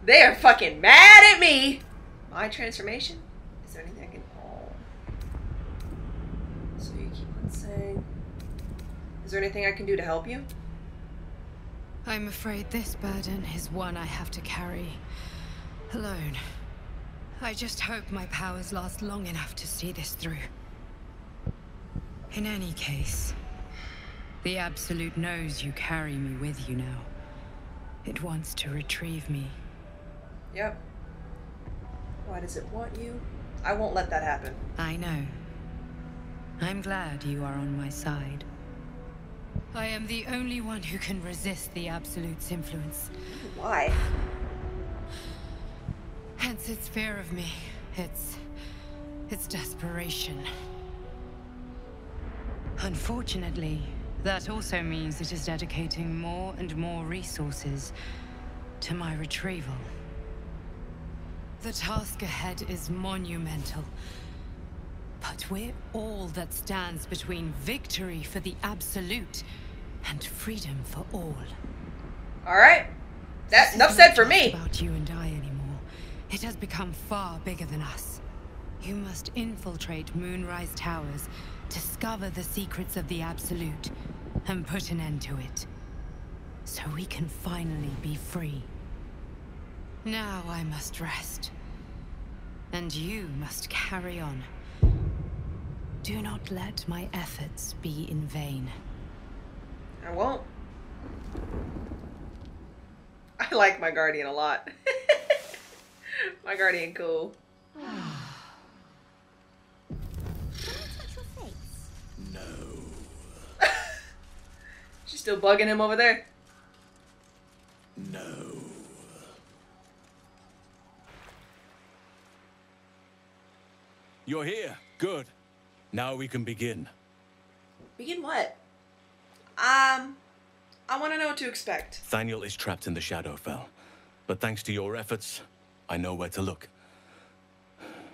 They are fucking mad at me! My transformation? Is there anything I can... Oh. So you keep on saying... Is there anything I can do to help you? I'm afraid this burden is one I have to carry alone. I just hope my powers last long enough to see this through. In any case, the Absolute knows you carry me with you now. It wants to retrieve me. Yep. Why does it want you? I won't let that happen. I know. I'm glad you are on my side. I am the only one who can resist the Absolute's influence. Why? Hence its fear of me. Its desperation. Unfortunately, that also means it is dedicating more and more resources to my retrieval. The task ahead is monumental. But we're all that stands between victory for the Absolute and freedom for all. Alright. That's enough said for me. It's not about you and I anymore. It has become far bigger than us. You must infiltrate Moonrise Towers, discover the secrets of the Absolute, and put an end to it. So we can finally be free. Now I must rest. And you must carry on. Do not let my efforts be in vain. I won't. I like my guardian a lot. My guardian cool. No. She's still bugging him over there. No. You're here. Good. Now we can begin. Begin what? I want to know what to expect. Thaniel is trapped in the Shadowfell, but thanks to your efforts, I know where to look.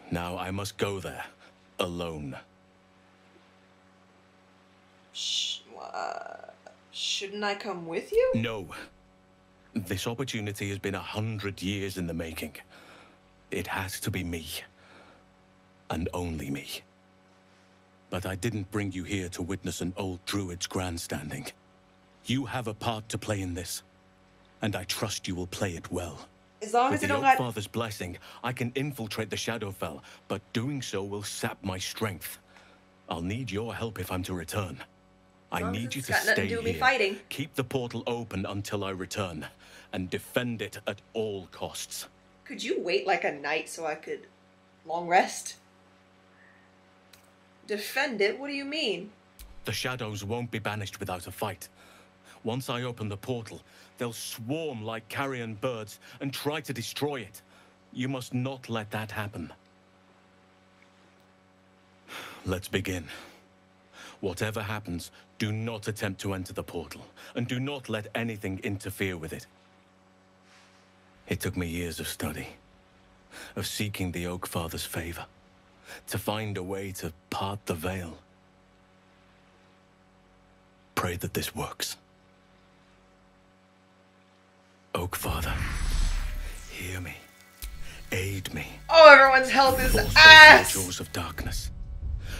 Now I must go there, alone. Shouldn't I come with you? No. This opportunity has been 100 years in the making. It has to be me. And only me. But I didn't bring you here to witness an old druid's grandstanding. You have a part to play in this, and I trust you will play it well. As long as With I the don't Oak got... Father's blessing, I can infiltrate the Shadowfell, but doing so will sap my strength. I'll need your help if I'm to return. I need you to stay here. Fighting. Keep the portal open until I return, and defend it at all costs. Could you wait like a night so I could long rest? Defend it? What do you mean? The shadows won't be banished without a fight. Once I open the portal, they'll swarm like carrion birds and try to destroy it. You must not let that happen. Let's begin. Whatever happens, do not attempt to enter the portal, and do not let anything interfere with it. It took me years of study, of seeking the Oak Father's favor, to find a way to part the veil. Pray that this works. Oak Father, hear me. Aid me. Oh, everyone's health is Force ass! the jaws of darkness.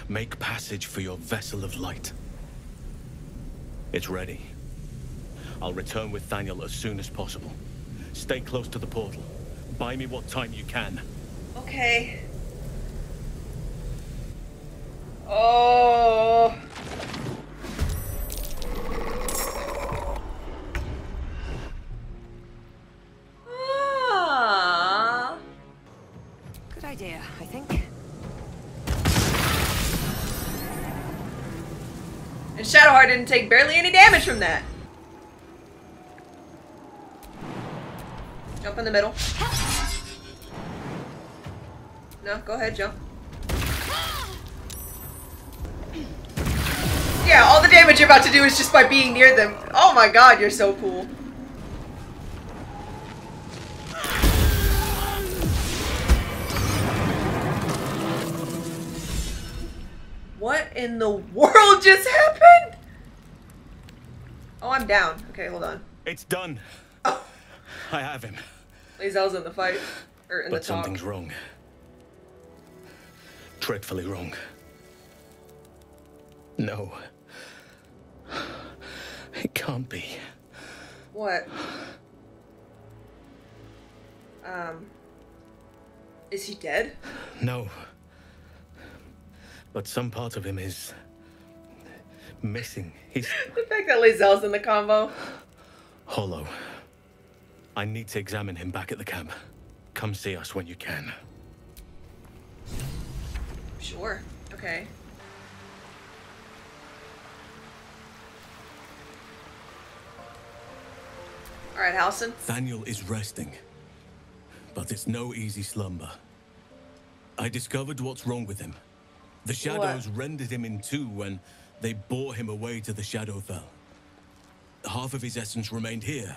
Make passage for your vessel of light. It's ready. I'll return with Thaniel as soon as possible. Stay close to the portal. Buy me what time you can. Okay. Oh. Ah. Good idea, I think. And Shadowheart didn't take barely any damage from that. Jump in the middle. No, go ahead, jump. Yeah, all the damage you're about to do is just by being near them. Oh my god, you're so cool. What in the world just happened? Oh, I'm down. Okay, hold on. It's done. Oh. I have him. LAE'ZEL's in the fight. Or in the But talk. something's wrong. Dreadfully wrong. No. It can't be. What? Is he dead? No. But some part of him is missing. He's The fact that LAE'ZEL's in the combo. hollow. I need to examine him back at the camp. Come see us when you can. Sure. Okay. Alright, Halson. Thaniel is resting. But it's no easy slumber. I discovered what's wrong with him. The shadows rendered him in two when they bore him away to the Shadowfell. Half of his essence remained here,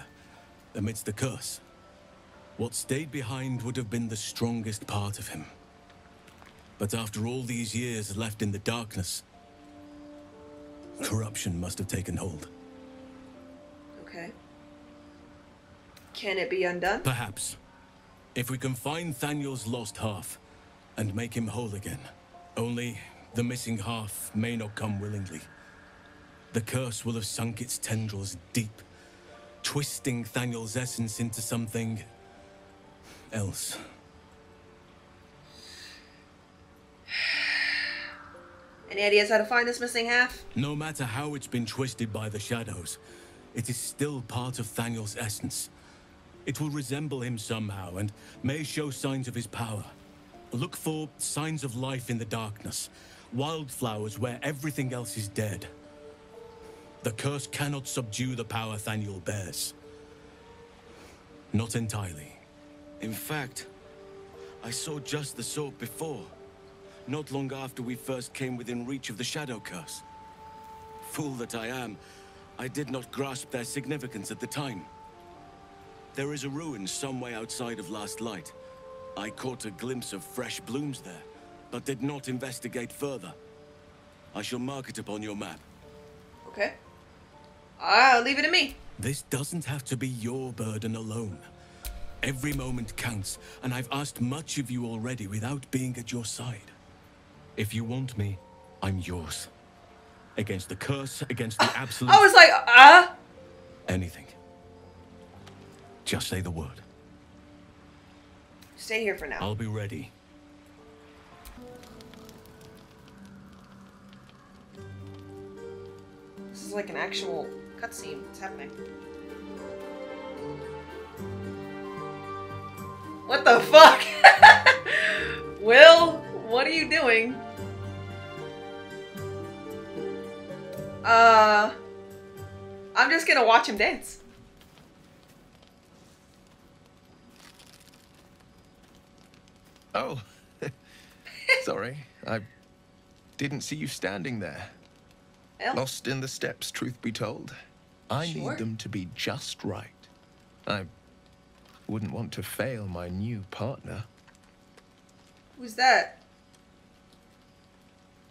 amidst the curse. What stayed behind would have been the strongest part of him. But after all these years left in the darkness, corruption must have taken hold. Okay. Can it be undone? Perhaps. If we can find Thaniel's lost half and make him whole again. Only the missing half may not come willingly. The curse will have sunk its tendrils deep, twisting Thaniel's essence into something else. Any ideas how to find this missing half? No matter how it's been twisted by the shadows, it is still part of Thaniel's essence. It will resemble him somehow and may show signs of his power. Look for signs of life in the darkness, wildflowers where everything else is dead. The curse cannot subdue the power Thaniel bears. Not entirely. In fact, I saw just the sort before, not long after we first came within reach of the shadow curse. Fool that I am, I did not grasp their significance at the time. There is a ruin some way outside of Last Light. I caught a glimpse of fresh blooms there, but did not investigate further. I shall mark it upon your map. Okay. I'll leave it to me. This doesn't have to be your burden alone. Every moment counts, and I've asked much of you already without being at your side. If you want me, I'm yours. Against the curse, against the absolute... I was like, Anything. Just say the word. Stay here for now. I'll be ready. This is like an actual cutscene. What's happening? What the fuck? Wyll, what are you doing? I'm just gonna watch him dance. Oh, sorry. I didn't see you standing there. Well. Lost in the steps, truth be told. I Sure. need them to be just right. I wouldn't want to fail my new partner. Who's that?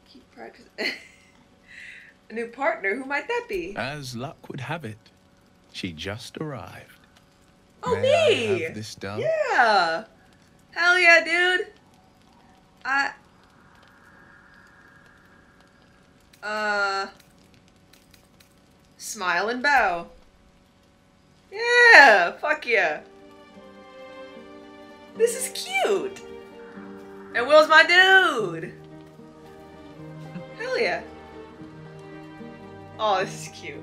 Keep practicing. A new partner? Who might that be? As luck would have it, she just arrived. Oh, May me! I have this done? Yeah! Hell yeah, dude! Smile and bow. Yeah, fuck yeah. This is cute. And Will's my dude. Hell yeah. Oh, this is cute.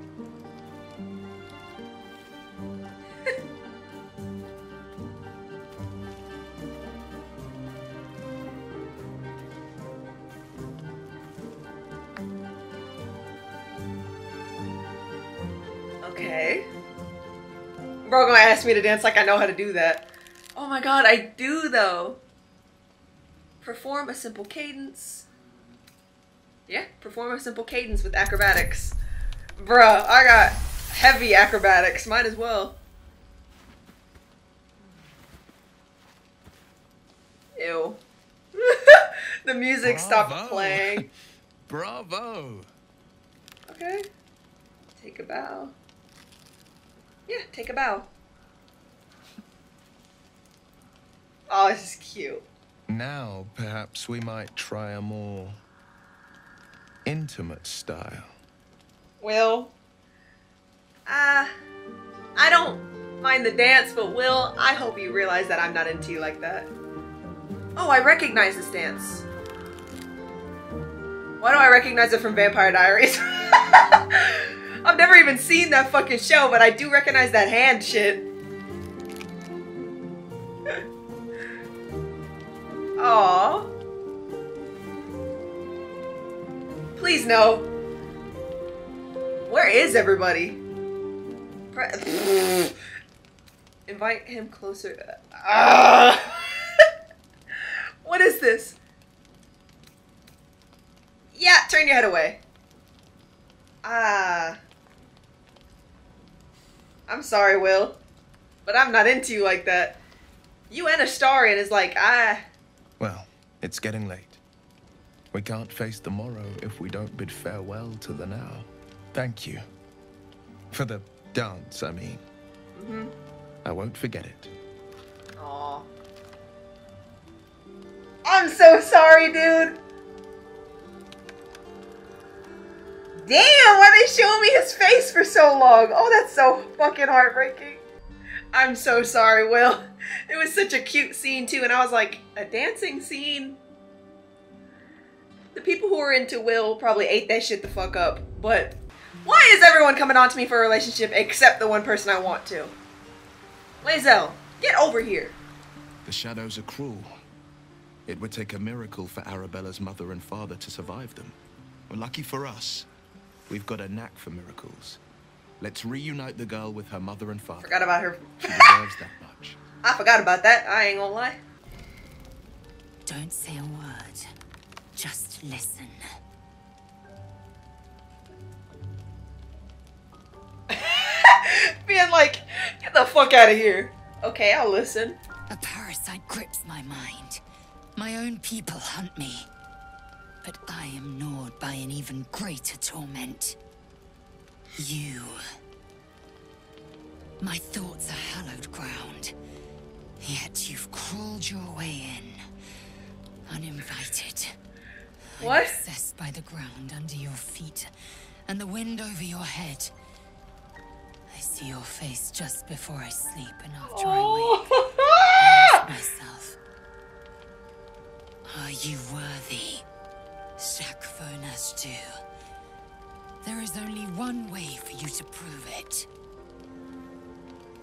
Okay. Bro gonna ask me to dance like I know how to do that. Oh my god, I do though. Perform a simple cadence. Yeah, perform a simple cadence with acrobatics. Bruh, I got heavy acrobatics. Might as well. Ew. The music stopped playing. Bravo. Okay. Take a bow. Yeah, take a bow. Oh, this is cute. Now, perhaps we might try a more intimate style. Will. I don't mind the dance, but Will, I hope you realize that I'm not into you like that. Oh, I recognize this dance. Why do I recognize it from Vampire Diaries? I've never even seen that fucking show, but I do recognize that hand shit. Aww. Please no. Where is everybody? Invite him closer. What is this? Yeah, turn your head away. I'm sorry, Will, but I'm not into you like that. You and Astarion is like, Well, it's getting late. We can't face the morrow if we don't bid farewell to the now. Thank you. For the dance, I mean. Mm-hmm. I won't forget it. Aw. I'm so sorry, dude. Damn, why they showing me his face for so long? Oh, that's so fucking heartbreaking. I'm so sorry, Will. It was such a cute scene, too, and I was like, a dancing scene? The people who were into Will probably ate that shit the fuck up, but why is everyone coming on to me for a relationship except the one person I want to? LAE'ZEL, get over here. The shadows are cruel. It would take a miracle for Arabella's mother and father to survive them. Well, lucky for us, we've got a knack for miracles. Let's reunite the girl with her mother and father. Forgot about her. She deserves that much. I forgot about that. I ain't gonna lie. Don't say a word. Just listen. Being like, get the fuck out of here. Okay, I'll listen. A parasite grips my mind. My own people hunt me. But I am gnawed by an even greater torment. You. My thoughts are hallowed ground. Yet you've crawled your way in. Uninvited. What? I'm obsessed by the ground under your feet and the wind over your head. I see your face just before I sleep, and after I wake, I ask myself, are you worthy? Shakfonas do. There is only one way for you to prove it.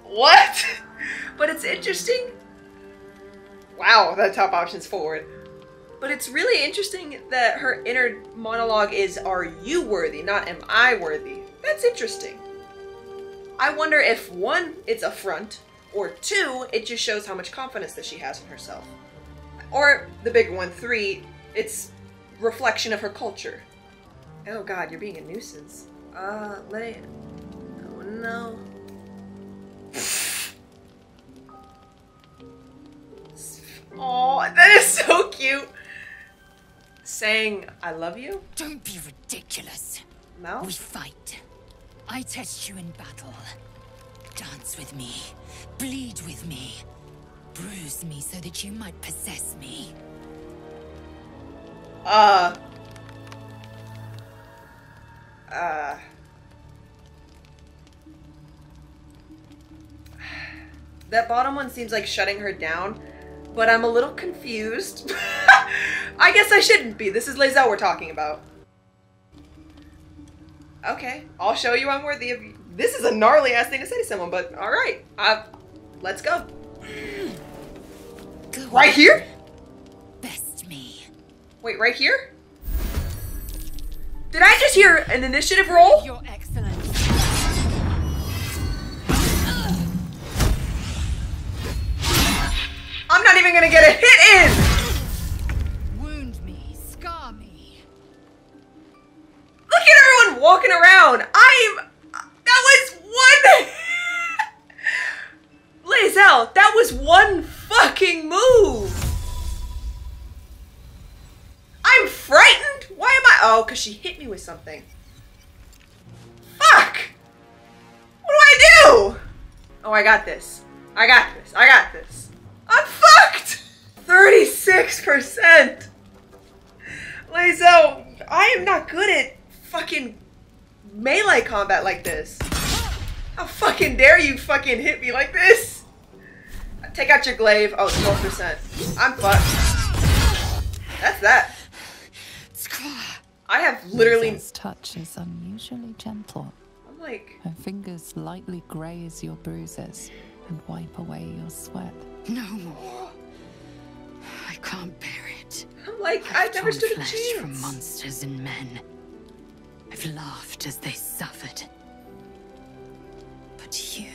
What? But it's interesting. Wow, that top option's forward. But it's really interesting that her inner monologue is, are you worthy, not am I worthy. That's interesting. I wonder if one, it's a front, or two, it just shows how much confidence that she has in herself. Or the bigger one, three, it's reflection of her culture. Oh god, you're being a nuisance. Oh no. Oh, that is so cute. Saying, I love you? Don't be ridiculous. No? We fight. I test you in battle. Dance with me. Bleed with me. Bruise me so that you might possess me. That bottom one seems like shutting her down, but I'm a little confused. I guess I shouldn't be. This is LAE'ZEL we're talking about. Okay, I'll show you I'm worthy of you. This is a gnarly ass thing to say to someone, but alright. Let's go. Right here? Best me. Wait, right here? Did I just hear an initiative roll? Your Excellency. I'm not even gonna get a hit in! Wound me, scar me. Look at everyone walking around! That was one... LAE'ZEL, that was one fucking move! I'm frightened? Why am I... Oh, because she hit me with something. Fuck! What do I do? Oh, I got this. I got this. I got this. I'm fucked! 36%! LAE'ZEL, I am not good at fucking melee combat like this. How fucking dare you fucking hit me like this? Take out your glaive. Oh, 12%. I'm fucked. That's that. I have literally... His touch is unusually gentle. I'm like... Her fingers lightly graze your bruises and wipe away your sweat. No more. I can't bear it. I'm like, I've never stood a flesh chance. from monsters and men. I've laughed as they suffered. But you...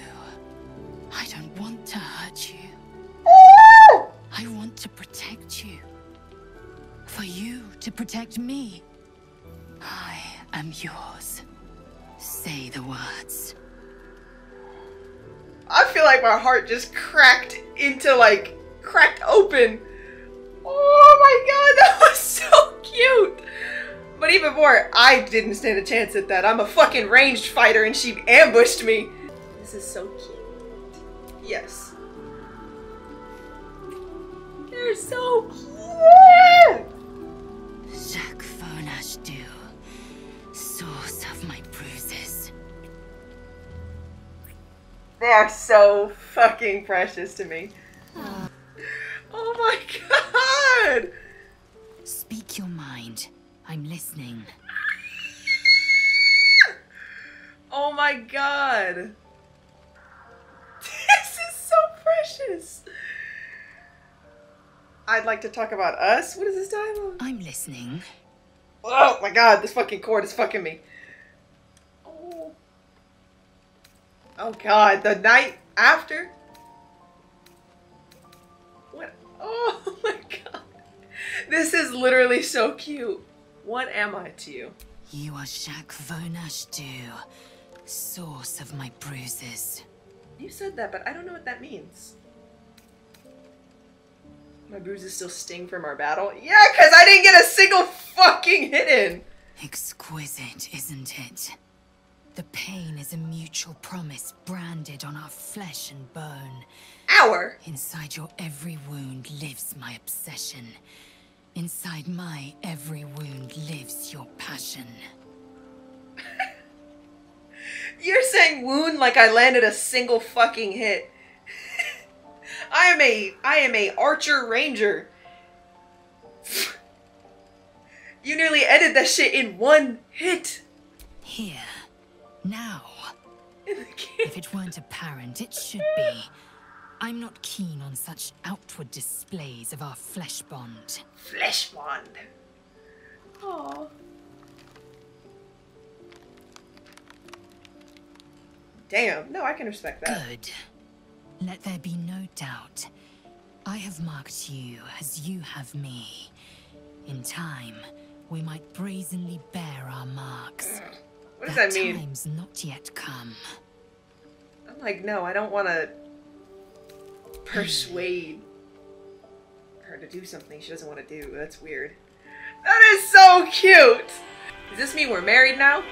I don't want to hurt you. I want to protect you. For you to protect me. I am yours. Say the words. I feel like my heart just cracked into, like, cracked open. Oh my god, that was so cute. But even more, I didn't stand a chance at that. I'm a fucking ranged fighter and she ambushed me. This is so cute. Yes. They're so cute. Jacques Fonash do. Source of my bruises. They are so fucking precious to me. Oh my god! Speak your mind. I'm listening. Oh my god. This is so precious. I'd like to talk about us. What is this dialogue? I'm listening. Oh my god, this fucking cord is fucking me. Oh. Oh god, the night after? What? Oh my god. This is literally so cute. What am I to you? You are Jacques Fonash do. Source of my bruises. You said that, but I don't know what that means. My bruises still sting from our battle? Yeah, because I didn't get a single fucking hit in! Exquisite, isn't it? The pain is a mutual promise branded on our flesh and bone. Our? Inside your every wound lives my obsession. Inside my every wound lives your passion. You're saying wound like I landed a single fucking hit. I am a archer ranger. You nearly ended that shit in one hit. Here. Now. If it weren't apparent, it should be. I'm not keen on such outward displays of our flesh bond. Flesh bond. Aww. Damn, no, I can respect that. Good. Let there be no doubt. I have marked you as you have me. In time, we might brazenly bear our marks. What does that mean? Time's not yet come. I'm like, no, I don't want to persuade her to do something she doesn't want to do. That's weird. That is so cute! Does this mean we're married now?